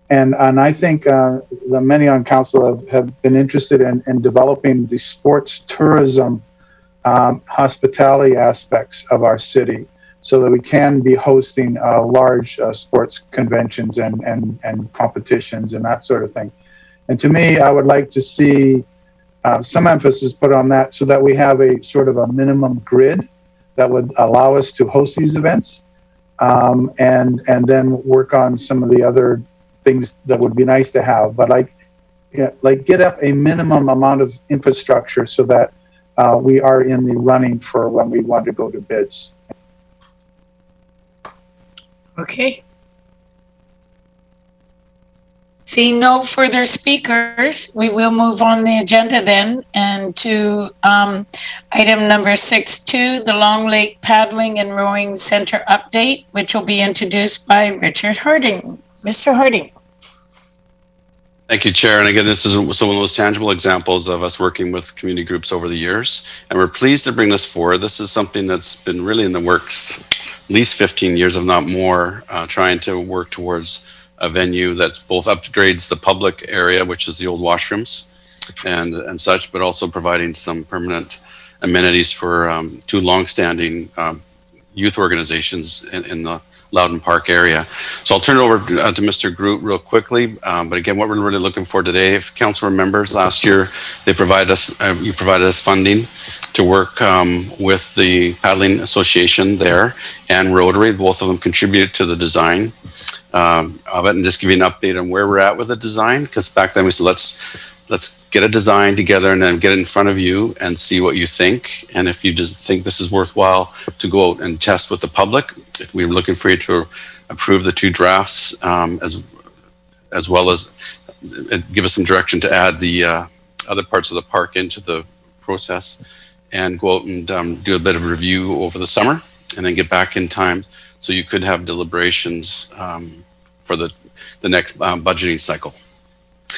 And I think the many on council have been interested in developing the sports tourism hospitality aspects of our city, so that we can be hosting large sports conventions and competitions and that sort of thing. And to me, I would like to see some emphasis put on that, so that we have a sort of a minimum grid that would allow us to host these events, and then work on some of the other things that would be nice to have. But like get up a minimum amount of infrastructure so that we are in the running for when we want to go to bids. Okay. Seeing no further speakers, we will move on the agenda then and to item number 6.2, the Long Lake Paddling and Rowing Center update, which will be introduced by Richard Harding. Mr. Harding. Thank you, Chair. And again, this is some of those tangible examples of us working with community groups over the years. And we're pleased to bring this forward. This is something that's been really in the works at least 15 years, if not more, trying to work towards a venue that's both upgrades the public area, which is the old washrooms and such, but also providing some permanent amenities for two longstanding youth organizations in the Loudon Park area. So I'll turn it over to Mr. Groot real quickly. But again, what we're really looking for today, if council remembers last year, you provided us funding to work with the Paddling Association there and Rotary. Both of them contributed to the design of it, and just give you an update on where we're at with the design. Because back then we said, let's get a design together and then get it in front of you and see what you think. And if you just think this is worthwhile to go out and test with the public, if we're looking for you to approve the two drafts, as well as give us some direction to add the other parts of the park into the process, and go out and do a bit of review over the summer and then get back in time so you could have deliberations for the next budgeting cycle.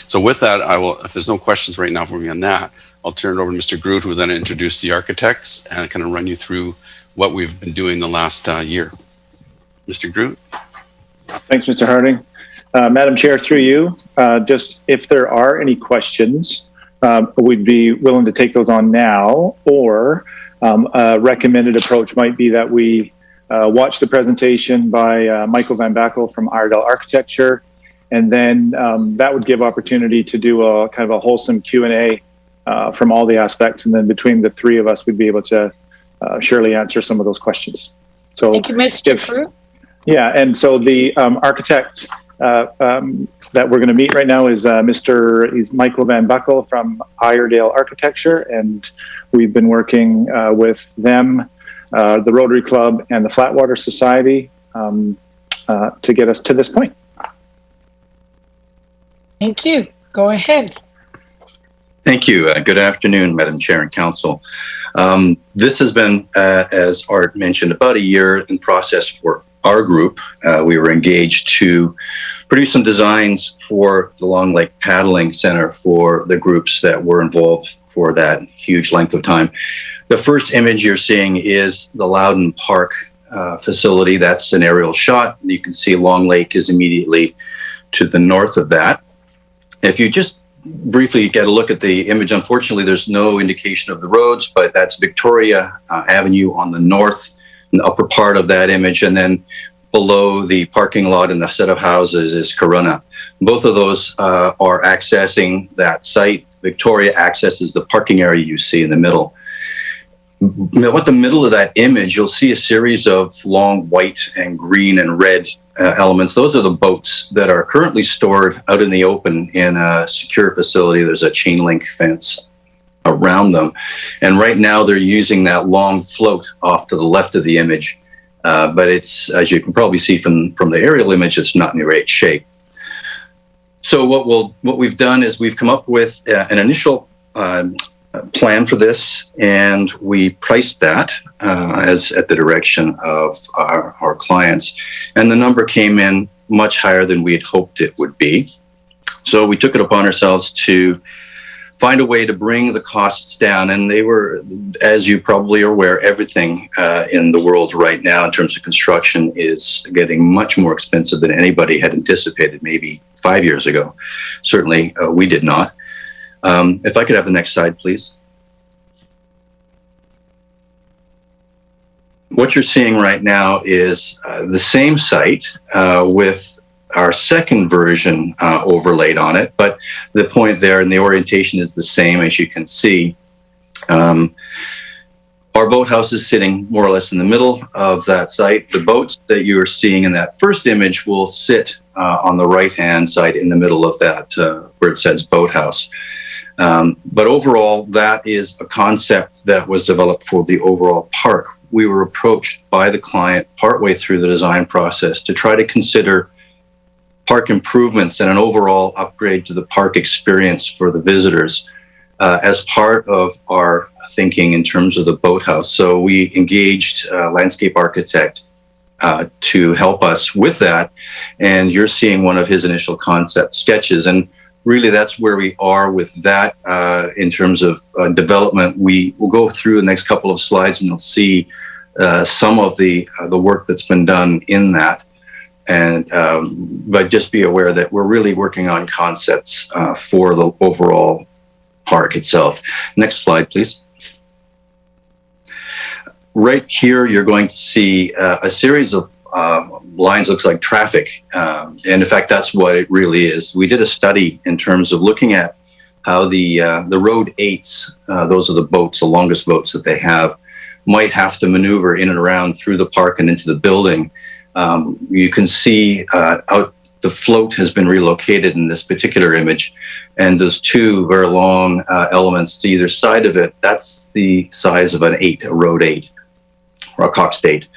So with that, I will, if there's no questions right now for me on that, I'll turn it over to Mr. Groot, who will then introduce the architects and kind of run you through what we've been doing the last year. Mr. Groot. Thanks, Mr. Harding. Madam Chair, through you, just if there are any questions, we'd be willing to take those on now, or a recommended approach might be that we watch the presentation by Michael Van Backel from Iredell Architecture, and then that would give opportunity to do a kind of a wholesome Q&A from all the aspects, and then between the three of us, we'd be able to surely answer some of those questions. So thank you, Mr. Groot. Yeah, and so the architect that we're going to meet right now is he's Michael Van Backel from Iredell Architecture, and we've been working with them, the Rotary Club, and the Flatwater Society to get us to this point. Thank you. Go ahead. Thank you. Good afternoon, Madam Chair and Council. This has been, as Art mentioned, about a year in process for our group. We were engaged to produce some designs for the Long Lake Paddling Center for the groups that were involved for that huge length of time. The first image you're seeing is the Loudon Park facility. That's an aerial shot. You can see Long Lake is immediately to the north of that. If you just briefly get a look at the image. Unfortunately, there's no indication of the roads, but that's Victoria Avenue on the north, and the upper part of that image, and then below the parking lot and the set of houses is Corunna. Both of those are accessing that site. Victoria accesses the parking area you see in the middle. What the middle of that image, you'll see a series of long white and green and red elements. Those are the boats that are currently stored out in the open in a secure facility. There's a chain link fence around them. And right now they're using that long float off to the left of the image. But it's, as you can probably see from the aerial image, it's not in great shape. So what we've done is we've come up with an initial plan for this, and we priced that as at the direction of our clients, and the number came in much higher than we had hoped it would be. So we took it upon ourselves to find a way to bring the costs down, and they were, as you probably are aware, everything in the world right now in terms of construction is getting much more expensive than anybody had anticipated maybe 5 years ago. Certainly we did not. If I could have the next slide, please. What you're seeing right now is the same site with our second version overlaid on it, but the point there and the orientation is the same, as you can see. Our boathouse is sitting more or less in the middle of that site. The boats that you are seeing in that first image will sit on the right-hand side in the middle of that where it says boathouse. But overall, that is a concept that was developed for the overall park. We were approached by the client partway through the design process to try to consider park improvements and an overall upgrade to the park experience for the visitors as part of our thinking in terms of the boathouse. So we engaged a landscape architect to help us with that. And you're seeing one of his initial concept sketches. And really that's where we are with that in terms of development. We will go through the next couple of slides and you'll see some of the work that's been done in that. And but just be aware that we're really working on concepts for the overall park itself. Next slide, please. Right here, you're going to see a series of lines, looks like traffic. And in fact, that's what it really is. We did a study in terms of looking at how the road 8s, those are the boats, the longest boats that they have, might have to maneuver in and around through the park and into the building. You can see out the float has been relocated in this particular image, and those two very long elements to either side of it, that's the size of an 8, a road 8, or a Cox 8.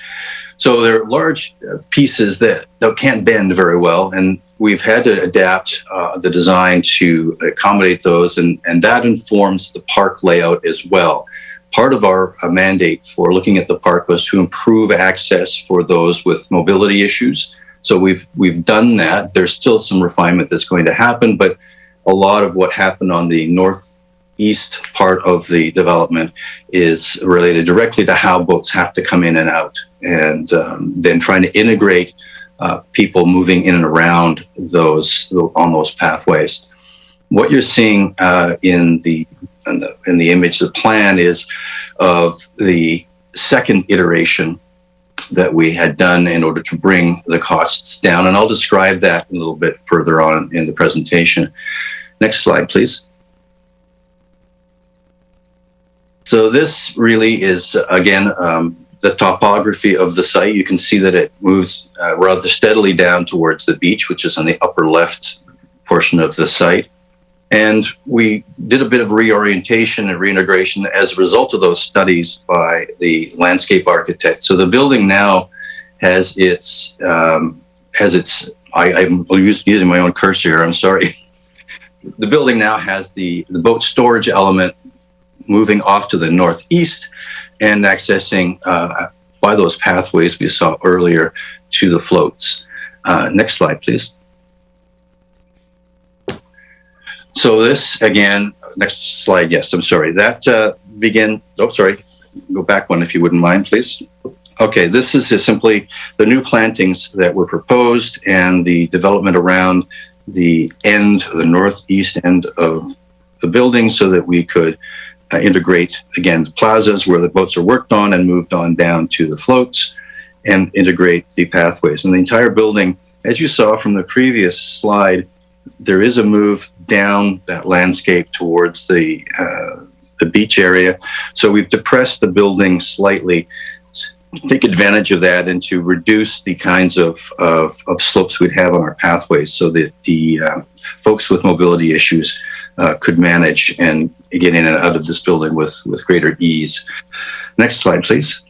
So they're large pieces that can't bend very well, and we've had to adapt the design to accommodate those, and that informs the park layout as well. Part of our mandate for looking at the park was to improve access for those with mobility issues. So we've done that. There's still some refinement that's going to happen, but a lot of what happened on the northeast part of the development is related directly to how boats have to come in and out, and then trying to integrate people moving in and around on those pathways. What you're seeing in the image, the plan is of the second iteration that we had done in order to bring the costs down. And I'll describe that a little bit further on in the presentation. Next slide, please. So this really is, again, the topography of the site. You can see that it moves rather steadily down towards the beach, which is on the upper left portion of the site. And we did a bit of reorientation and reintegration as a result of those studies by the landscape architect. So the building now has its, I'm using my own cursor here, I'm sorry. The building now has the boat storage element moving off to the northeast and accessing by those pathways we saw earlier to the floats. Next slide, please. So this, again, next slide, yes, I'm sorry. That go back one if you wouldn't mind, please. Okay, this is simply the new plantings that were proposed and the development around the northeast end of the building so that we could integrate, again, the plazas where the boats are worked on and moved on down to the floats and integrate the pathways. And the entire building, as you saw from the previous slide, there is a move down that landscape towards the beach area. So we've depressed the building slightly to take advantage of that and to reduce the kinds of slopes we'd have on our pathways so that the folks with mobility issues could manage and get in and out of this building with greater ease. Next slide, please.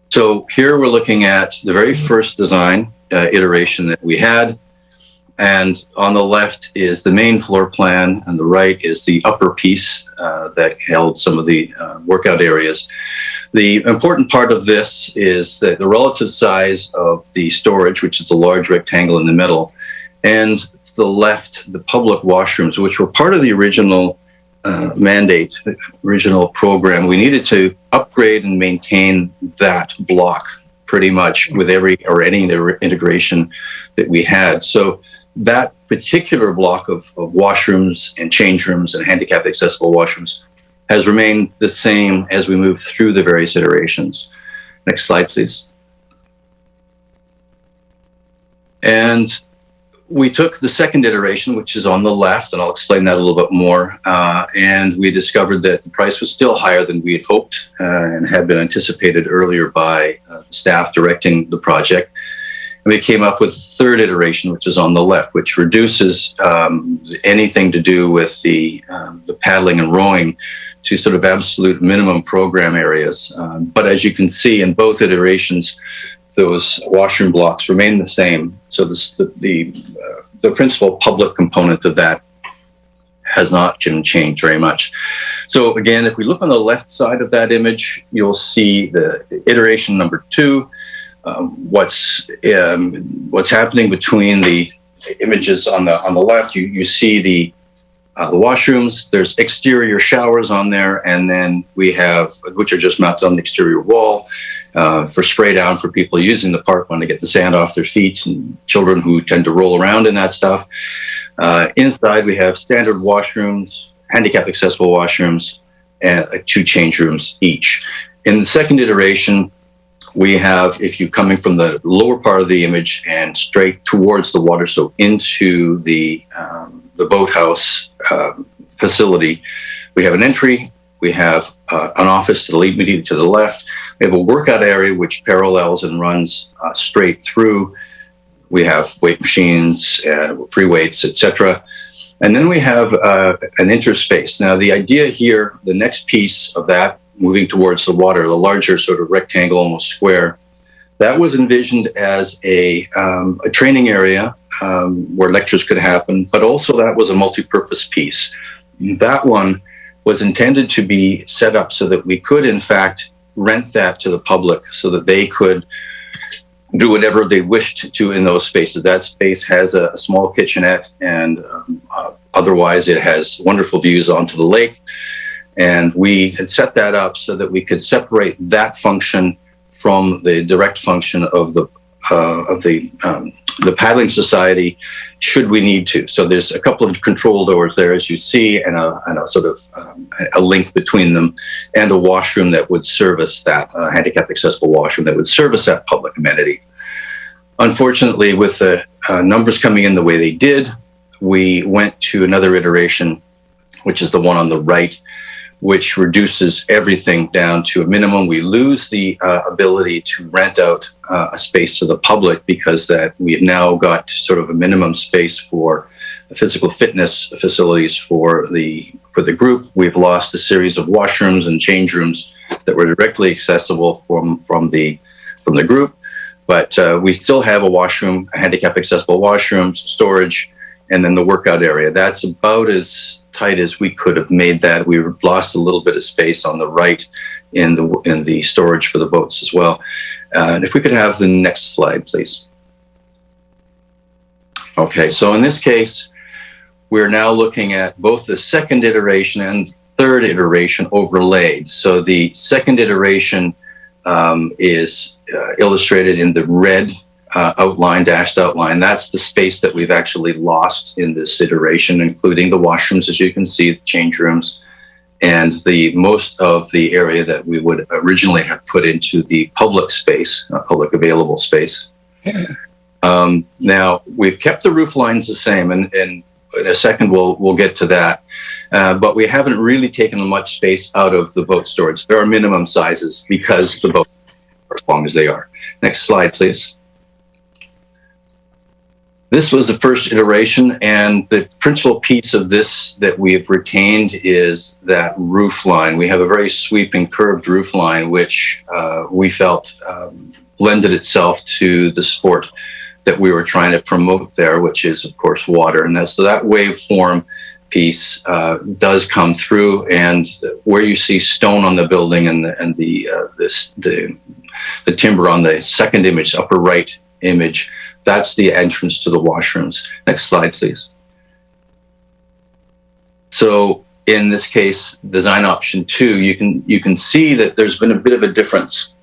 So here we're looking at the very first design iteration that we had. And on the left is the main floor plan, and the right is the upper piece that held some of the workout areas. The important part of this is that the relative size of the storage, which is the large rectangle in the middle, and to the left, the public washrooms, which were part of the original mandate, original program. We needed to upgrade and maintain that block pretty much with any integration that we had. So that particular block of washrooms and change rooms and handicap accessible washrooms has remained the same as we move through the various iterations. Next slide, please. And we took the second iteration, which is on the left, and I'll explain that a little bit more. And we discovered that the price was still higher than we had hoped and had been anticipated earlier by staff directing the project. And we came up with the third iteration, which is on the left, which reduces anything to do with the paddling and rowing to sort of absolute minimum program areas. But as you can see in both iterations, those washroom blocks remain the same. So the principal public component of that has not changed very much. So again, if we look on the left side of that image, you'll see the iteration number 2. What's happening between the images on the left? You see the washrooms. There's exterior showers on there, and then we have, which are just mounted on the exterior wall for spray down for people using the park when they get the sand off their feet and children who tend to roll around in that stuff. Inside we have standard washrooms, handicap accessible washrooms, and 2 change rooms each. In the second iteration, we have, if you're coming from the lower part of the image and straight towards the water, so into the boathouse facility, we have an entry, we have an office to the immediately to the left, we have a workout area which parallels and runs straight through. We have weight machines, free weights, etc. And then we have an interspace. Now the idea here, the next piece of that, moving towards the water, the larger sort of rectangle, almost square, that was envisioned as a training area where lectures could happen, but also that was a multi-purpose piece. That one was intended to be set up so that we could, in fact, rent that to the public so that they could do whatever they wished to in those spaces. That space has a small kitchenette, and otherwise it has wonderful views onto the lake. And we had set that up so that we could separate that function from the direct function of the paddling society, should we need to. So there's a couple of control doors there, as you see, and a sort of a link between them, and a washroom that would service that handicap accessible washroom that would service that public amenity. Unfortunately, with the numbers coming in the way they did, we went to another iteration, which is the one on the right, which reduces everything down to a minimum. We lose the ability to rent out a space to the public because that we've now got sort of a minimum space for physical fitness facilities for the group. We've lost a series of washrooms and change rooms that were directly accessible from the group, but we still have a washroom, a handicap accessible washroom, storage, and then the workout area. That's about as tight as we could have made that. We lost a little bit of space on the right in the storage for the boats as well. And if we could have the next slide, please. Okay, so in this case, we're now looking at both the second iteration and third iteration overlaid. So the second iteration is illustrated in the red dashed outline, that's the space that we've actually lost in this iteration, including the washrooms, as you can see, the change rooms, and the most of the area that we would originally have put into the public space, public available space. Now, we've kept the roof lines the same, and in a second we'll get to that. But we haven't really taken much space out of the boat storage. There are minimum sizes because the boats are as long as they are. Next slide, please. This was the first iteration, and the principal piece of this that we have retained is that roof line. We have a very sweeping curved roof line, which we felt lended itself to the sport that we were trying to promote there, which is, of course, water. And so that waveform piece does come through, and where you see stone on the building and the timber on the second image, upper right image, that's the entrance to the washrooms. Next slide, please. So in this case, design option 2, you can see that there's been a bit of a difference.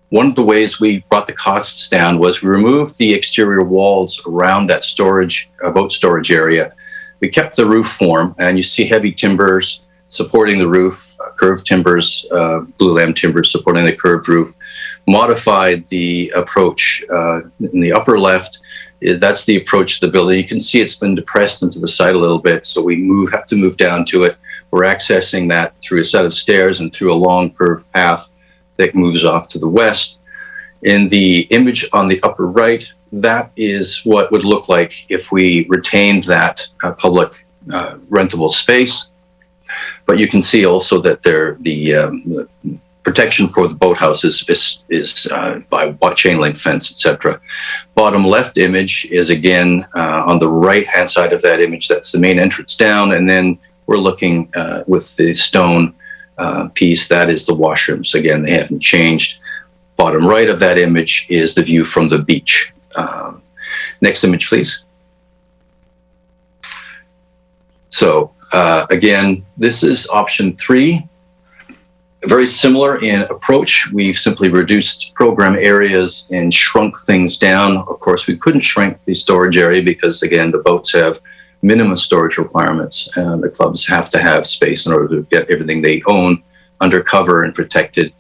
One of the ways we brought the costs down was we removed the exterior walls around that storage, boat storage area. We kept the roof form, and you see heavy timbers supporting the roof, curved timbers, blue lamb timbers supporting the curved roof. Modified the approach in the upper left. That's the approach to the building. You can see it's been depressed into the side a little bit, so we have to move down to it. We're accessing that through a set of stairs and through a long curved path that moves off to the west. In the image on the upper right, that is what would look like if we retained that public rentable space. But you can see also that the protection for the boathouse is by chain link fence, etc. Bottom left image is again on the right hand side of that image. That's the main entrance down, and then we're looking with the stone piece. That is the washrooms. Again, they haven't changed. Bottom right of that image is the view from the beach. Next image, please. So again, this is option 3. Very similar in approach. We've simply reduced program areas and shrunk things down. Of course, we couldn't shrink the storage area because, again, the boats have minimum storage requirements, and the clubs have to have space in order to get everything they own under cover and protected.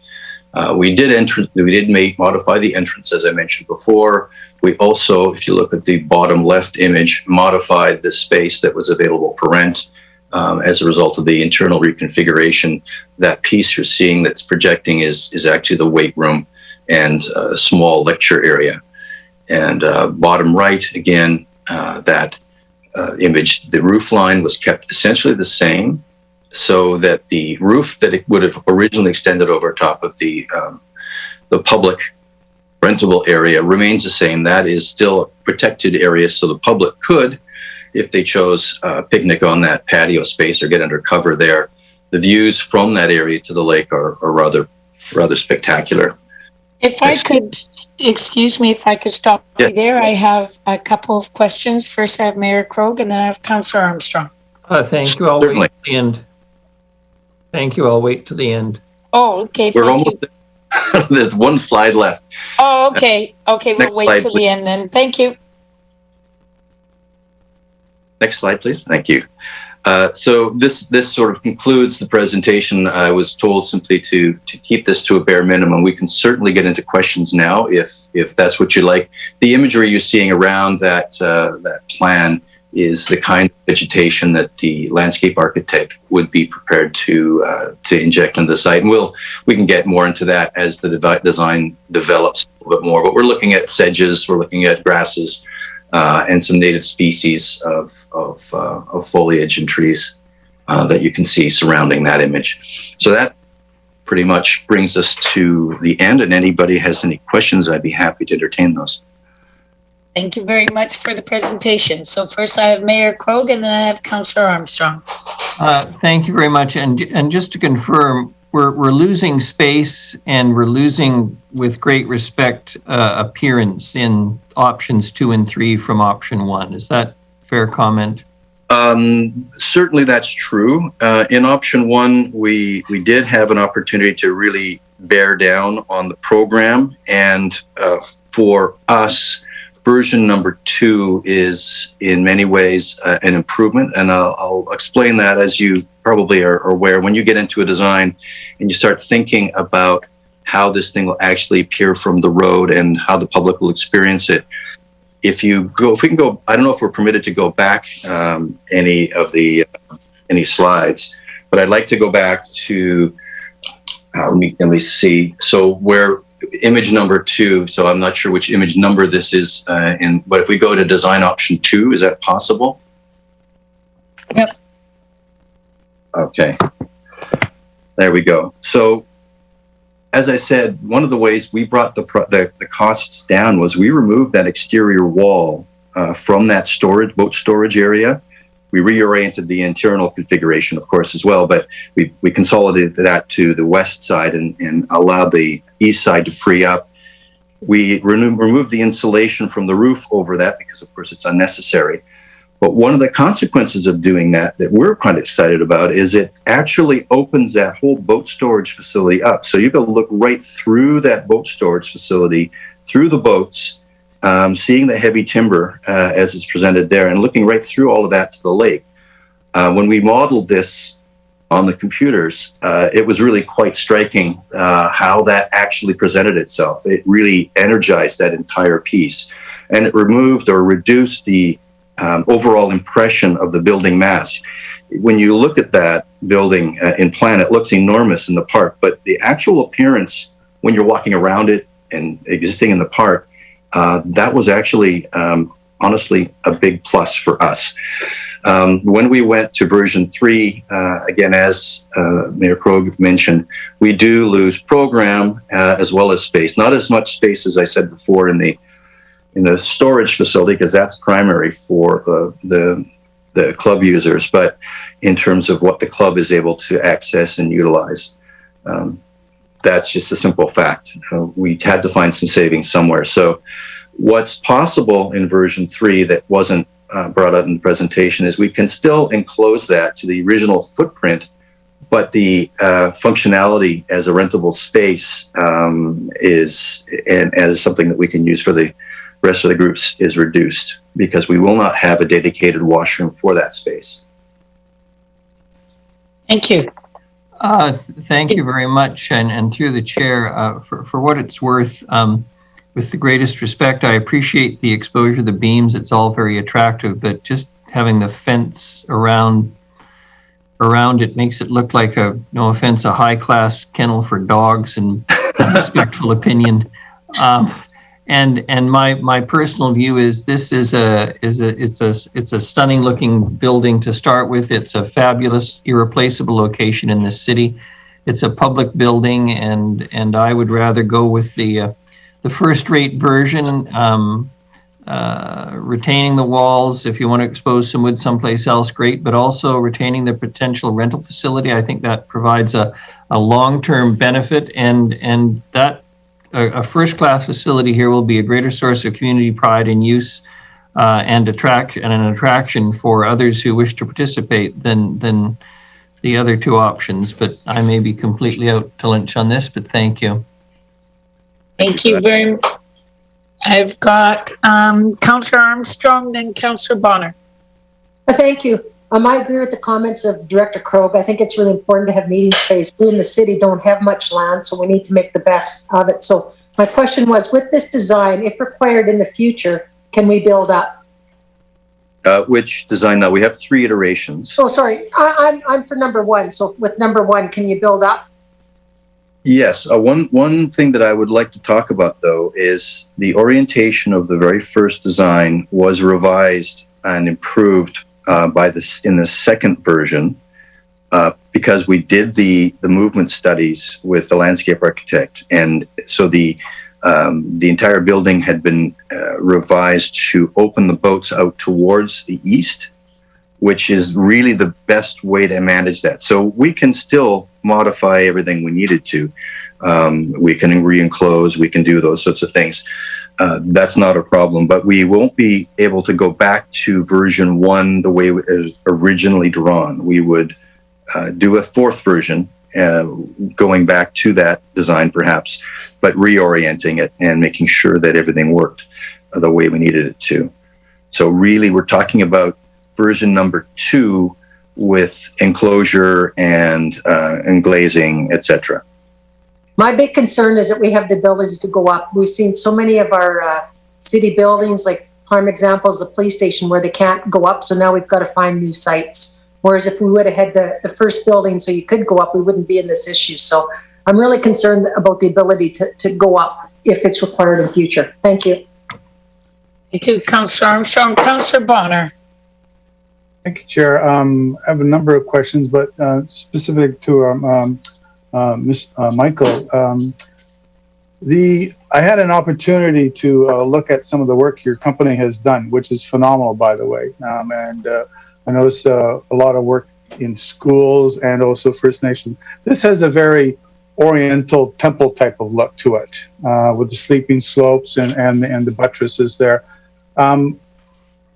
We did modify the entrance, as I mentioned before. We also, if you look at the bottom left image, modified the space that was available for rent. As a result of the internal reconfiguration. That piece you're seeing that's projecting is actually the weight room and a small lecture area. And bottom right, again, that image, the roof line was kept essentially the same, so that the roof that it would have originally extended over top of the public rentable area remains the same. That is still a protected area, so the public could, if they chose, picnic on that patio space or get under cover there. The views from that area to the lake are rather spectacular. If I could, excuse me, if I could stop you there, I have a couple of questions. First, I have Mayor Krogh, and then I have Councillor Armstrong. Thank you. I'll wait to the end. Thank you. I'll wait to the end. Oh, okay. We're almost there. There's one slide left. Oh, okay. Okay, we'll Next wait slide, till please. the end then. Thank you. Next slide, please. Thank you. So this sort of concludes the presentation. I was told simply to keep this to a bare minimum. We can certainly get into questions now if that's what you like. The imagery you're seeing around that plan is the kind of vegetation that the landscape architect would be prepared to inject into the site. And we can get more into that as the design develops a little bit more. But we're looking at sedges, we're looking at grasses, and some native species of foliage and trees that you can see surrounding that image. So that pretty much brings us to the end, and anybody has any questions, I'd be happy to entertain those. Thank you very much for the presentation. So first I have Mayor Krogh, and then I have Councillor Armstrong. Thank you very much. And just to confirm, we're losing space, and we're losing, with great respect, appearance in options 2 and 3 from option 1. Is that a fair comment? Certainly that's true. In option 1, we did have an opportunity to really bear down on the program, and for us, version number 2 is in many ways an improvement, and I'll explain that. As you probably are aware, when you get into a design and you start thinking about how this thing will actually appear from the road and how the public will experience it. If we can go, I don't know if we're permitted to go back any slides, but I'd like to go back to, let me see. So where image number 2, so I'm not sure which image number this is but if we go to design option 2, is that possible? Yep. Okay. There we go. So as I said, one of the ways we brought the costs down was we removed that exterior wall from that boat storage area. We reoriented the internal configuration, of course, as well, but we consolidated that to the west side and allowed the east side to free up. We removed the insulation from the roof over that because, of course, it's unnecessary. But one of the consequences of doing that we're quite excited about is it actually opens that whole boat storage facility up. So you can look right through that boat storage facility, through the boats, seeing the heavy timber as it's presented there, and looking right through all of that to the lake. When we modeled this on the computers, it was really quite striking how that actually presented itself. It really energized that entire piece, and it removed or reduced the overall impression of the building mass. When you look at that building in plan, it looks enormous in the park, but the actual appearance when you're walking around it and existing in the park, that was actually honestly a big plus for us. When we went to version 3, again, as Mayor Krogh mentioned, we do lose program as well as space. Not as much space as I said before in the storage facility, because that's primary for the club users, but in terms of what the club is able to access and utilize, that's just a simple fact. We had to find some savings somewhere. So what's possible in version 3 that wasn't brought out in the presentation is we can still enclose that to the original footprint, but the functionality as a rentable space is something that we can use for the rest of the groups is reduced, because we will not have a dedicated washroom for that space. Thank you. Thank you very much. And through the chair, for what it's worth, with the greatest respect, I appreciate the exposure of the beams. It's all very attractive, but just having the fence around it makes it look like no offense, a high-class kennel for dogs, in respectful opinion. And my personal view is this is a stunning looking building to start with. It's a fabulous, irreplaceable location in this city. It's a public building, and I would rather go with the first-rate version, retaining the walls. If you want to expose some wood someplace else, great, but also retaining the potential rental facility. I think that provides a long-term benefit, and that a first-class facility here will be a greater source of community pride and use and an attraction for others who wish to participate than the other two options. But I may be completely out to lunch on this, but thank you. Thank you very much. I've got Councillor Armstrong, then Councillor Bonner. Thank you. I agree with the comments of Director Krogh. I think it's really important to have meeting space. We in the city don't have much land, so we need to make the best of it. So my question was, with this design, if required in the future, can we build up? Which design now? We have 3 iterations. Oh, sorry. I'm for number 1. So with number 1, can you build up? Yes. One thing that I would like to talk about, though, is the orientation of the very first design was revised and improved in the second version, because we did the movement studies with the landscape architect, and so the entire building had been revised to open the boats out towards the east, which is really the best way to manage that. So we can still modify everything we needed to. We can re-enclose, we can do those sorts of things. That's not a problem, but we won't be able to go back to version 1 the way it was originally drawn. We would do a 4th version going back to that design perhaps, but reorienting it and making sure that everything worked the way we needed it to. So really, we're talking about version number 2 with enclosure and glazing, etc. My big concern is that we have the ability to go up. We've seen so many of our city buildings, like prime examples, the police station, where they can't go up. So now we've got to find new sites. Whereas if we would have had the first building so you could go up, we wouldn't be in this issue. So I'm really concerned about the ability to go up if it's required in future. Thank you. Thank you, Councillor Armstrong. Councillor Bonner. Thank you, Chair. I have a number of questions, but specific to Michael. I had an opportunity to look at some of the work your company has done, which is phenomenal, by the way. I noticed a lot of work in schools and also First Nation. This has a very Oriental temple type of look to it, with the sleeping slopes and the buttresses there.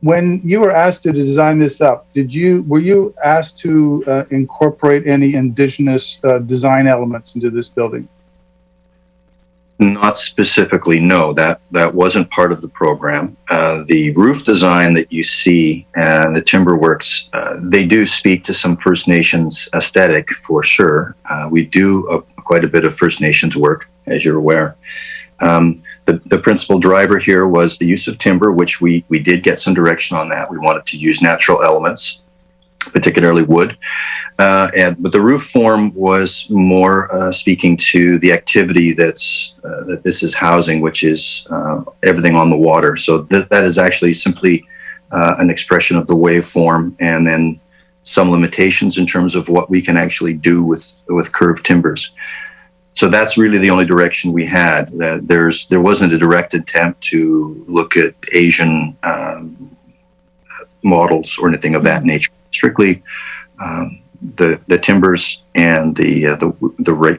When you were asked to design this up, were you asked to incorporate any Indigenous design elements into this building? Not specifically, no. That wasn't part of the program. The roof design that you see and the timber works, they do speak to some First Nations aesthetic for sure. We do quite a bit of First Nations work, as you're aware. The principal driver here was the use of timber, which we did get some direction on that. We wanted to use natural elements, particularly wood. But the roof form was more speaking to the activity that this is housing, which is everything on the water. So that is actually simply an expression of the waveform, and then some limitations in terms of what we can actually do with curved timbers. So that's really the only direction we had. There wasn't a direct attempt to look at Asian models or anything of that nature. Strictly the timbers and the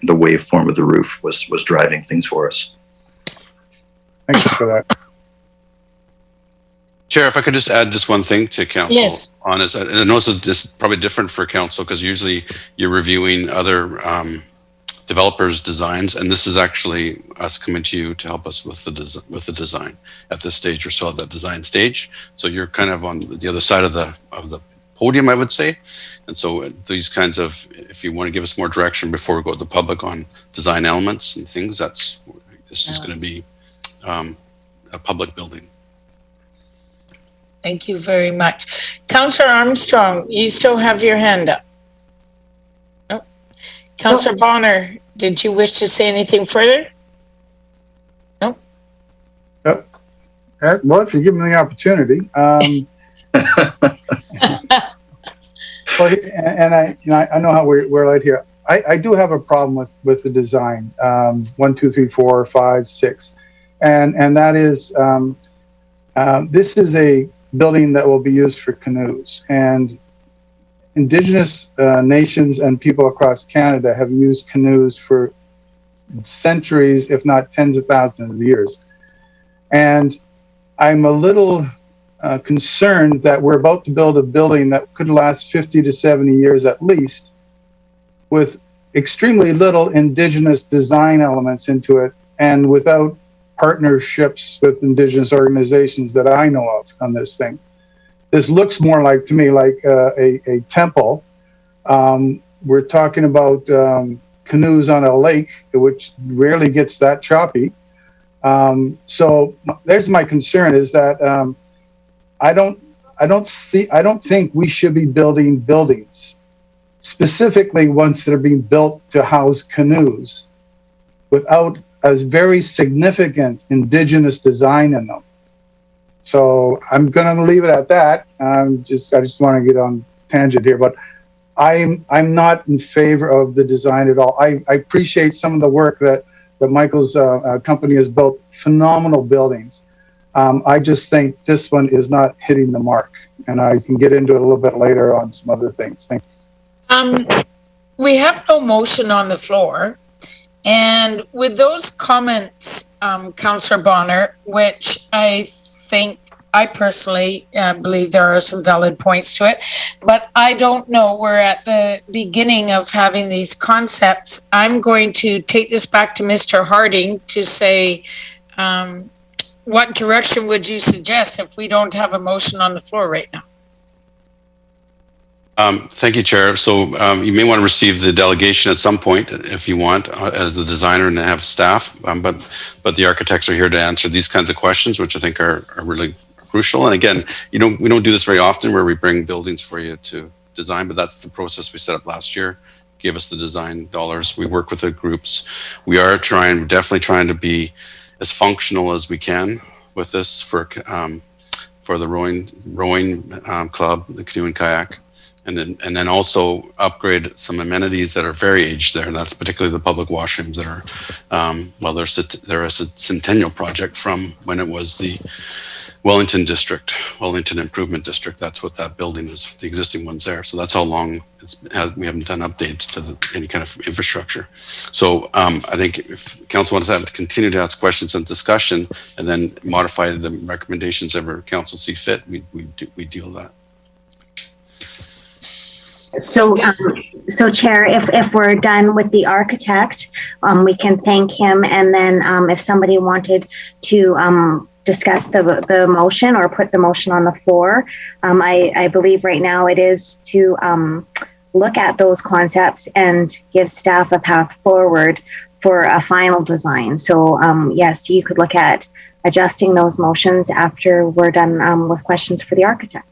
waveform of the roof was driving things for us. Thank you for that. Chair, if I could just add just one thing to council. Yes. On this. And I know this is probably different for council because usually you're reviewing other developers' designs, and this is actually us coming to you to help us with the design. At this stage, we're still at that design stage, so you're kind of on the other side of the podium, I would say. And so these kinds of, if you want to give us more direction before we go to the public on design elements and things, this is going to be a public building. Thank you very much. Councillor Armstrong, you still have your hand up. Nope. Councillor Bonner, did you wish to say anything further? Nope. Well, if you give me the opportunity. And I know how we're right here. I do have a problem with the design, 1, 2, 3, 4, 5, 6, and that is this is a building that will be used for canoes, and Indigenous nations and people across Canada have used canoes for centuries, if not tens of thousands of years. And I'm a little concerned that we're about to build a building that could last 50 to 70 years at least, with extremely little Indigenous design elements into it, and without partnerships with Indigenous organizations that I know of on this thing. This looks more like, to me, like a temple. We're talking about canoes on a lake, which rarely gets that choppy. So there's my concern, is that I don't think we should be building buildings, specifically ones that are being built to house canoes, without a very significant Indigenous design in them. So I'm going to leave it at that. I just want to get on tangent here, but I'm not in favor of the design at all. I appreciate some of the work that Michael's company has built, phenomenal buildings. I just think this one is not hitting the mark, and I can get into it a little bit later on some other things. Thank you. We have no motion on the floor. And with those comments, Councillor Bonner, which I think I personally believe there are some valid points to it, but I don't know. We're at the beginning of having these concepts. I'm going to take this back to Mr. Harding to say, what direction would you suggest if we don't have a motion on the floor right now? Thank you, Chair. So you may want to receive the delegation at some point if you want as the designer and have staff, but the architects are here to answer these kinds of questions, which I think are really crucial. And again, we don't do this very often where we bring buildings for you to design, but that's the process we set up last year. Gave us the design dollars. We work with the groups. We are definitely trying to be as functional as we can with this for the rowing club, the canoe and kayak. And then also upgrade some amenities that are very aged there. And that's particularly the public washrooms that are, they're a centennial project from when it was the Wellington district, Wellington Improvement District. That's what that building is, the existing one's there. So that's how long we haven't done updates to any kind of infrastructure. So I think if council wants to continue to ask questions and discussion and then modify the recommendations ever council see fit, we deal with that. So, Chair, if we're done with the architect, we can thank him, and then if somebody wanted to discuss the motion or put the motion on the floor, I believe right now it is to look at those concepts and give staff a path forward for a final design. So, yes, you could look at adjusting those motions after we're done with questions for the architect.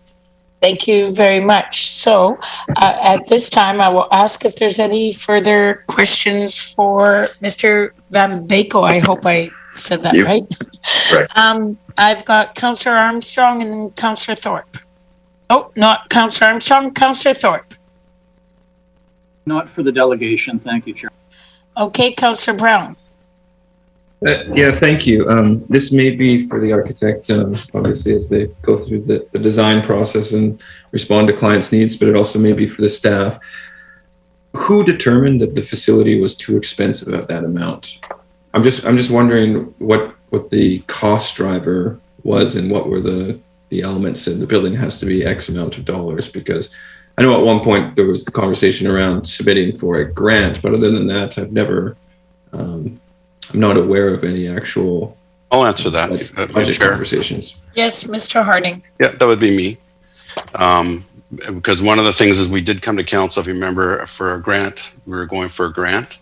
Thank you very much. So at this time, I will ask if there's any further questions for Mr. Van Bako. I hope I said that right. Right. I've got Councillor Armstrong and then Councillor Thorpe. Oh, not Councillor Armstrong, Councillor Thorpe. Not for the delegation. Thank you, Chair. Okay, Councillor Brown. Yeah, thank you. This may be for the architect, obviously, as they go through the design process and respond to clients' needs, but it also may be for the staff. Who determined that the facility was too expensive at that amount? I'm just wondering what the cost driver was and what were the elements in the building has to be X amount of dollars, because I know at one point there was the conversation around submitting for a grant, but other than that, I've never, I'm not aware of any actual. I'll answer that. Budget conversations. Yes, Mr. Harding. Yeah, that would be me. Because one of the things is we did come to council, if you remember, for a grant. We were going for a grant.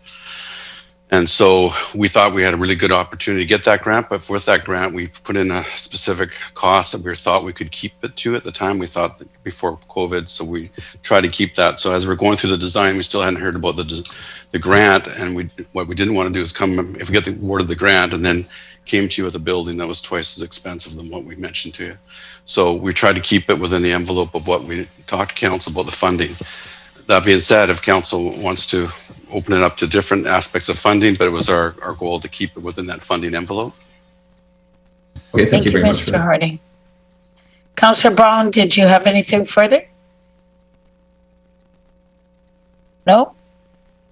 And so we thought we had a really good opportunity to get that grant, but with that grant, we put in a specific cost that we thought we could keep it to at the time. We thought that before COVID, so we tried to keep that. So as we're going through the design, we still hadn't heard about the grant, and what we didn't want to do is come, if we get the award of the grant, and then came to you with a building that was twice as expensive than what we mentioned to you. So we tried to keep it within the envelope of what we talked to council about the funding. That being said, if council wants to open it up to different aspects of funding, but it was our goal to keep it within that funding envelope. Okay, thank you very much. Mr. Harding. Councillor Brown, did you have anything further? No?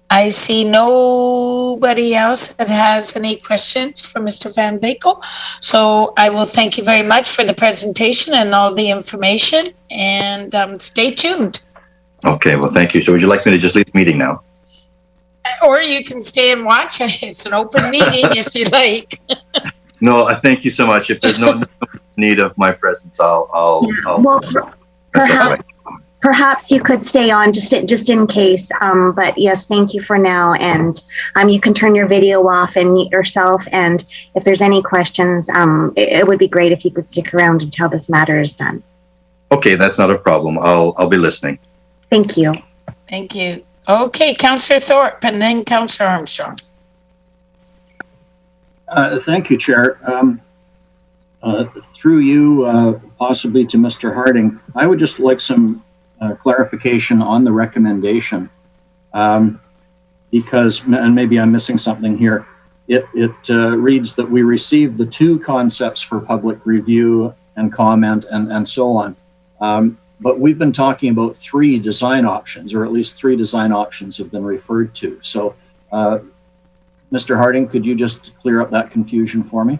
I see nobody else that has any questions for Mr. Van Bako. So I will thank you very much for the presentation and all the information, and stay tuned. Okay, well, thank you. So would you like me to just leave the meeting now? Or you can stay and watch. It's an open meeting if you like. No, I thank you so much. If there's no need of my presence, I'll well, perhaps you could stay on just in case. But yes, thank you for now. And you can turn your video off and mute yourself. And if there's any questions, it would be great if you could stick around until this matter is done. Okay, that's not a problem. I'll be listening. Thank you. Thank you. Okay, Councillor Thorpe and then Councillor Armstrong. Thank you, Chair. Through you, possibly to Mr. Harding, I would just like some clarification on the recommendation, because, and maybe I'm missing something here, it reads that we received the two concepts for public review and comment and so on. But we've been talking about three design options, or at least three design options have been referred to. So, Mr. Harding, could you just clear up that confusion for me?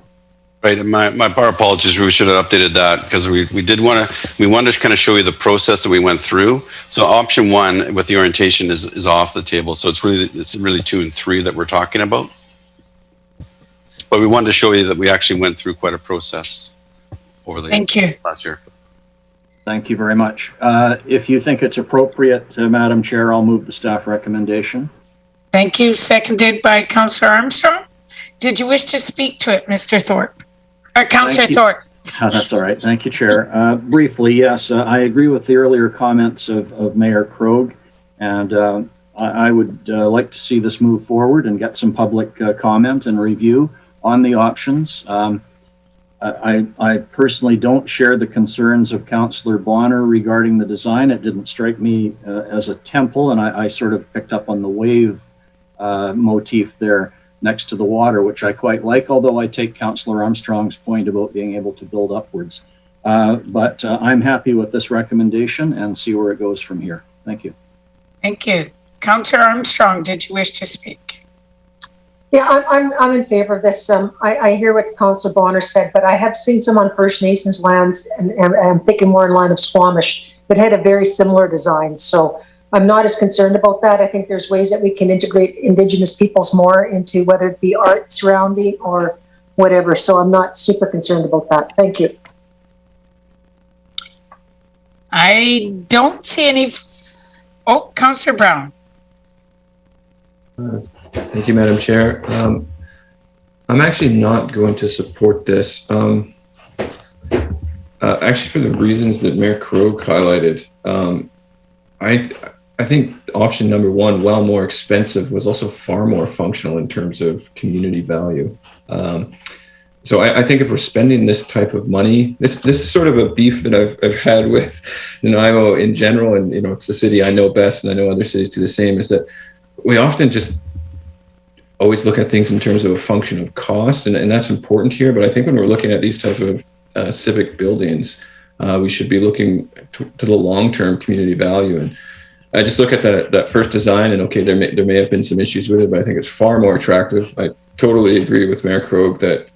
Right, and my apologies. We should have updated that because we wanted to kind of show you the process that we went through. So option 1 with the orientation is off the table. So it's really 2 and 3 that we're talking about. But we wanted to show you that we actually went through quite a process over the last year. Thank you very much. If you think it's appropriate, Madam Chair, I'll move the staff recommendation. Thank you. Seconded by Councillor Armstrong. Did you wish to speak to it, Mr. Thorpe? Or Councillor Thorpe? That's all right. Thank you, Chair. Briefly, yes, I agree with the earlier comments of Mayor Krogh, and I would like to see this move forward and get some public comment and review on the options. I personally don't share the concerns of Councillor Bonner regarding the design. It didn't strike me as a temple, and I sort of picked up on the wave motif there next to the water, which I quite like, although I take Councillor Armstrong's point about being able to build upwards. But I'm happy with this recommendation and see where it goes from here. Thank you. Thank you. Councillor Armstrong, did you wish to speak? Yeah, I'm in favor of this. I hear what Councillor Bonner said, but I have seen some on First Nations lands, and I'm thinking more in line of Squamish, but had a very similar design. So I'm not as concerned about that. I think there's ways that we can integrate Indigenous peoples more into whether it be art surrounding or whatever. So I'm not super concerned about that. Thank you. I don't see any. Oh, Councillor Brown. Thank you, Madam Chair. I'm actually not going to support this. Actually, for the reasons that Mayor Krogh highlighted, I think option number 1, while more expensive, was also far more functional in terms of community value. So I think if we're spending this type of money, this is sort of a beef that I've had with Nanaimo in general, and it's the city I know best, and I know other cities do the same, is that we often just always look at things in terms of a function of cost, and that's important here. But I think when we're looking at these type of civic buildings, we should be looking to the long-term community value. And I just look at that first design, and okay, there may have been some issues with it, but I think it's far more attractive. I totally agree with Mayor Krogh that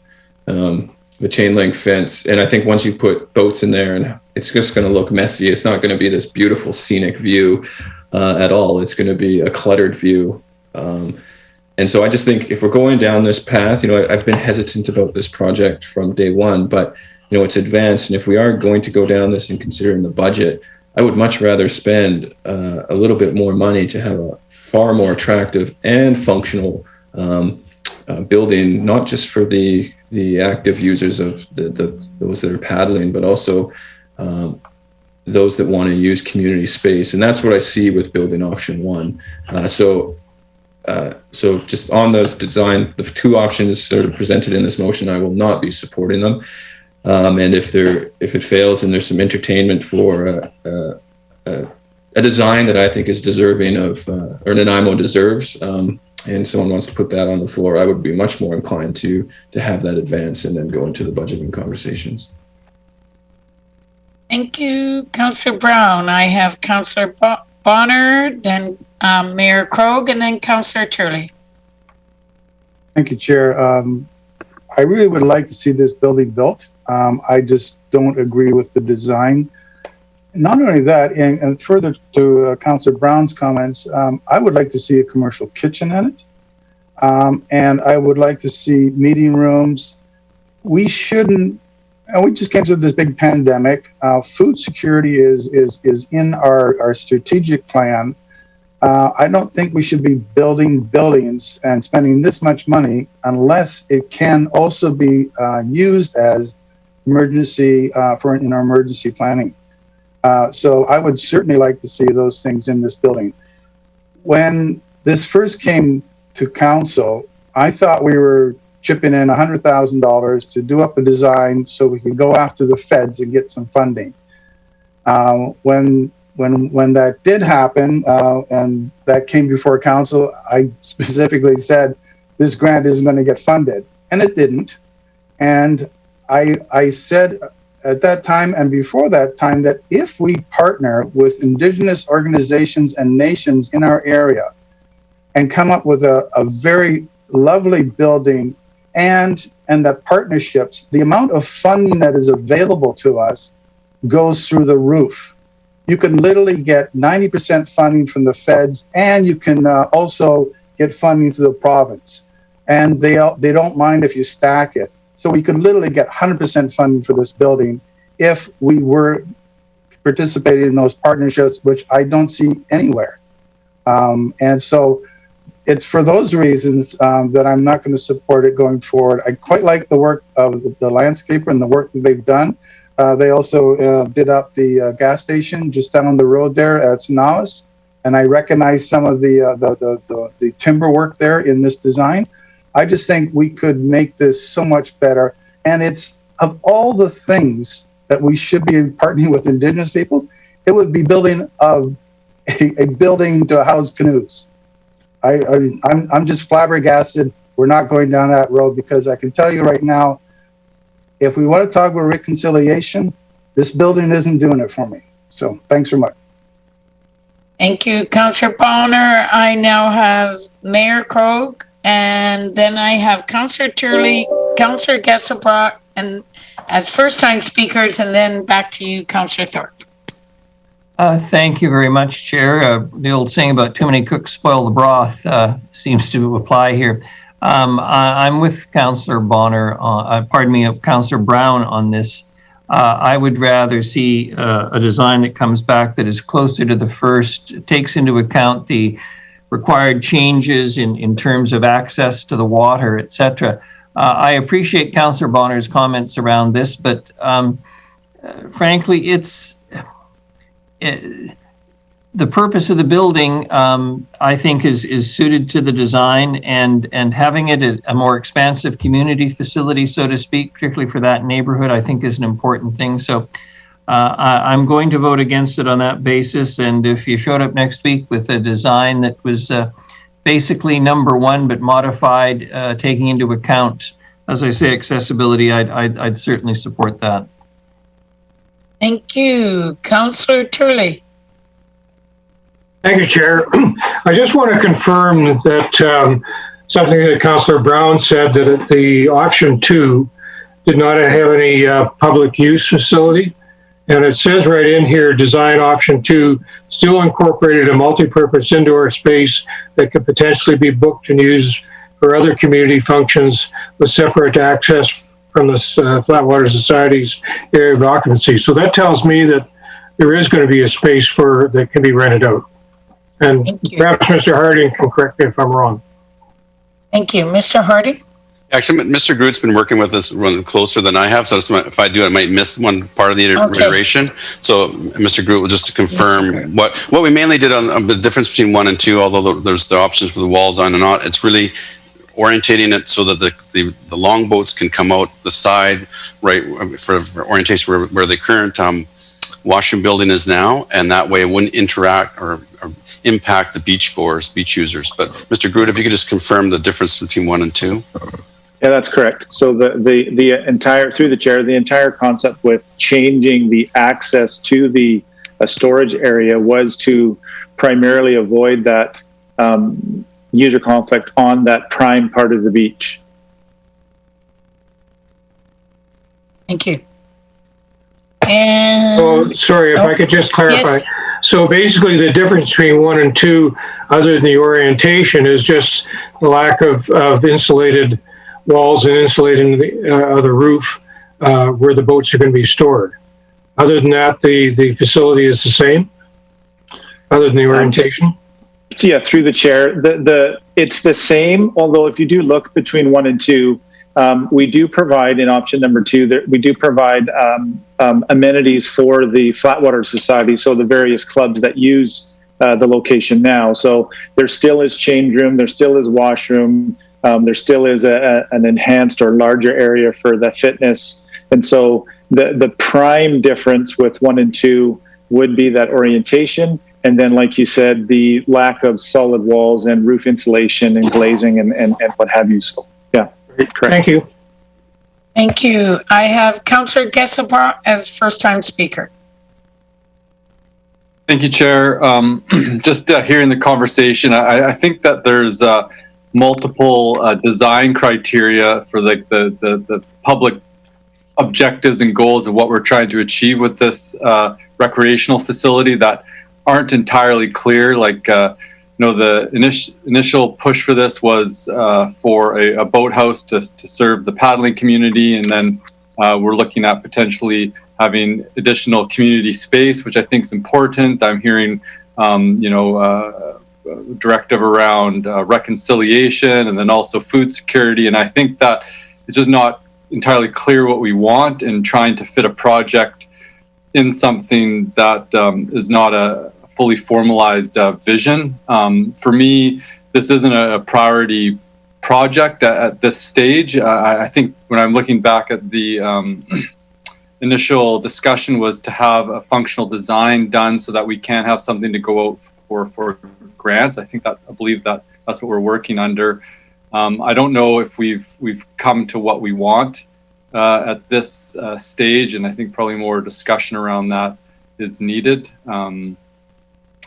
the chain link fence, and I think once you put boats in there, and it's just going to look messy. It's not going to be this beautiful scenic view at all. It's going to be a cluttered view. And so I just think if we're going down this path, I've been hesitant about this project from day one, but it's advanced, and if we are going to go down this and considering the budget, I would much rather spend a little bit more money to have a far more attractive and functional building, not just for the active users of those that are paddling, but also those that want to use community space. And that's what I see with building option 1. So just on those design, the 2 options sort of presented in this motion, I will not be supporting them. And if it fails and there's some entertainment for a design that I think is deserving of, or Nanaimo deserves, and someone wants to put that on the floor, I would be much more inclined to have that advance and then go into the budgeting conversations. Thank you, Councillor Brown. I have Councillor Bonner, then Mayor Krogh, and then Councillor Turley. Thank you, Chair. I really would like to see this building built. I just don't agree with the design. Not only that, and further to Councillor Brown's comments, I would like to see a commercial kitchen in it. And I would like to see meeting rooms. We shouldn't, and we just came through this big pandemic. Food security is in our strategic plan. I don't think we should be building buildings and spending this much money unless it can also be used as emergency in our emergency planning. So I would certainly like to see those things in this building. When this first came to council, I thought we were chipping in $100,000 to do up a design so we could go after the feds and get some funding. When that did happen and that came before council, I specifically said this grant isn't going to get funded, and it didn't. And I said at that time and before that time that if we partner with Indigenous organizations and nations in our area and come up with a very lovely building and and the partnerships, the amount of funding that is available to us goes through the roof. You can literally get 90% funding from the feds, and you can also get funding through the province. And they don't mind if you stack it. So we could literally get 100% funding for this building if we were participating in those partnerships, which I don't see anywhere. And so it's for those reasons that I'm not going to support it going forward. I quite like the work of the landscaper and the work that they've done. They also did up the gas station just down the road there at Sunawis, and I recognize some of the timber work there in this design. I just think we could make this so much better. And it's, of all the things that we should be partnering with Indigenous people, it would be building a building to house canoes. I'm just flabbergasted we're not going down that road, because I can tell you right now, if we want to talk about reconciliation, this building isn't doing it for me. So thanks very much. Thank you, Councillor Bonner. I now have Mayor Krog, and then I have Councillor Turley, Councillor Gesselbrock, and as first-time speakers, and then back to you, Councillor Thorpe. Thank you very much, Chair. The old saying about too many cooks spoil the broth seems to apply here. I'm with Councillor Bonner, Councillor Brown on this. I would rather see a design that comes back that is closer to the first, takes into account the required changes in terms of access to the water, etc. I appreciate Councillor Bonner's comments around this, but frankly, the purpose of the building, I think, is suited to the design, and having it a more expansive community facility, so to speak, particularly for that neighborhood, I think is an important thing. So I'm going to vote against it on that basis. And if you showed up next week with a design that was basically number one, but modified, taking into account, as I say, accessibility, I'd certainly support that. Thank you. Councillor Turley. Thank you, Chair. I just want to confirm that something that Councillor Brown said, that the option 2 did not have any public use facility. And it says right in here, design option 2 still incorporated a multi-purpose indoor space that could potentially be booked and used for other community functions with separate access from the Flatwater Society's area of occupancy. So that tells me that there is going to be a space that can be rented out. And perhaps Mr. Harding can correct me if I'm wrong. Thank you. Mr. Harding? Actually, Mr. Groot's been working with this one closer than I have, so if I do, I might miss one part of the iteration. So Mr. Groot will just confirm what we mainly did on the difference between 1 and 2, although there's the options for the walls on and not. It's really orientating it so that the longboats can come out the side, right, for orientation where the current washroom building is now, and that way it wouldn't interact or impact the beach users. But Mr. Groot, if you could just confirm the difference between 1 and 2. Yeah, that's correct. So the entire, through the chair, the entire concept with changing the access to the storage area was to primarily avoid that user conflict on that prime part of the beach. Thank you. And sorry, if I could just clarify. Yes. So basically the difference between 1 and 2, other than the orientation, is just the lack of insulated walls and insulating the roof where the boats are going to be stored. Other than that, the facility is the same, other than the orientation? Yeah, through the chair, it's the same, although if you do look between 1 and 2, we do provide in option number 2, we do provide amenities for the Flatwater Society, so the various clubs that use the location now. So there still is change room, there still is washroom, there still is an enhanced or larger area for the fitness. And so the prime difference with 1 and 2 would be that orientation. And then, like you said, the lack of solid walls and roof insulation and glazing and what have you. So, yeah, correct. Thank you. thank you. I have Councillor Gesselbrock as first-time speaker. Thank you, Chair. Just hearing the conversation, I think that there's multiple design criteria for the public objectives and goals of what we're trying to achieve with this recreational facility that aren't entirely clear. Like, the initial push for this was for a boathouse to serve the paddling community, and then we're looking at potentially having additional community space, which I think is important. I'm hearing, directive around reconciliation and then also food security, and I think that it's just not entirely clear what we want, and trying to fit a project in something that is not a fully formalized vision. For me, this isn't a priority project at this stage. I think when I'm looking back at the initial discussion was to have a functional design done so that we can have something to go out for grants. I believe that's what we're working under. I don't know if we've come to what we want at this stage, and I think probably more discussion around that is needed.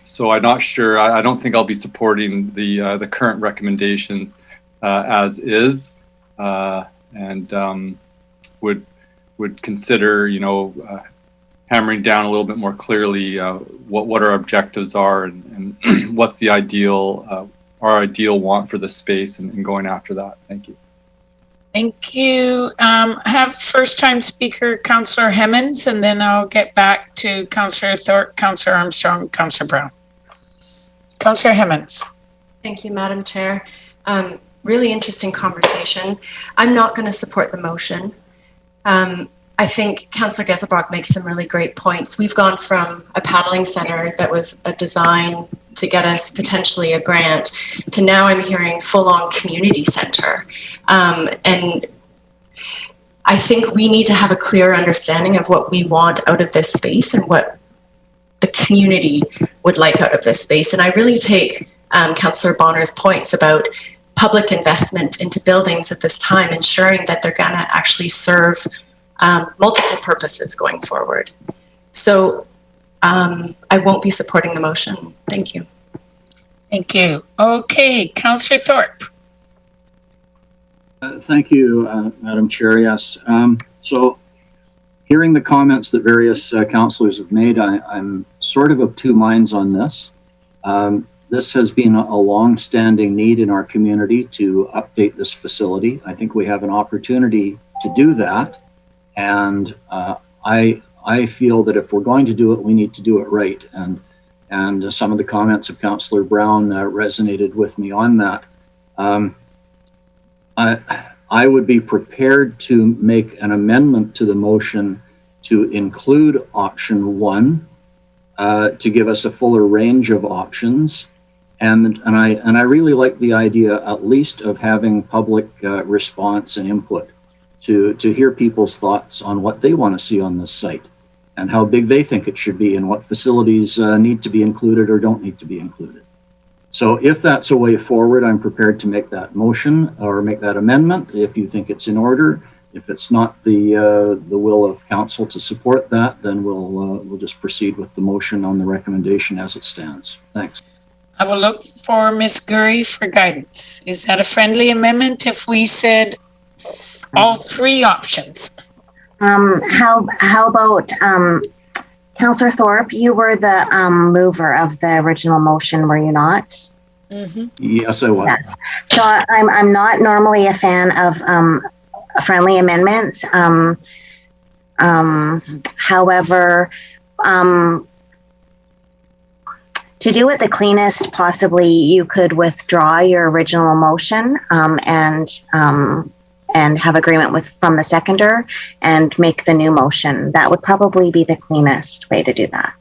So I'm not sure. I don't think I'll be supporting the current recommendations as is, and would consider hammering down a little bit more clearly what our objectives are and what's the our ideal want for the space and going after that. Thank you. Thank you. Have first-time speaker, Councillor Hemmons, and then I'll get back to Councillor Thorpe, Councillor Armstrong, Councillor Brown. Councillor Hemmons. Thank you, Madam Chair. Really interesting conversation. I'm not going to support the motion. I think Councillor Geselbrock makes some really great points. We've gone from a paddling center that was a design to get us potentially a grant to now I'm hearing full-on community center. And I think we need to have a clear understanding of what we want out of this space and what the community would like out of this space. And I really take Councillor Bonner's points about public investment into buildings at this time, ensuring that they're going to actually serve multiple purposes going forward. So I won't be supporting the motion. Thank you. Thank you. Okay, Councillor Thorpe. Thank you, Madam Chair. Yes. So hearing the comments that various councillors have made, I'm sort of two minds on this. This has been a long-standing need in our community to update this facility. I think we have an opportunity to do that. And I feel that if we're going to do it, we need to do it right. And some of the comments of Councillor Brown resonated with me on that. I would be prepared to make an amendment to the motion to include option 1 to give us a fuller range of options. And I really like the idea, at least, of having public response and input to hear people's thoughts on what they want to see on this site and how big they think it should be and what facilities need to be included or don't need to be included. So if that's a way forward, I'm prepared to make that motion or make that amendment if you think it's in order. If it's not the will of council to support that, then we'll just proceed with the motion on the recommendation as it stands. Thanks. I will look for Ms. Gurry for guidance. Is that a friendly amendment if we said all 3 options? How about Councillor Thorpe? You were the mover of the original motion, were you not? Mm-hmm. Yes, I was. Yes. So I'm not normally a fan of friendly amendments. However, to do it the cleanest, possibly you could withdraw your original motion and have agreement from the seconder and make the new motion. That would probably be the cleanest way to do that.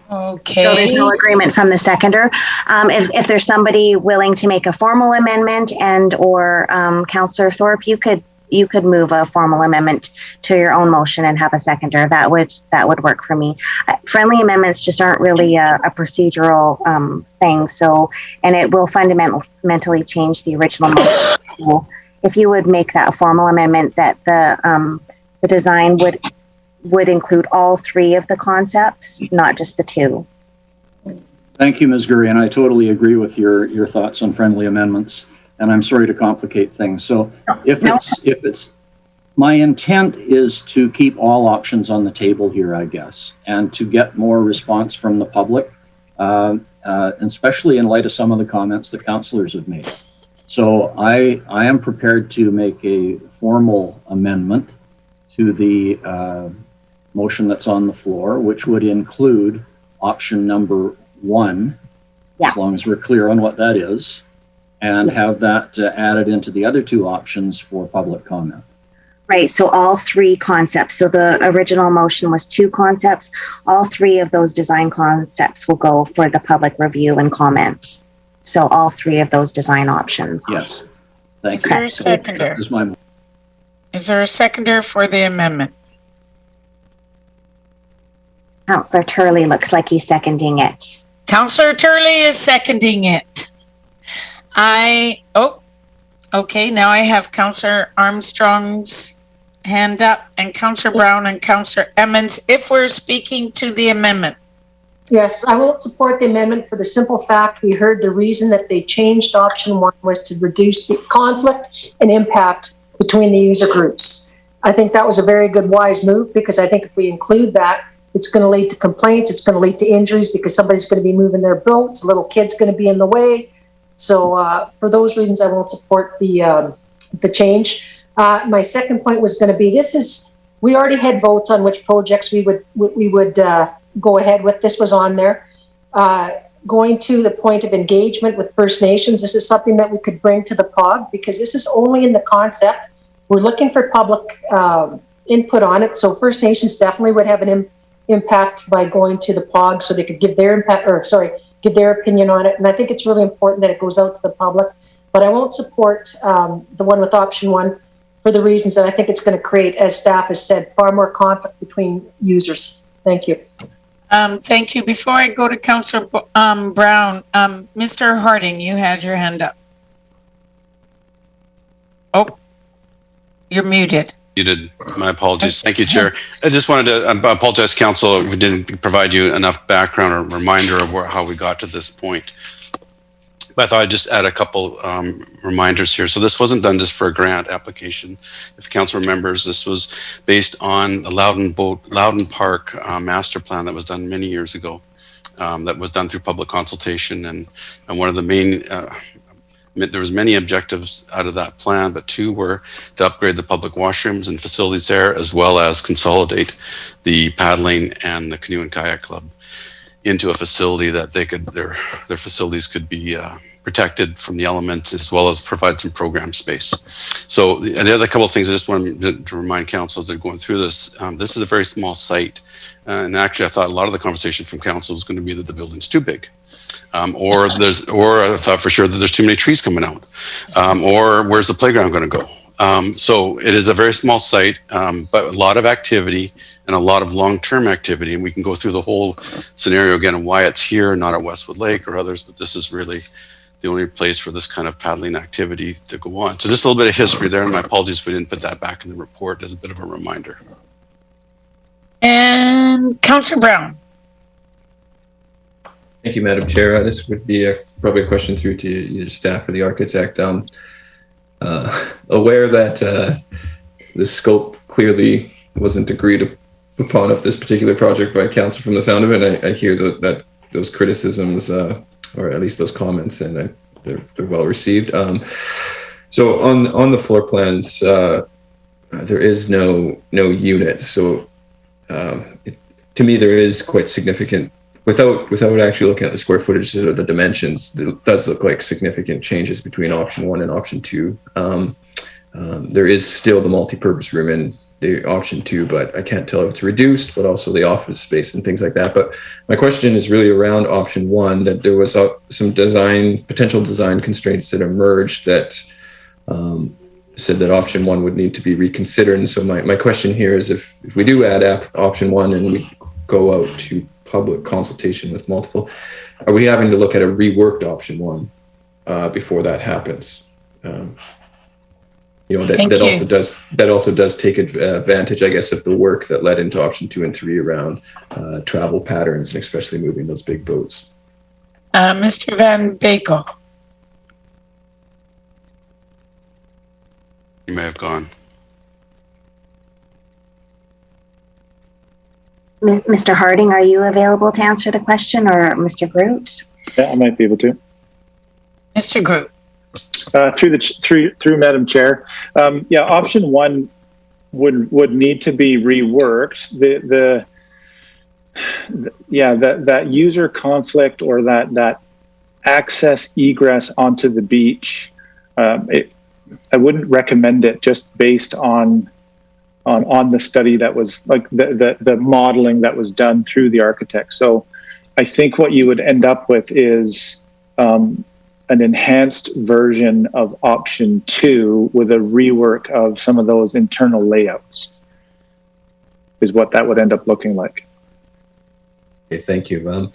Okay. So there's no agreement from the seconder. If there's somebody willing to make a formal amendment or Councillor Thorpe, you could move a formal amendment to your own motion and have a seconder. That would work for me. Friendly amendments just aren't really a procedural thing. So, and it will fundamentally change the original motion. So if you would make that a formal amendment that the design would include all 3 of the concepts, not just the 2. Thank you, Ms. Gurry, and I totally agree with your thoughts on friendly amendments. And I'm sorry to complicate things. So if it's my intent is to keep all options on the table here, I guess, and to get more response from the public, especially in light of some of the comments that councillors have made. So I am prepared to make a formal amendment to the motion that's on the floor, which would include option number 1, as long as we're clear on what that is, and have that added into the other 2 options for public comment. Right, so all 3 concepts. So the original motion was 2 concepts. All 3 of those design concepts will go for the public review and comment. So all 3 of those design options. Yes. Thank you. Is there a seconder? Is there a seconder for the amendment? Councillor Turley looks like he's seconding it. Councillor Turley is seconding it. Okay, now I have Councillor Armstrong's hand up and Councillor Brown and Councillor Emmons if we're speaking to the amendment. Yes, I won't support the amendment for the simple fact we heard the reason that they changed option 1 was to reduce the conflict and impact between the user groups. I think that was a very good, wise move, because I think if we include that, it's going to lead to complaints, it's going to lead to injuries because somebody's going to be moving their boats, a little kid's going to be in the way. So for those reasons, I won't support the change. My second point was going to be, we already had votes on which projects we would go ahead with. This was on there. Going to the point of engagement with First Nations, this is something that we could bring to the POG, because this is only in the concept. We're looking for public input on it. So First Nations definitely would have an impact by going to the POG, so they could give their give their opinion on it. And I think it's really important that it goes out to the public. But I won't support the one with option 1 for the reasons that I think it's going to create, as staff has said, far more conflict between users. Thank you. Thank you. Before I go to Councillor Brown, Mr. Harding, you had your hand up. Oh, you're muted. Muted. My apologies. Thank you, Chair. I just wanted to apologize, Council, if we didn't provide you enough background or reminder of how we got to this point. But I thought I'd just add a couple reminders here. So this wasn't done just for a grant application. If Council remembers, this was based on the Loudon Park master plan that was done many years ago. That was done through public consultation, and one of the main there was many objectives out of that plan, but 2 were to upgrade the public washrooms and facilities there, as well as consolidate the paddling and the canoe and kayak club into a facility that their facilities could be protected from the elements, as well as provide some program space. So the other couple of things I just wanted to remind council as they're going through this, this is a very small site. And actually I thought a lot of the conversation from council was going to be that the building's too big. Or I thought for sure that there's too many trees coming out, or where's the playground going to go? So it is a very small site, but a lot of activity and a lot of long-term activity. And we can go through the whole scenario again and why it's here, not at Westwood Lake or others, but this is really the only place for this kind of paddling activity to go on. So just a little bit of history there, and my apologies if we didn't put that back in the report as a bit of a reminder. And Councillor Brown. Thank you, Madam Chair. This would be probably a question through to your staff or the architect. Aware that the scope clearly wasn't agreed upon of this particular project by council from the sound of it. I hear that those criticisms, or at least those comments, and they're well received. So on the floor plans, there is no unit. So to me, there is quite significant. Without actually looking at the square footage or the dimensions, it does look like significant changes between option 1 and option 2. There is still the multi-purpose room in the option 2, but I can't tell if it's reduced, but also the office space and things like that. But my question is really around option 1, that there was some potential design constraints that emerged that said that option 1 would need to be reconsidered. And so my question here is, if we do add option 1 and we go out to public consultation with multiple, are we having to look at a reworked option 1 before that happens? That also does take advantage, I guess, of the work that led into option 2 and 3 around travel patterns, and especially moving those big boats. Mr. Van Bakel. You may have gone. Mr. Harding, are you available to answer the question, or Mr. Groot? Yeah, I might be able to. Mr. Groot. Through Madam Chair. Yeah, option one would need to be reworked. That user conflict, or that access egress onto the beach, I wouldn't recommend it just based on the study that was, like, the modeling that was done through the architect. So I think what you would end up with is an enhanced version of option 2 with a rework of some of those internal layouts, is what that would end up looking like. Okay, thank you. I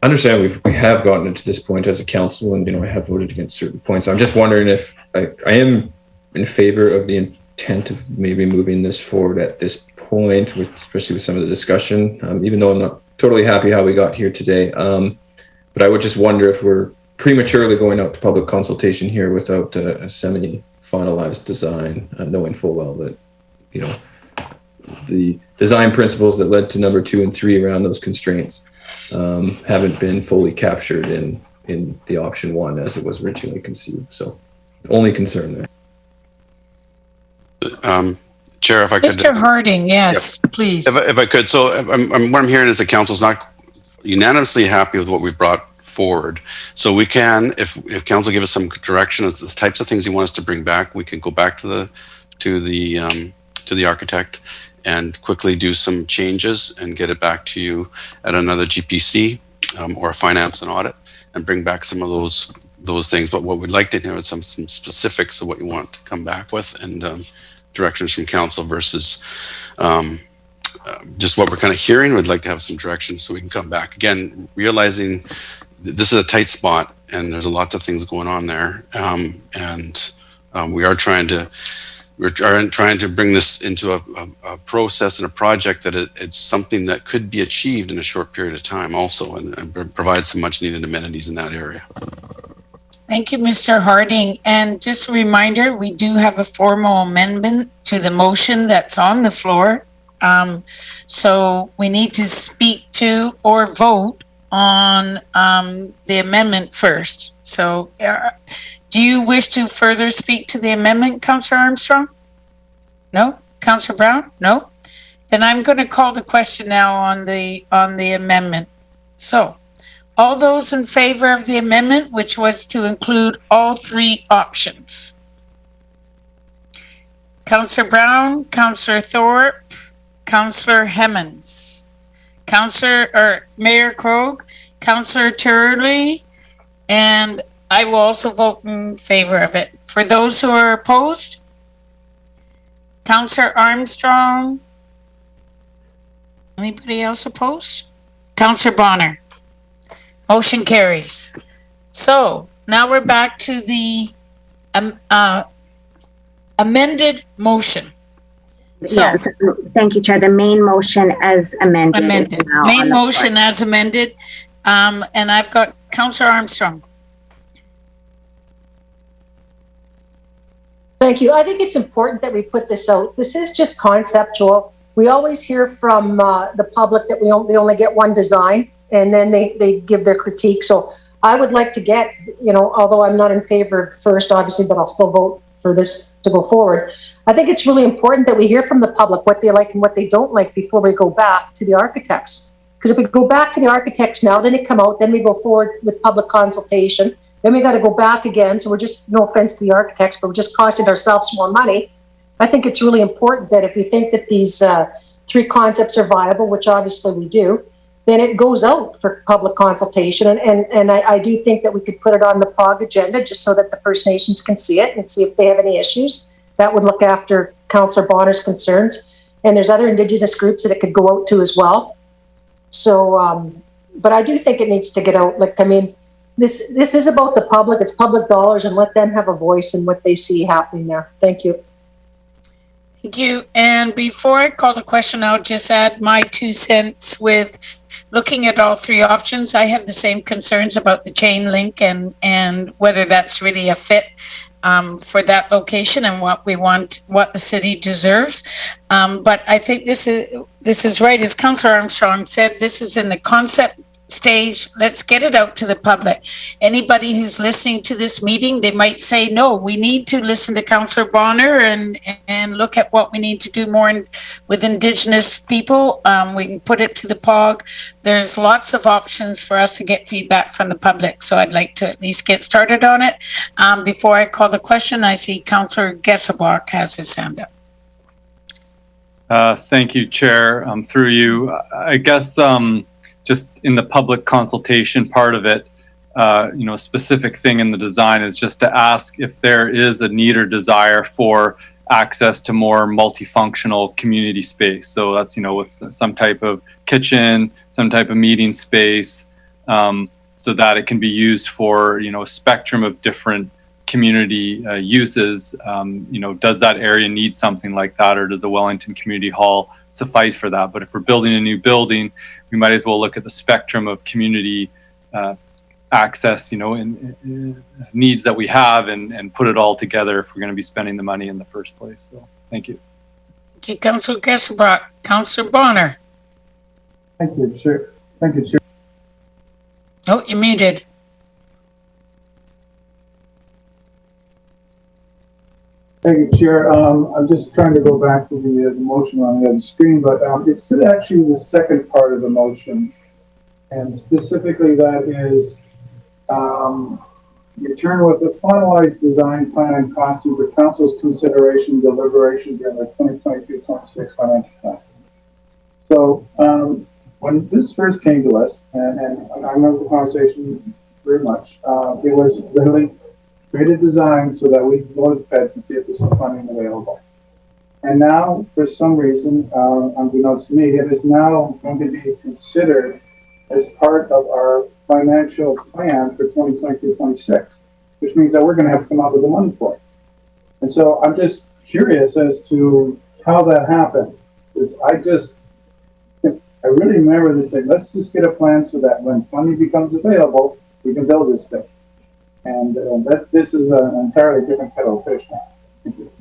understand we have gotten to this point as a council, and I have voted against certain points. I'm just wondering if I am in favor of the intent of maybe moving this forward at this point, especially with some of the discussion, even though I'm not totally happy how we got here today. But I would just wonder if we're prematurely going out to public consultation here without a semi-finalized design, knowing full well that, the design principles that led to number 2 and 3 around those constraints haven't been fully captured in the option 1 as it was originally conceived. So only concern there. Chair, if I could. Mr. Harding, yes, please. If I could. So what I'm hearing is the council's not unanimously happy with what we brought forward. So we can, if council give us some direction as to the types of things you want us to bring back, we can go back to the architect and quickly do some changes and get it back to you at another GPC or finance and audit, and bring back some of those things. But what we'd like to know is some specifics of what you want to come back with, and directions from council versus just what we're kind of hearing. We'd like to have some direction so we can come back again, realizing this is a tight spot and there's a lot of things going on there, and we are trying to bring this into a process and a project that it's something that could be achieved in a short period of time also, and provide some much needed amenities in that area. Thank you, Mr. Harding. And just a reminder, we do have a formal amendment to the motion that's on the floor. So we need to speak to or vote on the amendment first. So do you wish to further speak to the amendment, Councillor Armstrong? No? Councillor Brown? No? Then I'm going to call the question now on the amendment. So, all those in favor of the amendment, which was to include all 3 options? Councillor Brown, Councillor Thorpe, Councillor Hemmons, Mayor Krogh, Councillor Turley, and I will also vote in favor of it. For those who are opposed, Councillor Armstrong. Anybody else opposed? Councillor Bonner. Motion carries. So now we're back to the amended motion. So, yes, thank you, Chair. The main motion as amended. Main motion as amended. And I've got Councillor Armstrong. Thank you. I think it's important that we put this out. This is just conceptual. We always hear from the public that they only get one design, and then they give their critique. So I would like to get, although I'm not in favor of the first, obviously, but I'll still vote for this to go forward. I think it's really important that we hear from the public what they like and what they don't like before we go back to the architects. Because if we go back to the architects now, then they come out, then we go forward with public consultation. Then we got to go back again. So we're just, no offense to the architects, but we're just costing ourselves more money. I think it's really important that if we think that these 3 concepts are viable, which obviously we do, then it goes out for public consultation. And I do think that we could put it on the PROG agenda just so that the First Nations can see it and see if they have any issues. That would look after Councillor Bonner's concerns. And there's other Indigenous groups that it could go out to as well. So, but I do think it needs to get out. This is about the public. It's public dollars, and let them have a voice in what they see happening there. Thank you. Thank you. And before I call the question, I'll just add my 2 cents with looking at all three options, I have the same concerns about the chain link and whether that's really a fit for that location and what we want, what the city deserves. But I think this is right. As Councillor Armstrong said, this is in the concept stage. Let's get it out to the public. Anybody who's listening to this meeting, they might say, no, we need to listen to Councillor Bonner and look at what we need to do more with Indigenous people. We can put it to the POG. There's lots of options for us to get feedback from the public. So I'd like to at least get started on it. Before I call the question, I see Councillor Gesselbach has his hand up. Thank you, Chair. Through you, I guess just in the public consultation part of it, a specific thing in the design is just to ask if there is a need or desire for access to more multifunctional community space. So that's, with some type of kitchen, some type of meeting space, so that it can be used for, a spectrum of different community uses. Does that area need something like that, or does the Wellington Community Hall suffice for that? But if we're building a new building, we might as well look at the spectrum of community access, and needs that we have, and put it all together if we're going to be spending the money in the first place. So, thank you. Thank you, Councillor Gesselbach. Councillor Bonner. Thank you, Chair. Thank you, Chair. Oh, you're muted. Thank you, Chair. I'm just trying to go back to the motion on the other screen, but it's to actually the second part of the motion. And specifically that is, return with a finalized design plan and costing for council's consideration deliberation during the 2022-26 financial plan. So when this first came to us, and I remember the conversation very much, it was literally create a design so that we can go to the feds and see if there's some funding available. And now, for some reason, unbeknownst to me, it is now going to be considered as part of our financial plan for 2022-26, which means that we're going to have to come up with the money for it. And so I'm just curious as to how that happened. Because I really remember this thing, let's just get a plan so that when funding becomes available, we can build this thing. And this is an entirely different kettle of fish now. Thank you.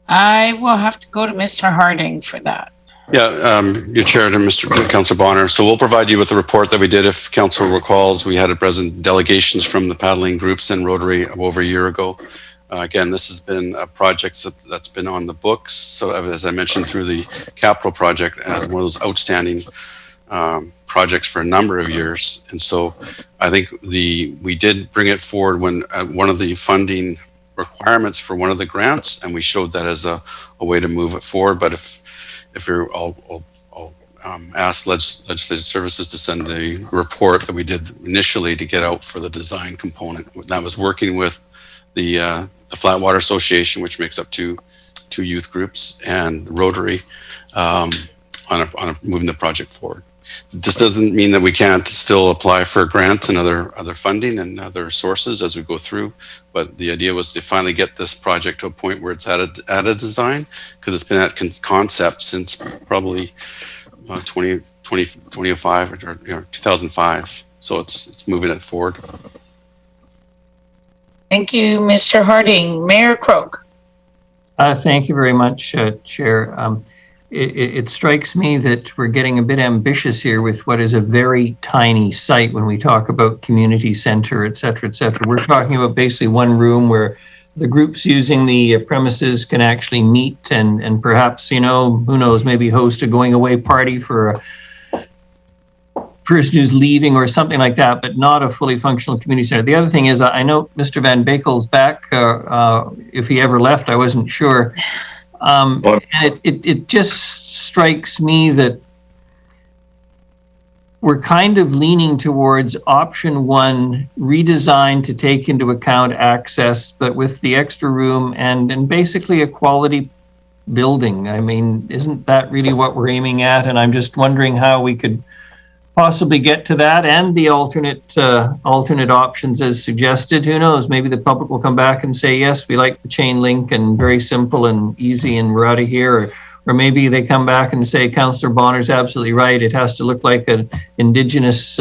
I will have to go to Mr. Harding for that. Yeah, your chair to Councillor Bonner. So we'll provide you with the report that we did. If Council recalls, we had a present delegations from the paddling groups and Rotary over a year ago. Again, this has been a project that's been on the books. So as I mentioned, through the capital project, as one of those outstanding projects for a number of years. And so I think we did bring it forward when one of the funding requirements for one of the grants, and we showed that as a way to move it forward. But if you're, I'll ask legislative services to send the report that we did initially to get out for the design component. That was working with the Flatwater Association, which makes up two youth groups, and Rotary on moving the project forward. This doesn't mean that we can't still apply for grants and other funding and other sources as we go through, but the idea was to finally get this project to a point where it's at a design, because it's been at concept since probably 2005 or 2005. So it's moving it forward. Thank you, Mr. Harding. Mayor Croak. Thank you very much, Chair. It strikes me that we're getting a bit ambitious here with what is a very tiny site when we talk about community center, et cetera, et cetera. We're talking about basically one room where the groups using the premises can actually meet and perhaps, who knows, maybe host a going away party for a person who's leaving or something like that, but not a fully functional community center. The other thing is, I know Mr. Van Bakel's back. If he ever left, I wasn't sure. And it just strikes me that we're kind of leaning towards option one, redesign to take into account access, but with the extra room and basically a quality building. I mean, isn't that really what we're aiming at? And I'm just wondering how we could possibly get to that and the alternate options as suggested. Who knows? Maybe the public will come back and say, yes, we like the chain link and very simple and easy and we're out of here. maybe they come back and say, Councillor Bonner's absolutely right. It has to look like an Indigenous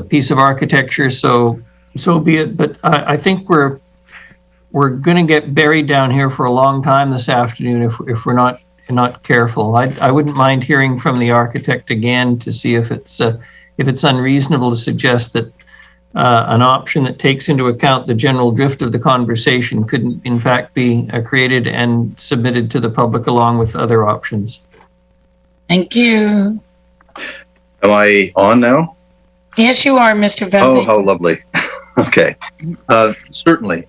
piece of architecture. So be it. But I think we're going to get buried down here for a long time this afternoon if we're not careful. I wouldn't mind hearing from the architect again to see if it's unreasonable to suggest that an option that takes into account the general drift of the conversation couldn't in fact be created and submitted to the public along with other options. Thank you. Am I on now? Yes, you are, Mr. Van Oh, Beek. how lovely. Okay. Certainly.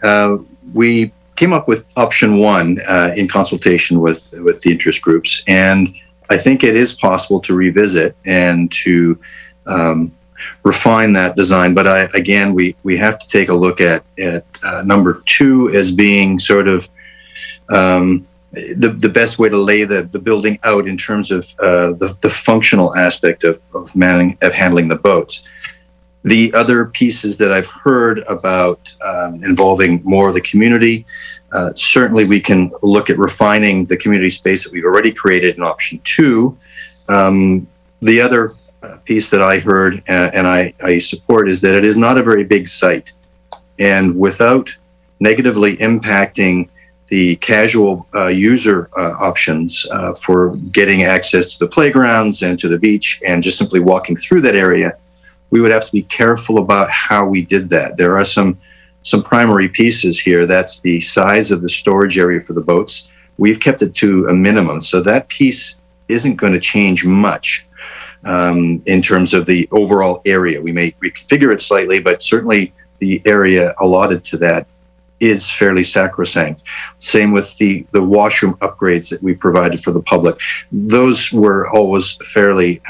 We came up with option one in consultation with the interest groups, and I think it is possible to revisit and to refine that design. But again, we have to take a look at number two as being sort of the best way to lay the building out in terms of the functional aspect of handling the boats. The other pieces that I've heard about involving more of the community, certainly we can look at refining the community space that we've already created in option two. The other piece that I heard and I support is that it is not a very big site, and without negatively impacting the casual user options for getting access to the playgrounds and to the beach and just simply walking through that area, we would have to be careful about how we did that. There are some primary pieces here. That's the size of the storage area for the boats. We've kept it to a minimum, so that piece isn't going to change much in terms of the overall area. We may reconfigure it slightly, but certainly the area allotted to that is fairly sacrosanct. Same with the washroom upgrades that we provided for the public. Those were always fairly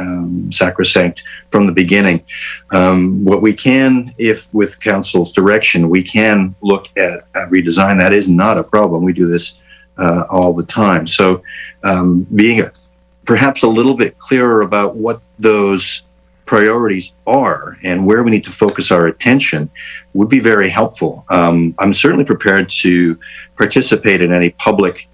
sacrosanct from the beginning. What we can, if with council's direction, we can look at redesign. That is not a problem. We do this all the time. So being perhaps a little bit clearer about what those priorities are and where we need to focus our attention would be very helpful. I'm certainly prepared to participate in any public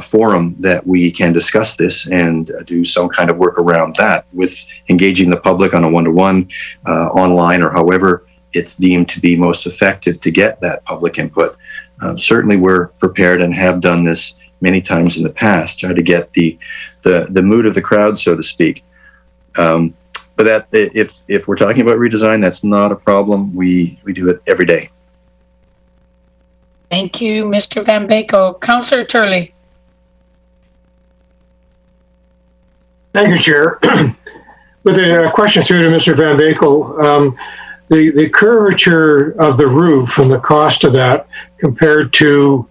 forum that we can discuss this and do some kind of work around that with engaging the public on a one-to-one, online, or however it's deemed to be most effective to get that public input. Certainly we're prepared and have done this many times in the past, try to get the mood of the crowd, so to speak. But that if we're talking about redesign, that's not a problem. We do it every day. Thank you, Mr. Van Beek. Councillor Turley. Thank you, Chair. With a question through to Mr. Van Beek, the curvature of the roof and the cost of that compared to,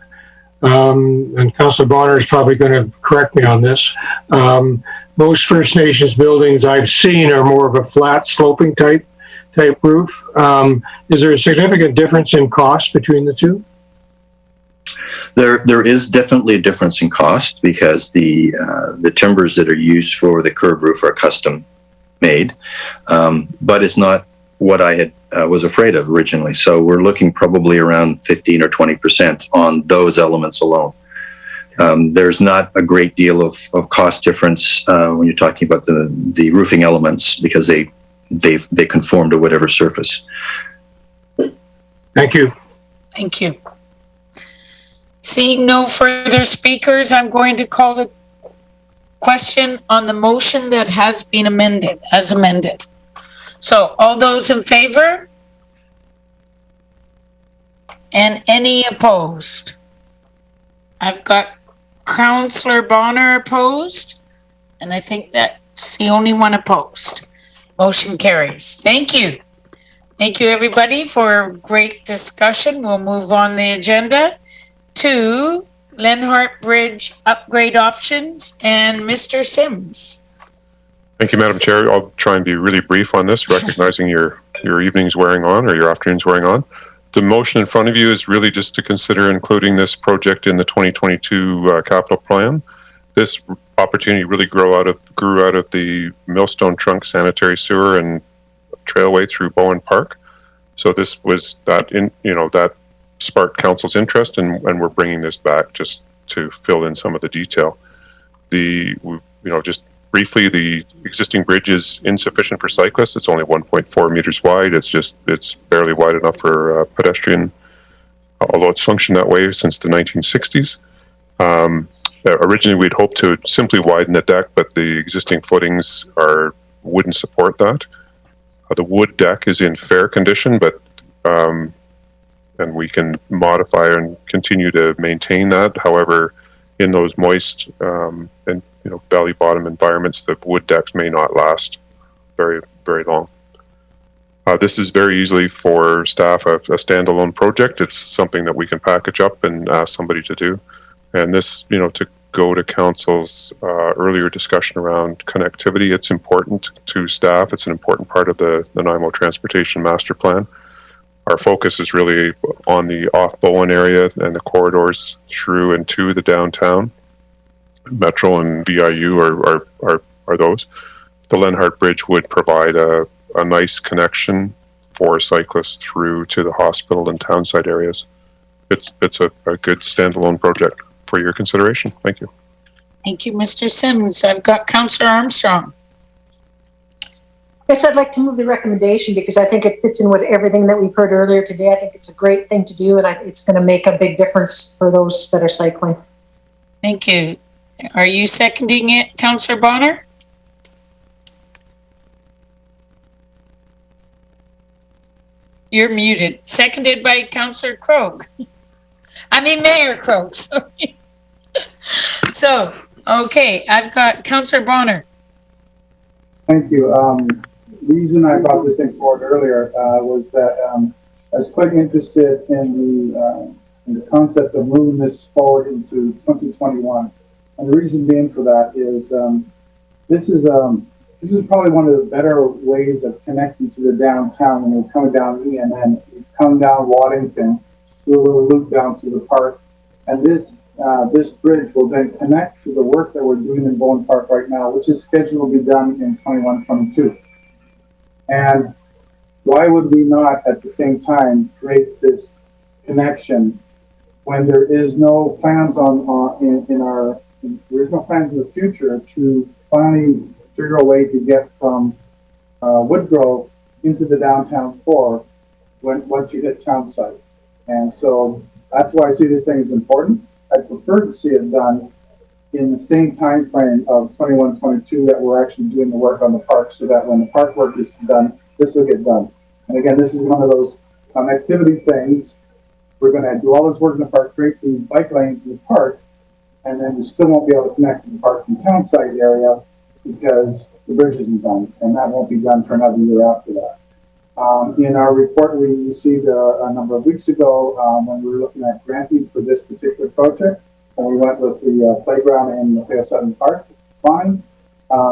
and Councillor Bonner is probably going to correct me on this, most First Nations buildings I've seen are more of a flat sloping type roof. Is there a significant difference in cost between the two? There is definitely a difference in cost because the timbers that are used for the curved roof are custom made, but it's not what I had was afraid of originally. So we're looking probably around 15 or 20% on those elements alone. There's not a great deal of cost difference when you're talking about the roofing elements because they conform to whatever surface. Thank you. Thank you. Seeing no further speakers, I'm going to call the question on the motion that has been amended, as amended. So all those in favor? And any opposed? I've got Councillor Bonner opposed, and I think that's the only one opposed. Motion carries. Thank you. Thank you, everybody, for a great discussion. We'll move on the agenda to Lenhart Bridge upgrade options and Mr. Sims. Thank you, Madam Chair. I'll try and be really brief on this, recognizing your evening's wearing on or your afternoon's wearing on. The motion in front of you is really just to consider including this project in the 2022 capital plan. This opportunity really grew out of the Millstone Trunk sanitary sewer and trailway through Bowen Park. So this was that sparked council's interest, and we're bringing this back just to fill in some of the detail. just briefly, the existing bridge is insufficient for cyclists. It's only 1.4 meters wide. It's barely wide enough for pedestrian, although it's functioned that way since the 1960s. Originally, we'd hoped to simply widen the deck, but the existing footings wouldn't support that. The wood deck is in fair condition, but and we can modify and continue to maintain that. However, in those moist and valley bottom environments, the wood decks may not last very, very long. This is very easily for staff a standalone project. It's something that we can package up and ask somebody to do. And this, to go to council's earlier discussion around connectivity, it's important to staff. It's an important part of the NIMO Transportation Master Plan. Our focus is really on the off-Bowen area and the corridors through and to the downtown. Metro and VIU are those. The Lenhart Bridge would provide a nice connection for cyclists through to the hospital and townside areas. It's a good standalone project for your consideration. Thank you. Thank you, Mr. Sims. I've got Councillor Armstrong. Yes, I'd like to move the recommendation because I think it fits in with everything that we've heard earlier today. I think it's a great thing to do, and it's going to make a big difference for those that are cycling. Thank you. Are you seconding it, Councillor Bonner? You're muted. Seconded by Councillor Krog. Mayor Krog, sorry. So, okay, I've got Councillor Bonner. Thank you. The reason I brought this thing forward earlier was that I was quite interested in the concept of moving this forward into 2021. And the reason being for that is this is probably one of the better ways of connecting to the downtown when you're coming down E and then you come down Wellington, do a little loop down to the park. And this bridge will then connect to the work that we're doing in Bowen Park right now, which is scheduled to be done in 21-22. And why would we not at the same time create this connection when there is no plans there's no plans in the future to finally figure a way to get from Woodgrove into the downtown core once you hit town site. And so that's why I see this thing as important. I prefer to see it done in the same time frame of 21-22 that we're actually doing the work on the park, so that when the park work is done, this will get done. And again, this is one of those connectivity things. We're going to do all this work in the park, create the bike lanes in the park, and then you still won't be able to connect to the park and town site area because the bridge isn't done, and that won't be done for another year after that. In our report we received a number of weeks ago when we were looking at granting for this particular project, and we went with the playground in the Fair Sutton Park. Fine.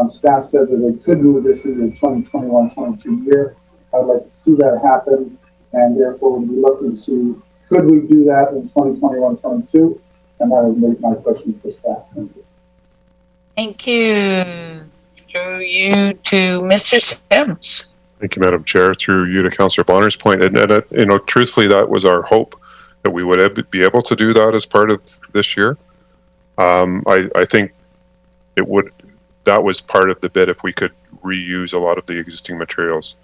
Staff said that they could move this into the 2021-22 year. I'd like to see that happen, and therefore we'll be looking to see, could we do that in 2021-22? And that would my question for staff. Thank you. Thank you. Through you to Mr. Sims. Thank you, Madam Chair. Through you to Councillor Bonner's point, and truthfully, that was our hope that we would be able to do that as part of this year. I think that was part of the bid if we could reuse a lot of the existing materials.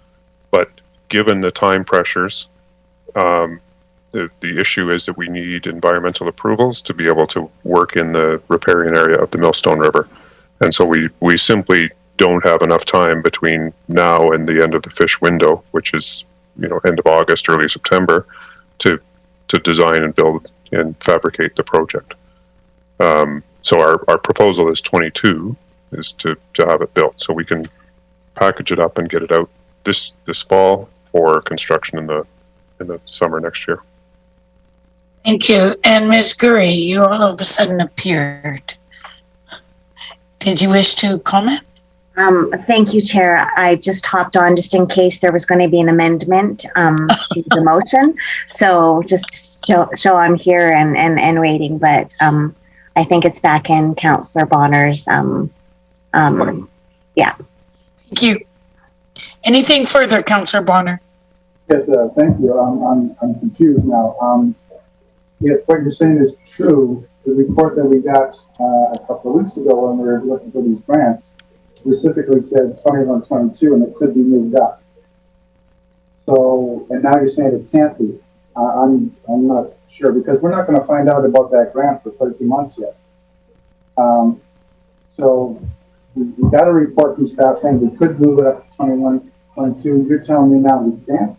But given the time pressures, the issue is that we need environmental approvals to be able to work in the riparian area of the Millstone River. And so we simply don't have enough time between now and the end of the fish window, which is, end of August, early September, to design and build and fabricate the project. So our proposal is 22 is to have it built, so we can package it up and get it out this fall for construction in the summer next year. Thank you. And Ms. Gurry, you all of a sudden appeared. Did you wish to comment? Thank you, Chair. I just hopped on just in case there was going to be an amendment to the motion. So just show I'm here and waiting, but I think it's back in Councillor Bonner's. Yeah. Thank you. Anything further, Councillor Bonner? Yes, thank you. I'm confused now. Yes, what you're saying is true, the report that we got a couple of weeks ago when we were looking for these grants specifically said 21, 22, and it could be moved up. So, and now you're saying it can't be. I'm not sure, because we're not going to find out about that grant for 30 months yet. So we got a report from staff saying we could move it up to 21, 22. You're telling me now we can't.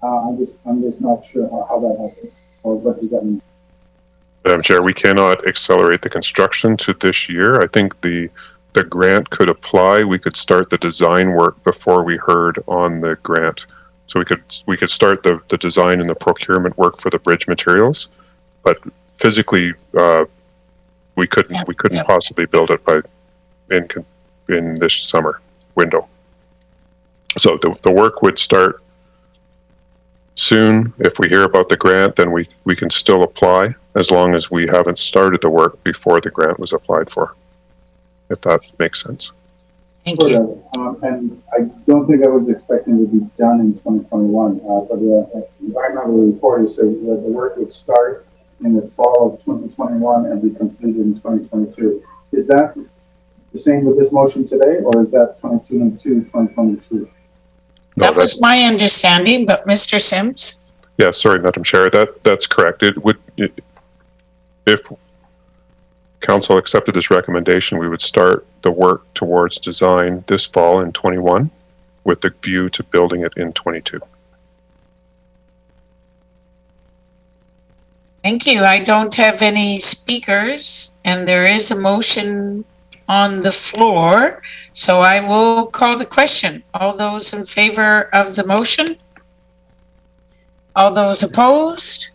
I'm just not sure how that happens, or what does that mean? Madam Chair, we cannot accelerate the construction to this year. I think the grant could apply. We could start the design work before we heard on the grant. So we could start the design and the procurement work for the bridge materials, but physically we couldn't possibly build it in this summer window. So the work would start soon. If we hear about the grant, then we can still apply, as long as we haven't started the work before the grant was applied for, if that makes sense. Thank you. And I don't think I was expecting to be done in 2021, but the environmental report says that the work would start in the fall of 2021 and be completed in 2022. Is that the same with this motion today, or is that 2023? That was my understanding, but Mr. Sims? Yeah, sorry, Madam Chair, that's correct. If Council accepted this recommendation, we would start the work towards design this fall in 21 with the view to building it in 22. Thank you. I don't have any speakers, and there is a motion on the floor, so I will call the question. All those in favor of the motion? All those opposed?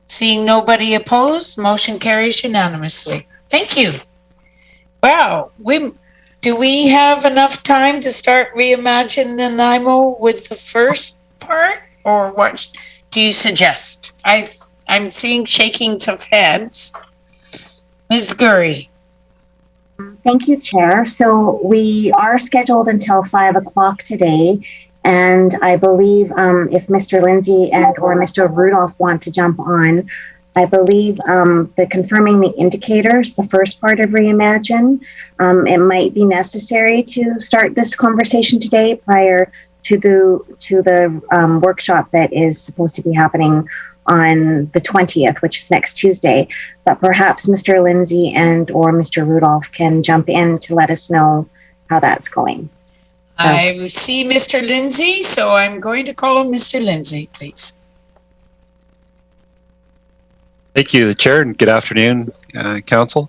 Seeing nobody opposed, motion carries unanimously. Thank you. Wow, do we have enough time to start Reimagine Nanaimo with the first part, or what do you suggest? I'm seeing shakings of heads. Ms. Gurry. Thank you, Chair. So we are scheduled until 5 o'clock today. And I believe if Mr. Lindsay and or Mr. Rudolph want to jump on, I believe the confirming the indicators, the first part of Reimagine, it might be necessary to start this conversation today prior to the workshop that is supposed to be happening on the 20th, which is next Tuesday. But perhaps Mr. Lindsay and or Mr. Rudolph can jump in to let us know how that's going. I see Mr. Lindsay, so I'm going to call on Mr. Lindsay, please. Thank you, Chair, and good afternoon, Council.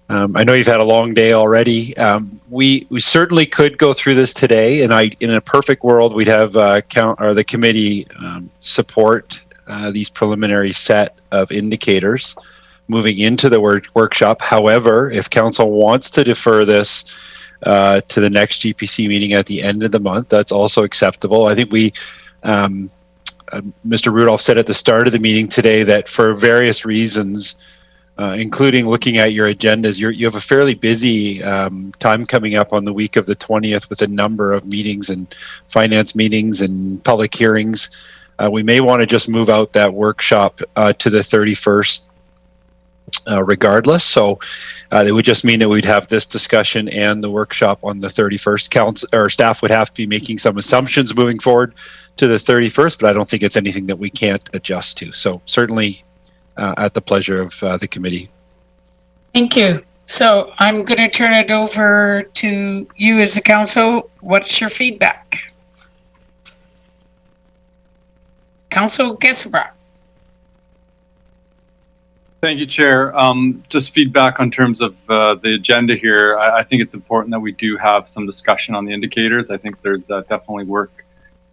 I know you've had a long day already. We certainly could go through this today, and in a perfect world, we'd have the committee support these preliminary set of indicators moving into the workshop. However, if Council wants to defer this to the next GPC meeting at the end of the month, that's also acceptable. I think Mr. Rudolph said at the start of the meeting today that for various reasons, including looking at your agendas, you have a fairly busy time coming up on the week of the 20th with a number of meetings and finance meetings and public hearings. We may want to just move out that workshop to the 31st regardless. So it would just mean that we'd have this discussion and the workshop on the 31st. Council or staff would have to be making some assumptions moving forward to the 31st, but I don't think it's anything that we can't adjust to. So certainly at the pleasure of the committee. Thank you. So I'm going to turn it over to you as a council. What's your feedback? Council Gesselbrock. Thank you, Chair. Just feedback on terms of the agenda here. I think it's important that we do have some discussion on the indicators. I think there's definitely work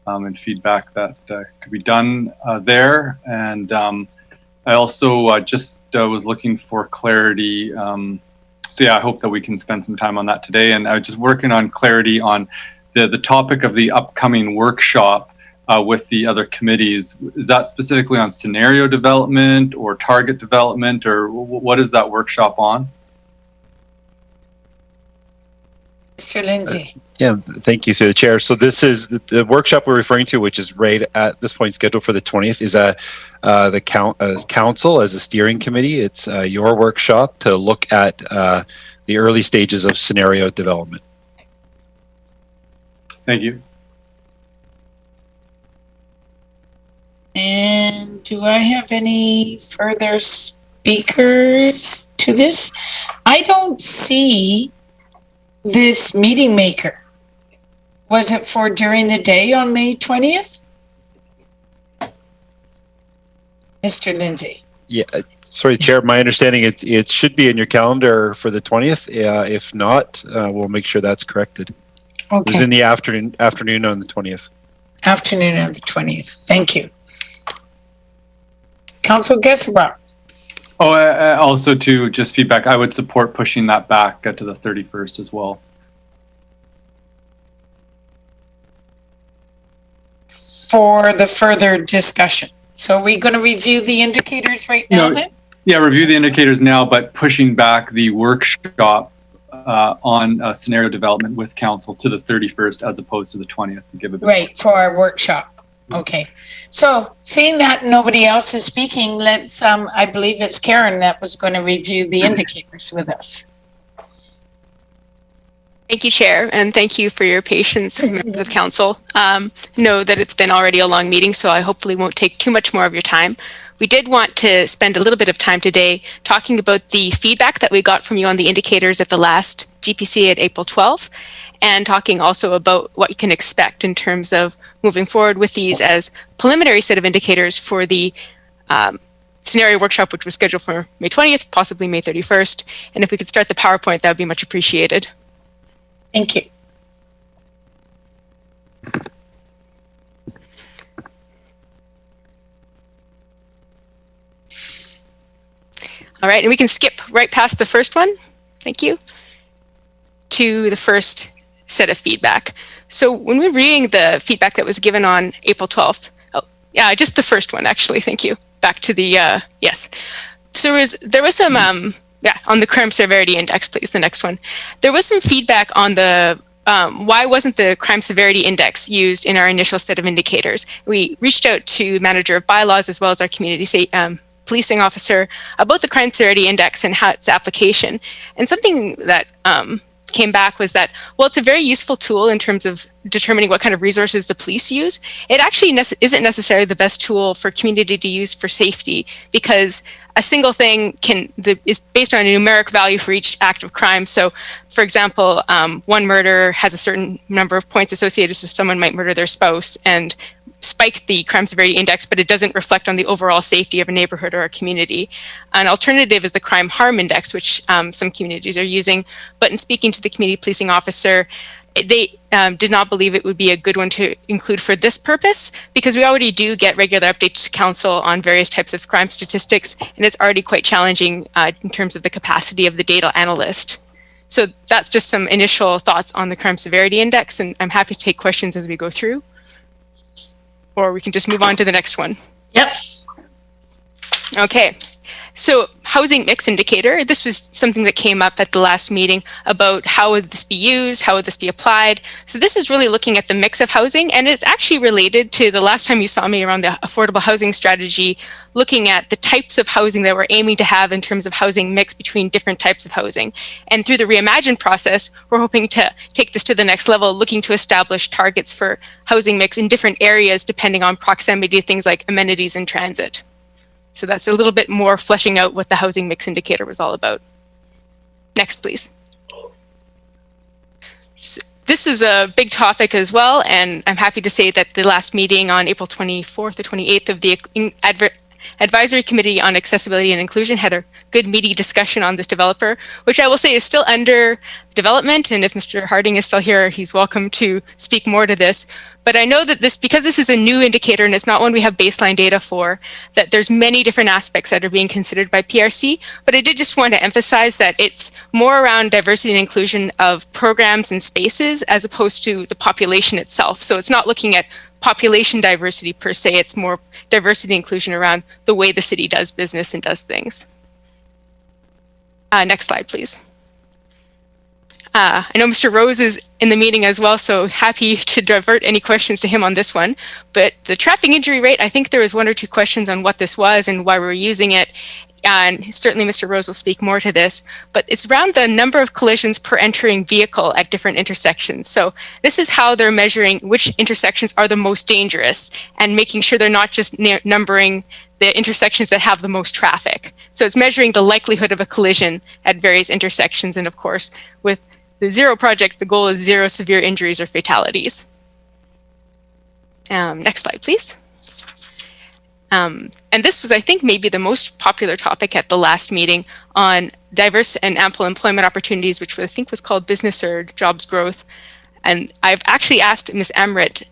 and feedback that could be done there. And I also just was looking for clarity. So yeah, I hope that we can spend some time on that today. And I was just working on clarity on the topic of the upcoming workshop with the other committees. Is that specifically on scenario development or target development, or what is that workshop on? Mr. Lindsay. Yeah, thank you, through the chair. So this is the workshop we're referring to, which is right at this point scheduled for the 20th, is the council as a steering committee. It's your workshop to look at the early stages of scenario development. Thank you. And do I have any further speakers to this? I don't see this meeting maker. Was it for during the day on May 20th? Mr. Lindsay. Yeah, sorry, Chair. My understanding it should be in your calendar for the 20th. If not, we'll make sure that's corrected. Okay. It was in the afternoon on the 20th. Afternoon on the 20th. Thank you. Council Gesselbach. Oh, also to just feedback, I would support pushing that back to the 31st as well. For the further discussion. So are we going to review the indicators right now then? Yeah, review the indicators now, but pushing back the workshop on scenario development with council to the 31st as opposed to the 20th to give a bit. Right, for our workshop. Okay. So seeing that nobody else is speaking, let's, I believe it's Karen that was going to review the indicators with us. Thank you, Chair, and thank you for your patience, members of council. Know that it's been already a long meeting, so I hopefully won't take too much more of your time. We did want to spend a little bit of time today talking about the feedback that we got from you on the indicators at the last GPC at April 12th, and talking also about what you can expect in terms of moving forward with these as preliminary set of indicators for the scenario workshop, which was scheduled for May 20th, possibly May 31st. And if we could start the PowerPoint, that would be much appreciated. Thank you. All right, and we can skip right past the first one. Thank you. To the first set of feedback. So when we're reading the feedback that was given on April 12th, oh, yeah, just the first one, actually, thank you. Back to the, yes. So there was some, yeah, on the crime severity index, please, the next one. There was some feedback on the why wasn't the crime severity index used in our initial set of indicators? We reached out to manager of bylaws as well as our community policing officer about the crime severity index and how its application. And something that came back was that, well, it's a very useful tool in terms of determining what kind of resources the police use. It actually isn't necessarily the best tool for community to use for safety, because a single thing is based on a numeric value for each act of crime. So, for example, one murder has a certain number of points associated, so someone might murder their spouse and spike the crime severity index, but it doesn't reflect on the overall safety of a neighborhood or a community. An alternative is the crime harm index, which some communities are using. But in speaking to the community policing officer, they did not believe it would be a good one to include for this purpose, because we already do get regular updates to council on various types of crime statistics, and it's already quite challenging in terms of the capacity of the data analyst. So that's just some initial thoughts on the crime severity index, and I'm happy to take questions as we go through. Or we can just move on to the next one. Yep. Okay. So housing mix indicator, this was something that came up at the last meeting about how would this be used, how would this be applied. So this is really looking at the mix of housing, and it's actually related to the last time you saw me around the affordable housing strategy, looking at the types of housing that we're aiming to have in terms of housing mix between different types of housing. And through the Reimagine process, we're hoping to take this to the next level, looking to establish targets for housing mix in different areas depending on proximity to things like amenities and transit. So that's a little bit more fleshing out what the housing mix indicator was all about. Next, please. So this is a big topic as well, and I'm happy to say that the last meeting on April 24th or 28th of the Advisory Committee on Accessibility and Inclusion had a good meaty discussion on this developer, which I will say is still under development. And if Mr. Harding is still here, he's welcome to speak more to this. But I know that because this is a new indicator and it's not one we have baseline data for, that there's many different aspects that are being considered by PRC. But I did just want to emphasize that it's more around diversity and inclusion of programs and spaces as opposed to the population itself. So it's not looking at population diversity per se, it's more diversity and inclusion around the way the city does business and does things. Next slide, please. I know Mr. Rose is in the meeting as well, so happy to divert any questions to him on this one. But the trapping injury rate, I think there was 1 or 2 questions on what this was and why we're using it. And certainly Mr. Rose will speak more to this, but it's around the number of collisions per entering vehicle at different intersections. So this is how they're measuring which intersections are the most dangerous and making sure they're not just numbering the intersections that have the most traffic. So it's measuring the likelihood of a collision at various intersections. And of course, with the Zero project, the goal is 0 severe injuries or fatalities. Next slide, please. And this was, I think, maybe the most popular topic at the last meeting on diverse and ample employment opportunities, which I think was called business or jobs growth. And I've actually asked Ms. Amrit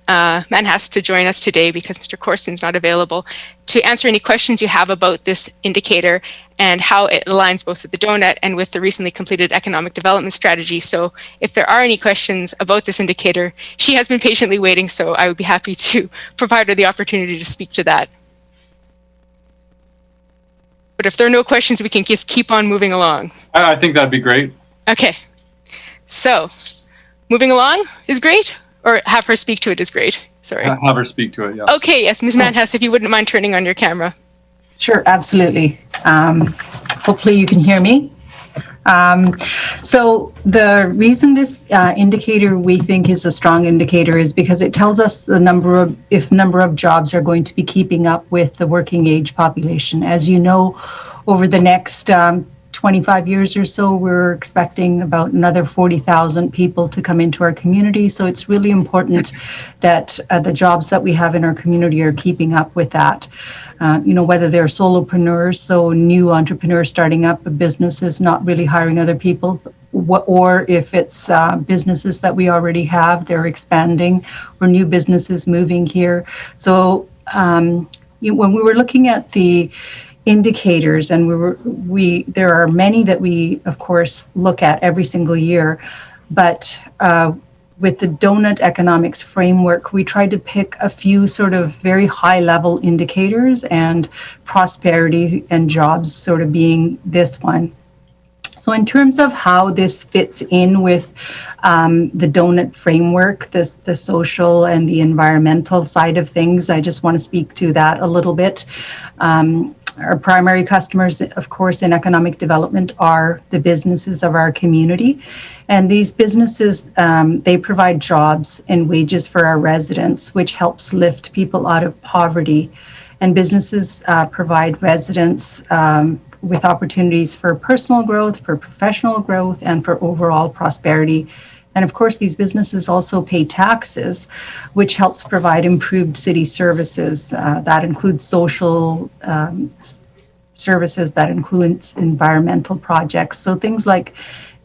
Manhas to join us today because Mr. Corsten's not available to answer any questions you have about this indicator and how it aligns both with the donut and with the recently completed economic development strategy. So if there are any questions about this indicator, she has been patiently waiting, so I would be happy to provide her the opportunity to speak to that. But if there are no questions, we can just keep on moving along. I think that'd be great. Okay. So, moving along is great? Or have her speak to it is great? Sorry. Have her speak to it, yeah. Okay, yes, Ms. Manhas, if you wouldn't mind turning on your camera. Sure, absolutely. Hopefully you can hear me. So the reason this indicator we think is a strong indicator is because it tells us the number of jobs are going to be keeping up with the working age population. As you know, over the next 25 years or so, we're expecting about another 40,000 people to come into our community. So it's really important that the jobs that we have in our community are keeping up with that. Whether they're solopreneurs, so new entrepreneurs starting up a business is not really hiring other people, or if it's businesses that we already have, they're expanding, or new businesses moving here. So when we were looking at the indicators, and there are many that we, of course, look at every single year, but with the donut economics framework, we tried to pick a few sort of very high level indicators, and prosperity and jobs sort of being this one. So in terms of how this fits in with the donut framework, the social and the environmental side of things, I just want to speak to that a little bit. Our primary customers, of course, in economic development are the businesses of our community. And these businesses, they provide jobs and wages for our residents, which helps lift people out of poverty. And businesses provide residents with opportunities for personal growth, for professional growth, and for overall prosperity. And of course, these businesses also pay taxes, which helps provide improved city services. That includes social services, that includes environmental projects. So things like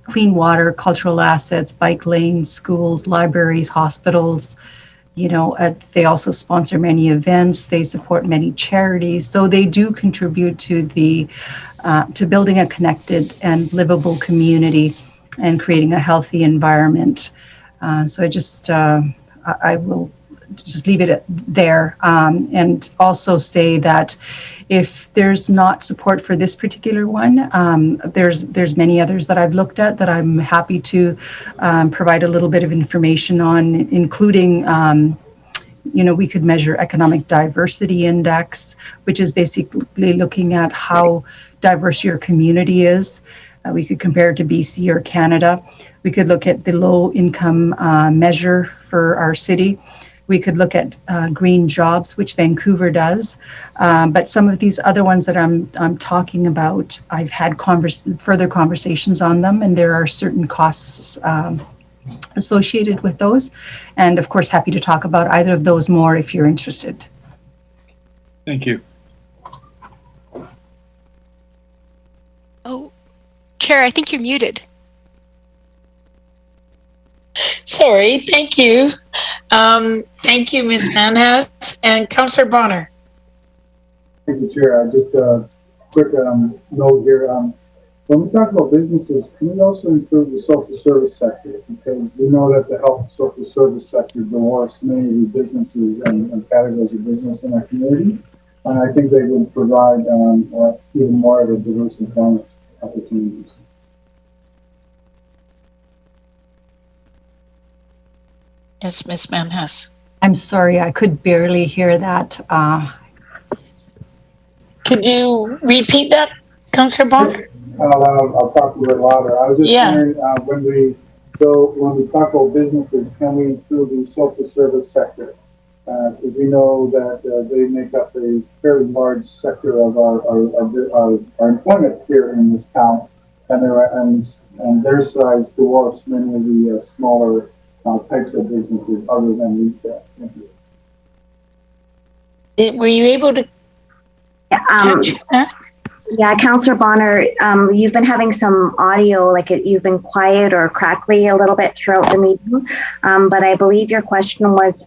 clean water, cultural assets, bike lanes, schools, libraries, hospitals. They also sponsor many events. They support many charities. So they do contribute to to building a connected and livable community and creating a healthy environment. So I will just leave it there, and also say that if there's not support for this particular one, there's many others that I've looked at that I'm happy to provide a little bit of information on, including we could measure economic diversity index, which is basically looking at how diverse your community is. We could compare it to BC or Canada. We could look at the low income measure for our city. We could look at green jobs, which Vancouver does. But some of these other ones that I'm talking about, I've had further conversations on them, and there are certain costs associated with those. And of course, happy to talk about either of those more if you're interested. Thank you. Oh, Chair, I think you're muted. Sorry, thank you. Thank you, Ms. Manhas and Councillor Bonner. Thank you, Chair. Just a quick note here. When we talk about businesses, can we also include the social service sector? Because we know that the health and social service sector dwarfs many of the businesses and categories of business in our community. And I think they would provide even more of a diverse employment opportunities. Yes, Ms. Manhas. I'm sorry, I could barely hear that. Could you repeat that, Councillor Bonner? I'll talk a little louder. I was just wondering, when we talk about businesses, can we include the social service sector? Because we know that they make up a very large sector of our employment here in this town, and their size dwarfs many of the smaller types of businesses other than retail. Thank you. Were you able to catch that? Yeah, Councillor Bonner, you've been having some audio, like you've been quiet or crackly a little bit throughout the meeting, but I believe your question was,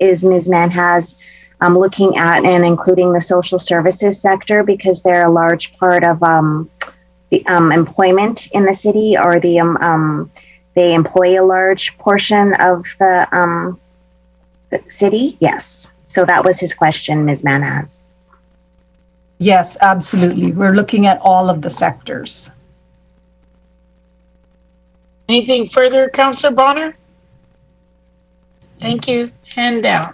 is Ms. Manhas looking at and including the social services sector because they're a large part of the employment in the city, or they employ a large portion of the city? Yes. So that was his question, Ms. Manhas. Yes, absolutely. We're looking at all of the sectors. Anything further, Councillor Bonner? Thank you. Hand down.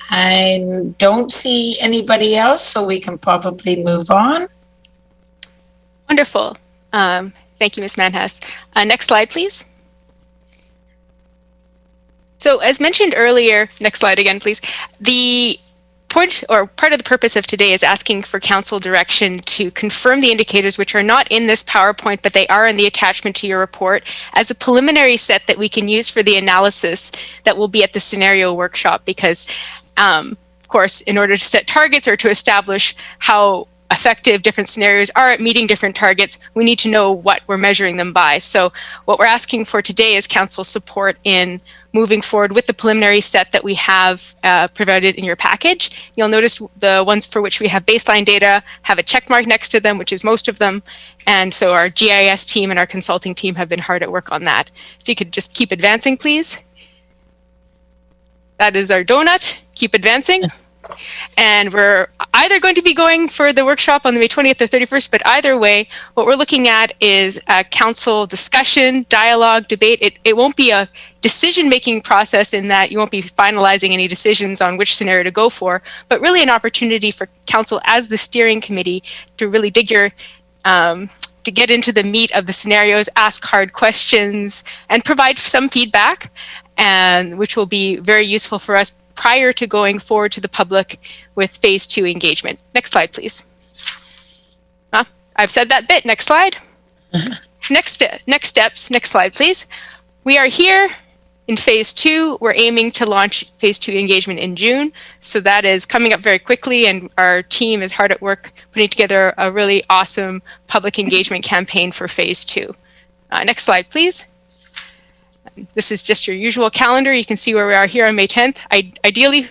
I don't see anybody else, so we can probably move on. Wonderful. Thank you, Ms. Manhas. Next slide, please. So as mentioned earlier, next slide again, please. The point or part of the purpose of today is asking for council direction to confirm the indicators which are not in this PowerPoint, but they are in the attachment to your report as a preliminary set that we can use for the analysis that will be at the scenario workshop. Because, of course, in order to set targets or to establish how effective different scenarios are at meeting different targets, we need to know what we're measuring them by. So what we're asking for today is council support in moving forward with the preliminary set that we have provided in your package. You'll notice the ones for which we have baseline data have a check mark next to them, which is most of them. And so our GIS team and our consulting team have been hard at work on that. If you could just keep advancing, please. That is our donut. Keep advancing. And we're either going to be going for the workshop on the May 20th or 31st, but either way, what we're looking at is a council discussion, dialogue, debate. It won't be a decision-making process in that you won't be finalizing any decisions on which scenario to go for, but really an opportunity for council as the steering committee to really dig your, to get into the meat of the scenarios, ask hard questions, and provide some feedback, and which will be very useful for us prior to going forward to the public with phase 2 engagement. Next slide, please. I've said that bit. Next slide. Next steps. Next slide, please. We are here in phase 2. We're aiming to launch phase 2 engagement in June. So that is coming up very quickly, and our team is hard at work putting together a really awesome public engagement campaign for phase 2. Next slide, please. This is just your usual calendar. You can see where we are here on May 10th. Ideally,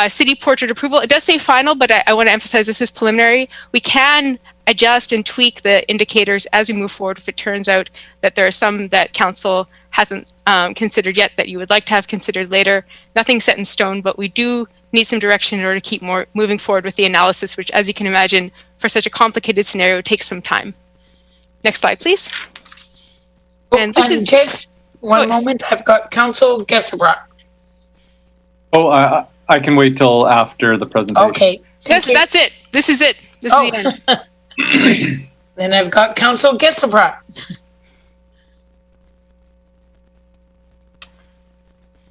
city portrait approval. It does say final, but I want to emphasize this is preliminary. We can adjust and tweak the indicators as we move forward if it turns out that there are some that council hasn't considered yet that you would like to have considered later. Nothing set in stone, but we do need some direction in order to keep moving forward with the analysis, which, as you can imagine, for such a complicated scenario, takes some time. Next slide, please. And this is just one moment. I've got Council Gesselbrock. Oh, I can wait till after the presentation. Okay. That's it. This is it. This is the end. Then I've got Council Gesselbrock.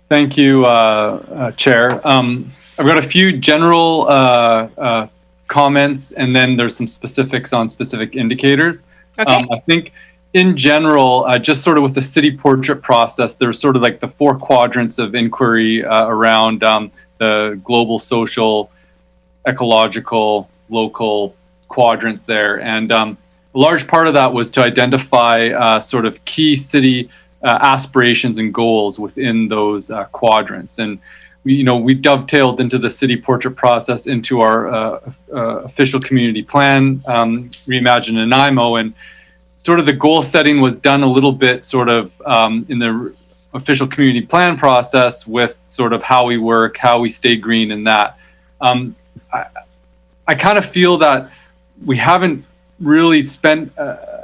Thank you, Chair. I've got a few general comments, and then there's some specifics on specific indicators. Okay. I think in general, just sort of with the city portrait process, there's sort of like the 4 quadrants of inquiry around the global, social, ecological, local quadrants there. And a large part of that was to identify sort of key city aspirations and goals within those quadrants. And we dovetailed into the city portrait process into our official community plan, Reimagine Nanaimo, and sort of the goal setting was done a little bit sort of in the official community plan process with sort of how we work, how we stay green, and that. I kind of feel that we haven't really spent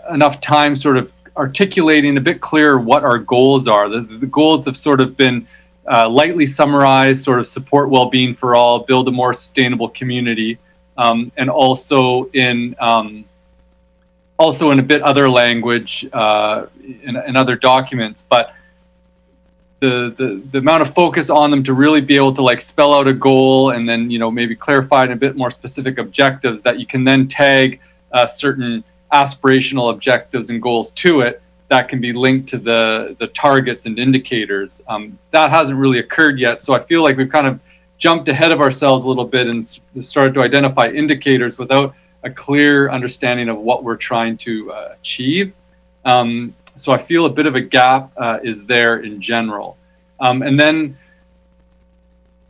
enough time sort of articulating a bit clearer what our goals are. The goals have sort of been lightly summarized, sort of support well-being for all, build a more sustainable community, and also in a bit other language in other documents. But the amount of focus on them to really be able to like spell out a goal and then, you know, maybe clarify in a bit more specific objectives that you can then tag certain aspirational objectives and goals to it that can be linked to the targets and indicators. That hasn't really occurred yet. So I feel like we've kind of jumped ahead of ourselves a little bit and started to identify indicators without a clear understanding of what we're trying to achieve. So I feel a bit of a gap is there in general. And then,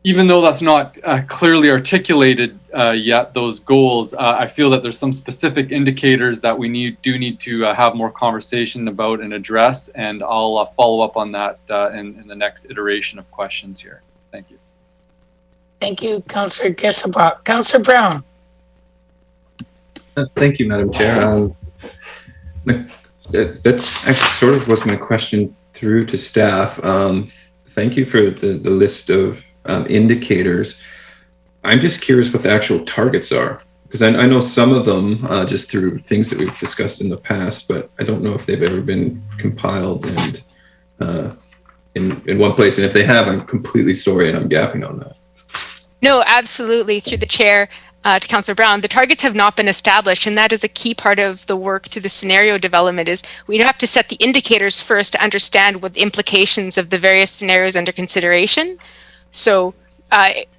even though that's not clearly articulated yet, those goals, I feel that there's some specific indicators that we do need to have more conversation about and address, and I'll follow up on that in the next iteration of questions here. Thank you. Thank you, Councillor Gesselbach. Councillor Brown. Thank you, Madam Chair. That actually sort of was my question through to staff. Thank you for the list of indicators. I'm just curious what the actual targets are, because I know some of them just through things that we've discussed in the past, but I don't know if they've ever been compiled and in one place. And if they have, I'm completely sorry and I'm gapping on that. No, absolutely. Through the chair, to Councillor Brown, the targets have not been established, and that is a key part of the work through the scenario development. Is we have to set the indicators first to understand what the implications of the various scenarios under consideration. So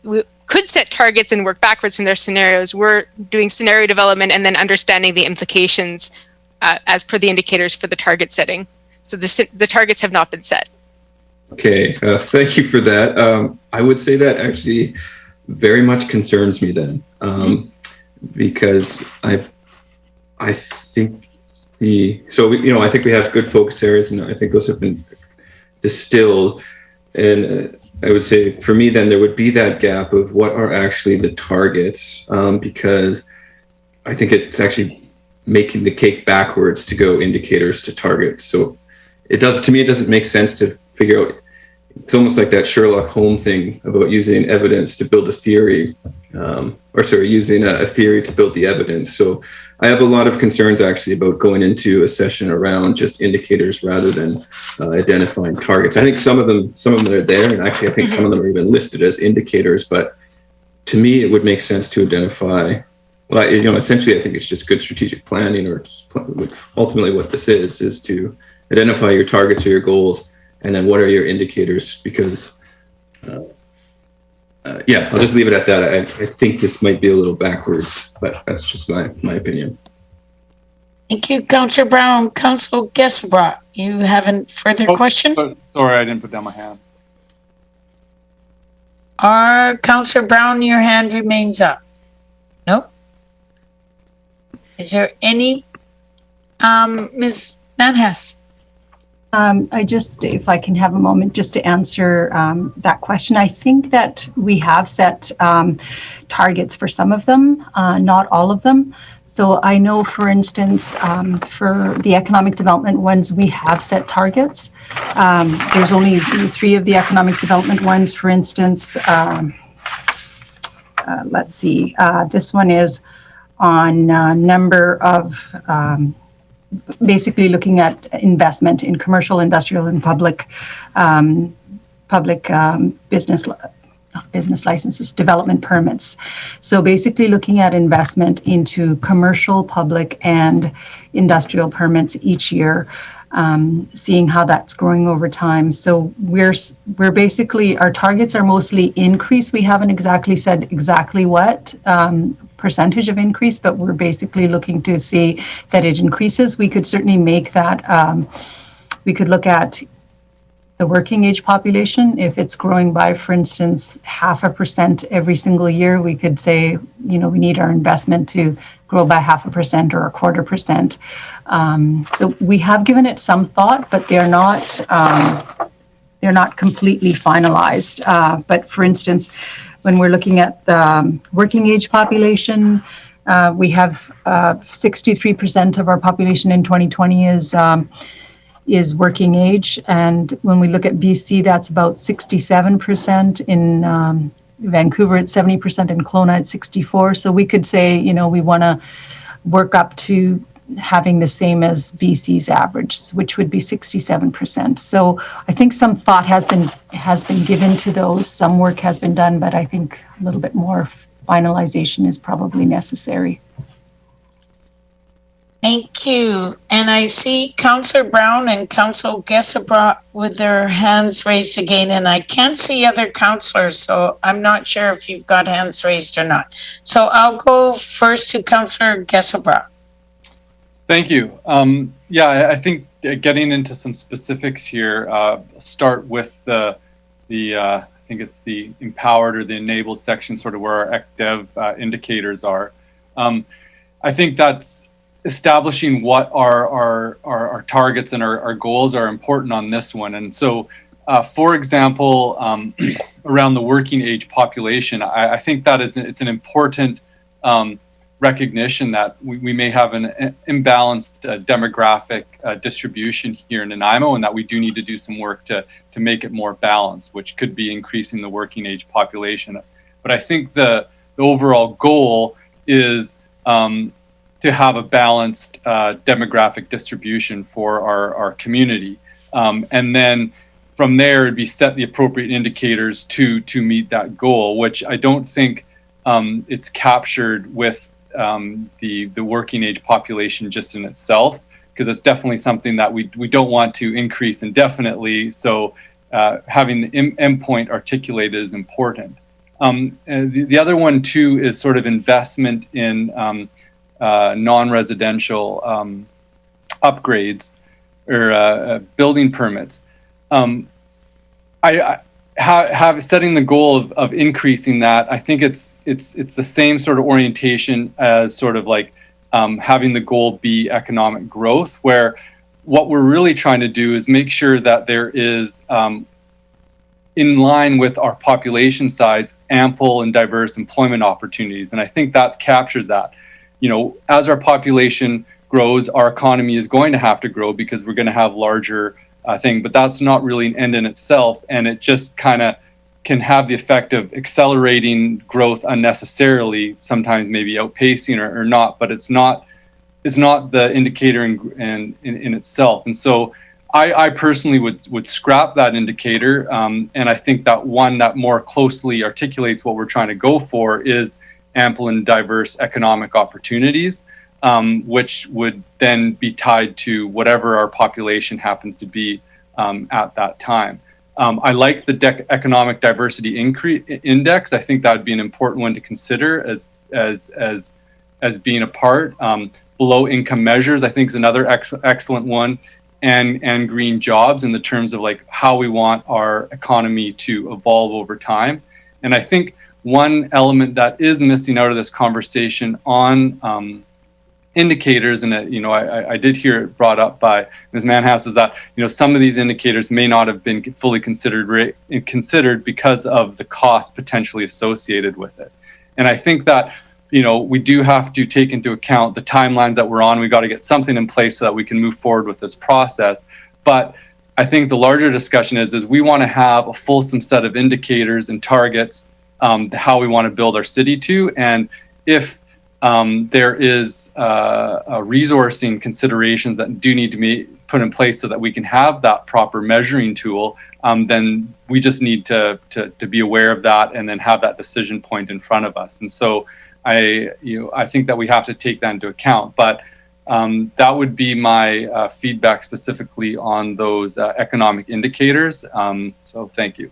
we could set targets and work backwards from their scenarios. We're doing scenario development and then understanding the implications as per the indicators for the target setting. So the targets have not been set. Okay, thank you for that. I would say that actually very much concerns me then, because I think I think we have good focus areas, and I think those have been distilled. And I would say for me then there would be that gap of what are actually the targets, because I think it's actually making the cake backwards to go indicators to targets. So it doesn't make sense to figure out. It's almost like that Sherlock Holmes thing about using evidence to build a theory, using a theory to build the evidence. So I have a lot of concerns actually about going into a session around just indicators rather than identifying targets. I think some of them are there, and actually I think some of them are even listed as indicators. But to me, it would make sense to identify. Well, essentially, I think it's just good strategic planning, or ultimately what this is to identify your targets or your goals. And then what are your indicators? Because, I'll just leave it at that. I think this might be a little backwards, but that's just my opinion. Thank you, Councillor Brown. Councillor Gesselbach, you have a further question? Sorry, I didn't put down my hand. Councillor Brown, your hand remains up. Nope. Is there any, Ms. Manhas? If I can have a moment just to answer that question. I think that we have set targets for some of them, not all of them. So I know, for instance, for the economic development ones, we have set targets. There's only 3 of the economic development ones, for instance. Let's see, this one is on number of basically looking at investment in commercial, industrial, and public business licenses, development permits. So basically looking at investment into commercial, public, and industrial permits each year, seeing how that's growing over time. So we're basically, our targets are mostly increase. We haven't exactly said exactly what percentage of increase, but we're basically looking to see that it increases. We could certainly make that, we could look at the working age population. If it's growing by, for instance, 0.5% every single year, we could say, we need our investment to grow by 0.5% or 0.25%. So we have given it some thought, but they're not completely finalized. But for instance, when we're looking at the working age population, We have 63% of our population in 2020 is working age. And when we look at BC, that's about 67%. In Vancouver, it's 70%, in Kelowna, it's 64%. So we could say, we want to work up to having the same as BC's average, which would be 67%. So I think some thought has been given to those. Some work has been done, but I think a little bit more finalization is probably necessary. Thank you. And I see Councillor Brown and Councillor Gesabra with their hands raised again, and I can't see other councillors, so I'm not sure if you've got hands raised or not. So I'll go first to Councillor Gesabra. Thank you. I think getting into some specifics here, start with I think it's the empowered or the enabled section, sort of where our ECDEV indicators are. I think that's establishing what our targets and our goals are important on this one. And so, for example, around the working age population, I think that it's an important recognition that we may have an imbalanced demographic distribution here in Nanaimo, and that we do need to do some work to make it more balanced, which could be increasing the working age population. But I think the overall goal is to have a balanced demographic distribution for our community. And then from there, it'd be set the appropriate indicators to meet that goal, which I don't think it's captured with the working age population just in itself, because it's definitely something that we don't want to increase indefinitely. So having the endpoint articulated is important. The other one too is sort of investment in non-residential upgrades or building permits. I have setting the goal of increasing that. I think it's the same sort of orientation as sort of like having the goal be economic growth, where what we're really trying to do is make sure that there is in line with our population size, ample and diverse employment opportunities. And I think that captures that. As our population grows, our economy is going to have to grow because we're going to have larger thing, but that's not really an end in itself. And it just kind of can have the effect of accelerating growth unnecessarily, sometimes maybe outpacing or not, but it's not the indicator in itself. And so I personally would scrap that indicator. And I think that one that more closely articulates what we're trying to go for is ample and diverse economic opportunities, which would then be tied to whatever our population happens to be at that time. I like the economic diversity index. I think that would be an important one to consider as being a part. Below income measures, I think, is another excellent one, and green jobs in the terms of like how we want our economy to evolve over time. And I think one element that is missing out of this conversation on indicators, and I did hear it brought up by Ms. Manhas, is that some of these indicators may not have been fully considered because of the cost potentially associated with it. And I think that we do have to take into account the timelines that we're on. We got to get something in place so that we can move forward with this process. But I think the larger discussion is we want to have a fulsome set of indicators and targets, how we want to build our city to. And if there is resourcing considerations that do need to be put in place so that we can have that proper measuring tool, then we just need to be aware of that and then have that decision point in front of us. And so I think that we have to take that into account. But that would be my feedback specifically on those economic indicators. So thank you.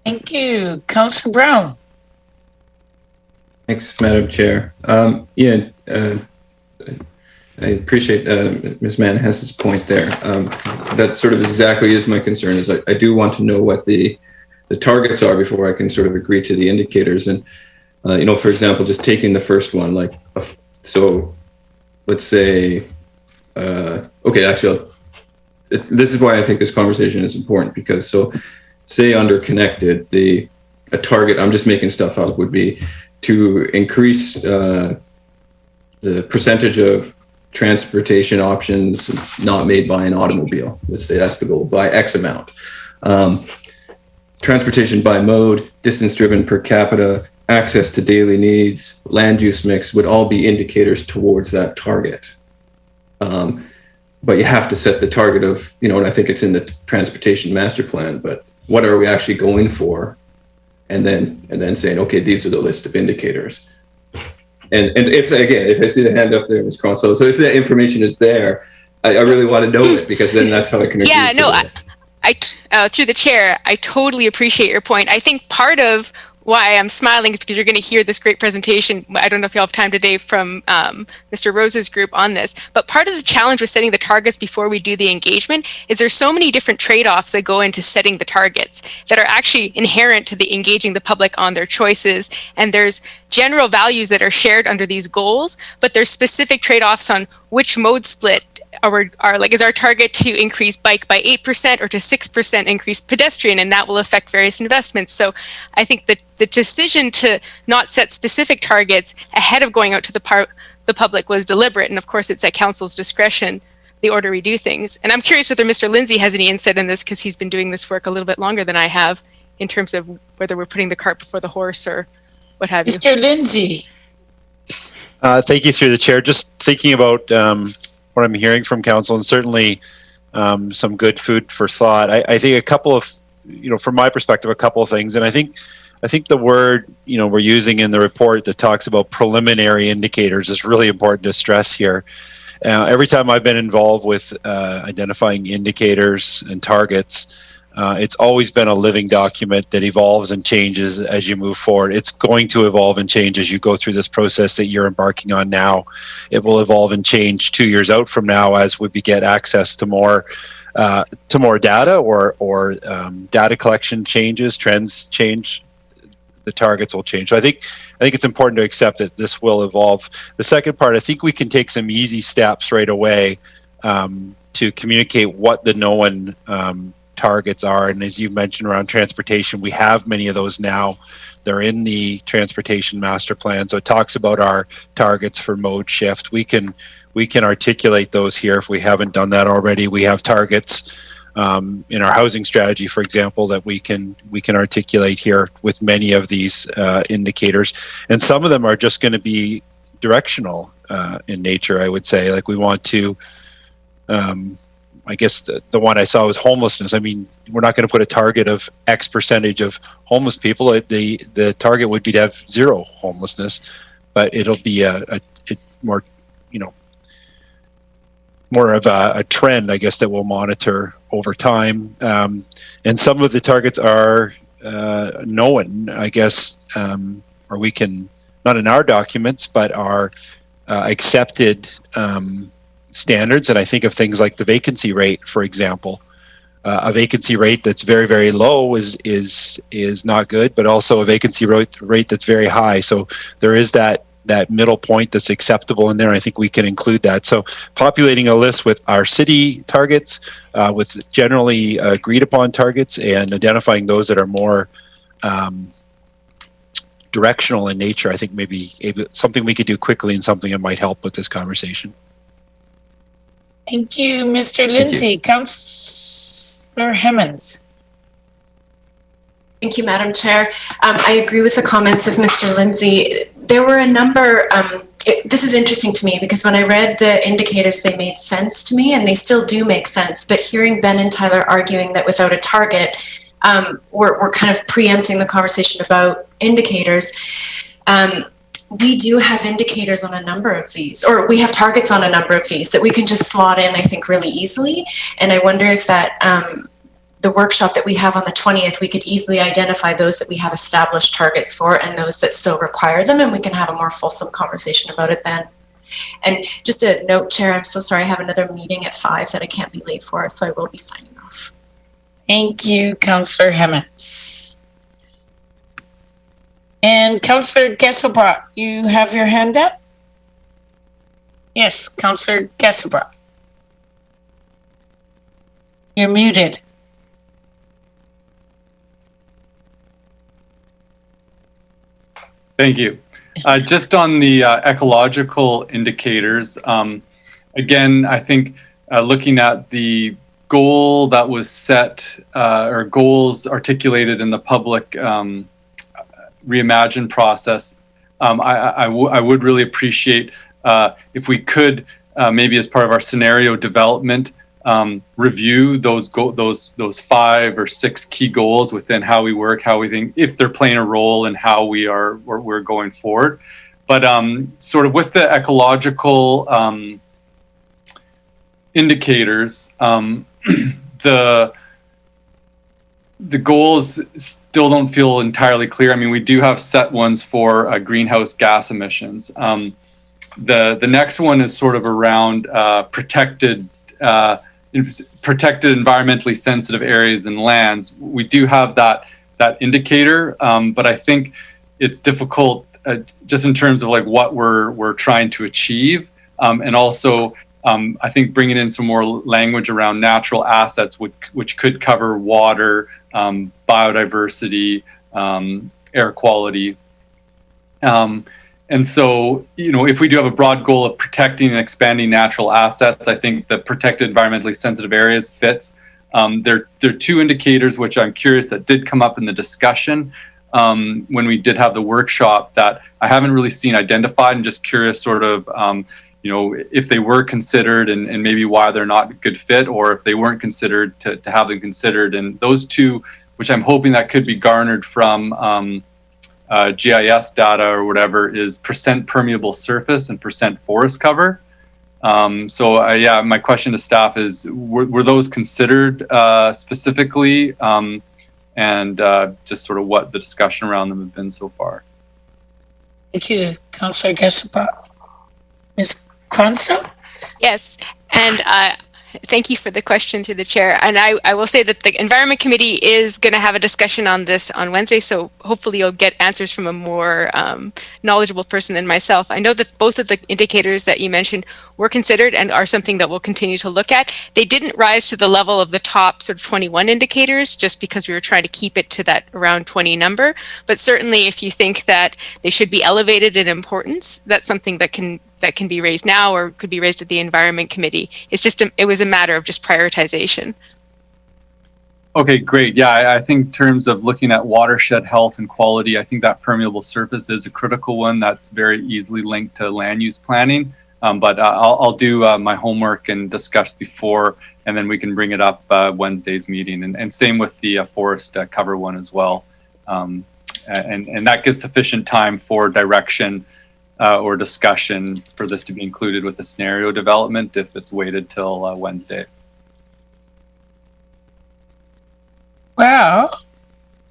Thank you. Councillor Brown. Thanks, Madam Chair. I appreciate Ms. Manhas's point there. That sort of exactly is my concern. Is I do want to know what the targets are before I can sort of agree to the indicators. And for example, just taking the first one, so let's say, this is why I think this conversation is important, because say under connected, a target, I'm just making stuff up, would be to increase the percentage of transportation options not made by an automobile. Let's say that's the goal, by X amount. Transportation by mode, distance driven per capita, access to daily needs, land use mix would all be indicators towards that target. But you have to set the target of, and I think it's in the transportation master plan, but what are we actually going for? And then saying, okay, these are the list of indicators. And if I see the hand up there, Ms. Cronso, so if that information is there, I really want to know it, because then that's how I can. Yeah, no, I through the chair, I totally appreciate your point. I think part of why I'm smiling is because you're going to hear this great presentation. I don't know if you'll have time today from Mr. Rose's group on this, but part of the challenge with setting the targets before we do the engagement is there's so many different trade-offs that go into setting the targets that are actually inherent to the engaging the public on their choices. And there's general values that are shared under these goals, but there's specific trade-offs on which mode split is our target to increase bike by 8% or to 6% increase pedestrian, and that will affect various investments. So I think that the decision to not set specific targets ahead of going out to the public was deliberate, and of course it's at council's discretion the order we do things. And I'm curious whether Mr. Lindsay has any insight in this, because he's been doing this work a little bit longer than I have, in terms of whether we're putting the cart before the horse or what have you. Mr. Lindsay. Thank you, through the chair. Just thinking about what I'm hearing from council, and certainly some good food for thought. I think a couple of, from my perspective, a couple of things. And I think the word, we're using in the report that talks about preliminary indicators is really important to stress here. Every time I've been involved with identifying indicators and targets, it's always been a living document that evolves and changes as you move forward. It's going to evolve and change as you go through this process that you're embarking on now. It will evolve and change 2 years out from now as we get access to more data or data collection changes, trends change, the targets will change. So I think it's important to accept that this will evolve. The second part, I think we can take some easy steps right away to communicate what the known targets are. And as you mentioned around transportation, we have many of those now. They're in the transportation master plan. So it talks about our targets for mode shift. We can articulate those here if we haven't done that already. We have targets in our housing strategy, for example, that we can articulate here with many of these indicators. And some of them are just going to be directional in nature, I would say. Like we want to I guess the one I saw was homelessness. I mean, we're not going to put a target of X percentage of homeless people. The target would be to have zero homelessness, but it'll be a more, more of a trend, I guess, that we'll monitor over time. And some of the targets are known, I guess, or we can, not in our documents, but are accepted standards. And I think of things like the vacancy rate, for example. A vacancy rate that's very, very low is not good, but also a vacancy rate that's very high. So there is that middle point that's acceptable in there. I think we can include that. So populating a list with our city targets, with generally agreed upon targets, and identifying those that are more directional in nature, I think maybe something we could do quickly and something that might help with this conversation. Thank you, Mr. Lindsay. Councillor Hemmons. Thank you, Madam Chair. I agree with the comments of Mr. Lindsay. There were a number, this is interesting to me because when I read the indicators, they made sense to me and they still do make sense. But hearing Ben and Tyler arguing that without a target, we're kind of preempting the conversation about indicators. We do have indicators on a number of these, or we have targets on a number of these that we can just slot in, I think, really easily. And I wonder if that the workshop that we have on the 20th, we could easily identify those that we have established targets for and those that still require them, and we can have a more fulsome conversation about it then. And just a note, Chair, I'm so sorry, I have another meeting at 5 that I can't be late for, so I will be signing off. Thank you, Councillor Hemmons. And Councillor Gesselbrock, you have your hand up? Yes, Councillor Gesselbrock. You're muted. Thank you. Just on the ecological indicators, again, I think looking at the goal that was set or goals articulated in the public reimagine process, I would really appreciate if we could maybe as part of our scenario development review those 5 or 6 key goals within how we work, how we think, if they're playing a role in how we're going forward. But sort of with the ecological indicators, the goals still don't feel entirely clear. I mean, we do have set ones for greenhouse gas emissions. The next one is sort of around protected environmentally sensitive areas and lands. We do have that indicator, but I think it's difficult just in terms of like what we're trying to achieve, and also I think bringing in some more language around natural assets, which could cover water, biodiversity, air quality. And so, if we do have a broad goal of protecting and expanding natural assets, I think the protected environmentally sensitive areas fits. There are 2 indicators which I'm curious that did come up in the discussion when we did have the workshop that I haven't really seen identified, and just curious sort of, if they were considered and maybe why they're not a good fit, or if they weren't considered to have them considered. And those 2, which I'm hoping that could be garnered from GIS data or whatever, is % permeable surface and % forest cover. So my question to staff is, were those considered specifically, and just sort of what the discussion around them have been so far? Thank you, Councillor Gessapra. Ms. Cronso? Yes, and thank you for the question to the chair. And I will say that the Environment Committee is going to have a discussion on this on Wednesday, so hopefully you'll get answers from a more knowledgeable person than myself. I know that both of the indicators that you mentioned were considered and are something that we'll continue to look at. They didn't rise to the level of the top sort of 21 indicators, just because we were trying to keep it to that around 20 number. But certainly if you think that they should be elevated in importance, that's something that can be raised now or could be raised at the Environment Committee. It's just it was a matter of just prioritization. Okay, great. Yeah, I think in terms of looking at watershed health and quality, I think that permeable surface is a critical one that's very easily linked to land use planning. But I'll do my homework and discuss before, and then we can bring it up Wednesday's meeting. And same with the forest cover one as well. And that gives sufficient time for direction or discussion for this to be included with the scenario development if it's waited till Wednesday. Well,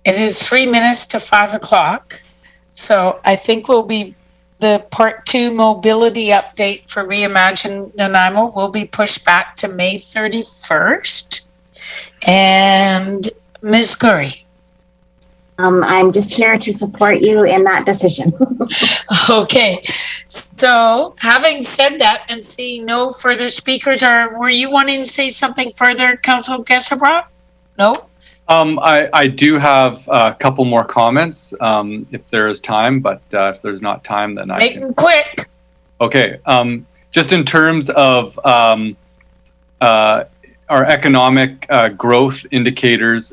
it is 3 minutes to 5 o'clock. So I think the part 2 mobility update for Reimagine Nanaimo will be pushed back to May 31st. And Ms. Gurry. I'm just here to support you in that decision. Okay. So having said that and seeing no further speakers, were you wanting to say something further, Councillor Gessapra? No? I do have a couple more comments if there is time, but if there's not time, then Make them quick. Okay. Just in terms of our economic growth indicators,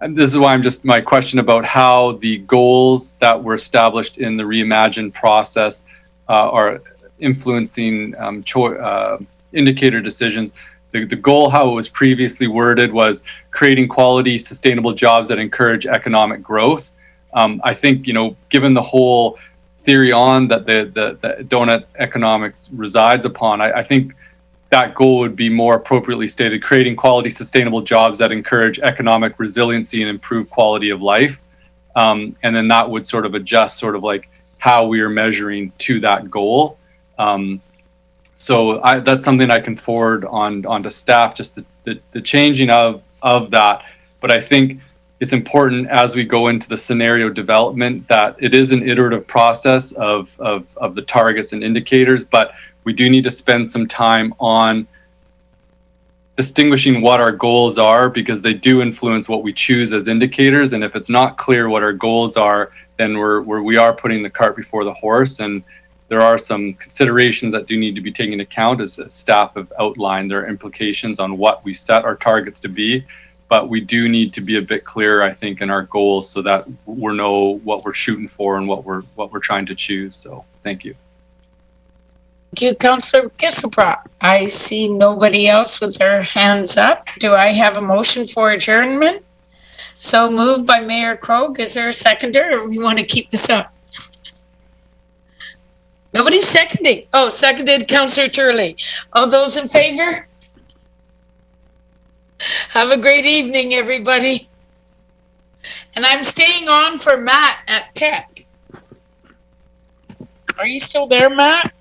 and this is why my question about how the goals that were established in the Reimagine process are influencing indicator decisions. The goal, how it was previously worded, was creating quality, sustainable jobs that encourage economic growth. I think, given the whole theory on that the donut economics resides upon, I think that goal would be more appropriately stated: creating quality, sustainable jobs that encourage economic resiliency and improve quality of life. And then that would sort of adjust sort of like how we are measuring to that goal. So that's something I can forward onto staff, just the changing of that. But I think it's important as we go into the scenario development that it is an iterative process of the targets and indicators, but we do need to spend some time on distinguishing what our goals are, because they do influence what we choose as indicators. And if it's not clear what our goals are, then we are putting the cart before the horse, and there are some considerations that do need to be taken into account as staff have outlined their implications on what we set our targets to be. But we do need to be a bit clearer, I think, in our goals so that we know what we're shooting for and what we're trying to choose. So thank you. Thank you, Councillor Kissebrock. I see nobody else with their hands up. Do I have a motion for adjournment? So moved by Mayor Krogh. Is there a seconder, or we want to keep this up? Nobody's seconding. Oh, seconded Councillor Turley. All those in favor? Have a great evening, everybody. And I'm staying on for Matt at Tech. Are you still there, Matt?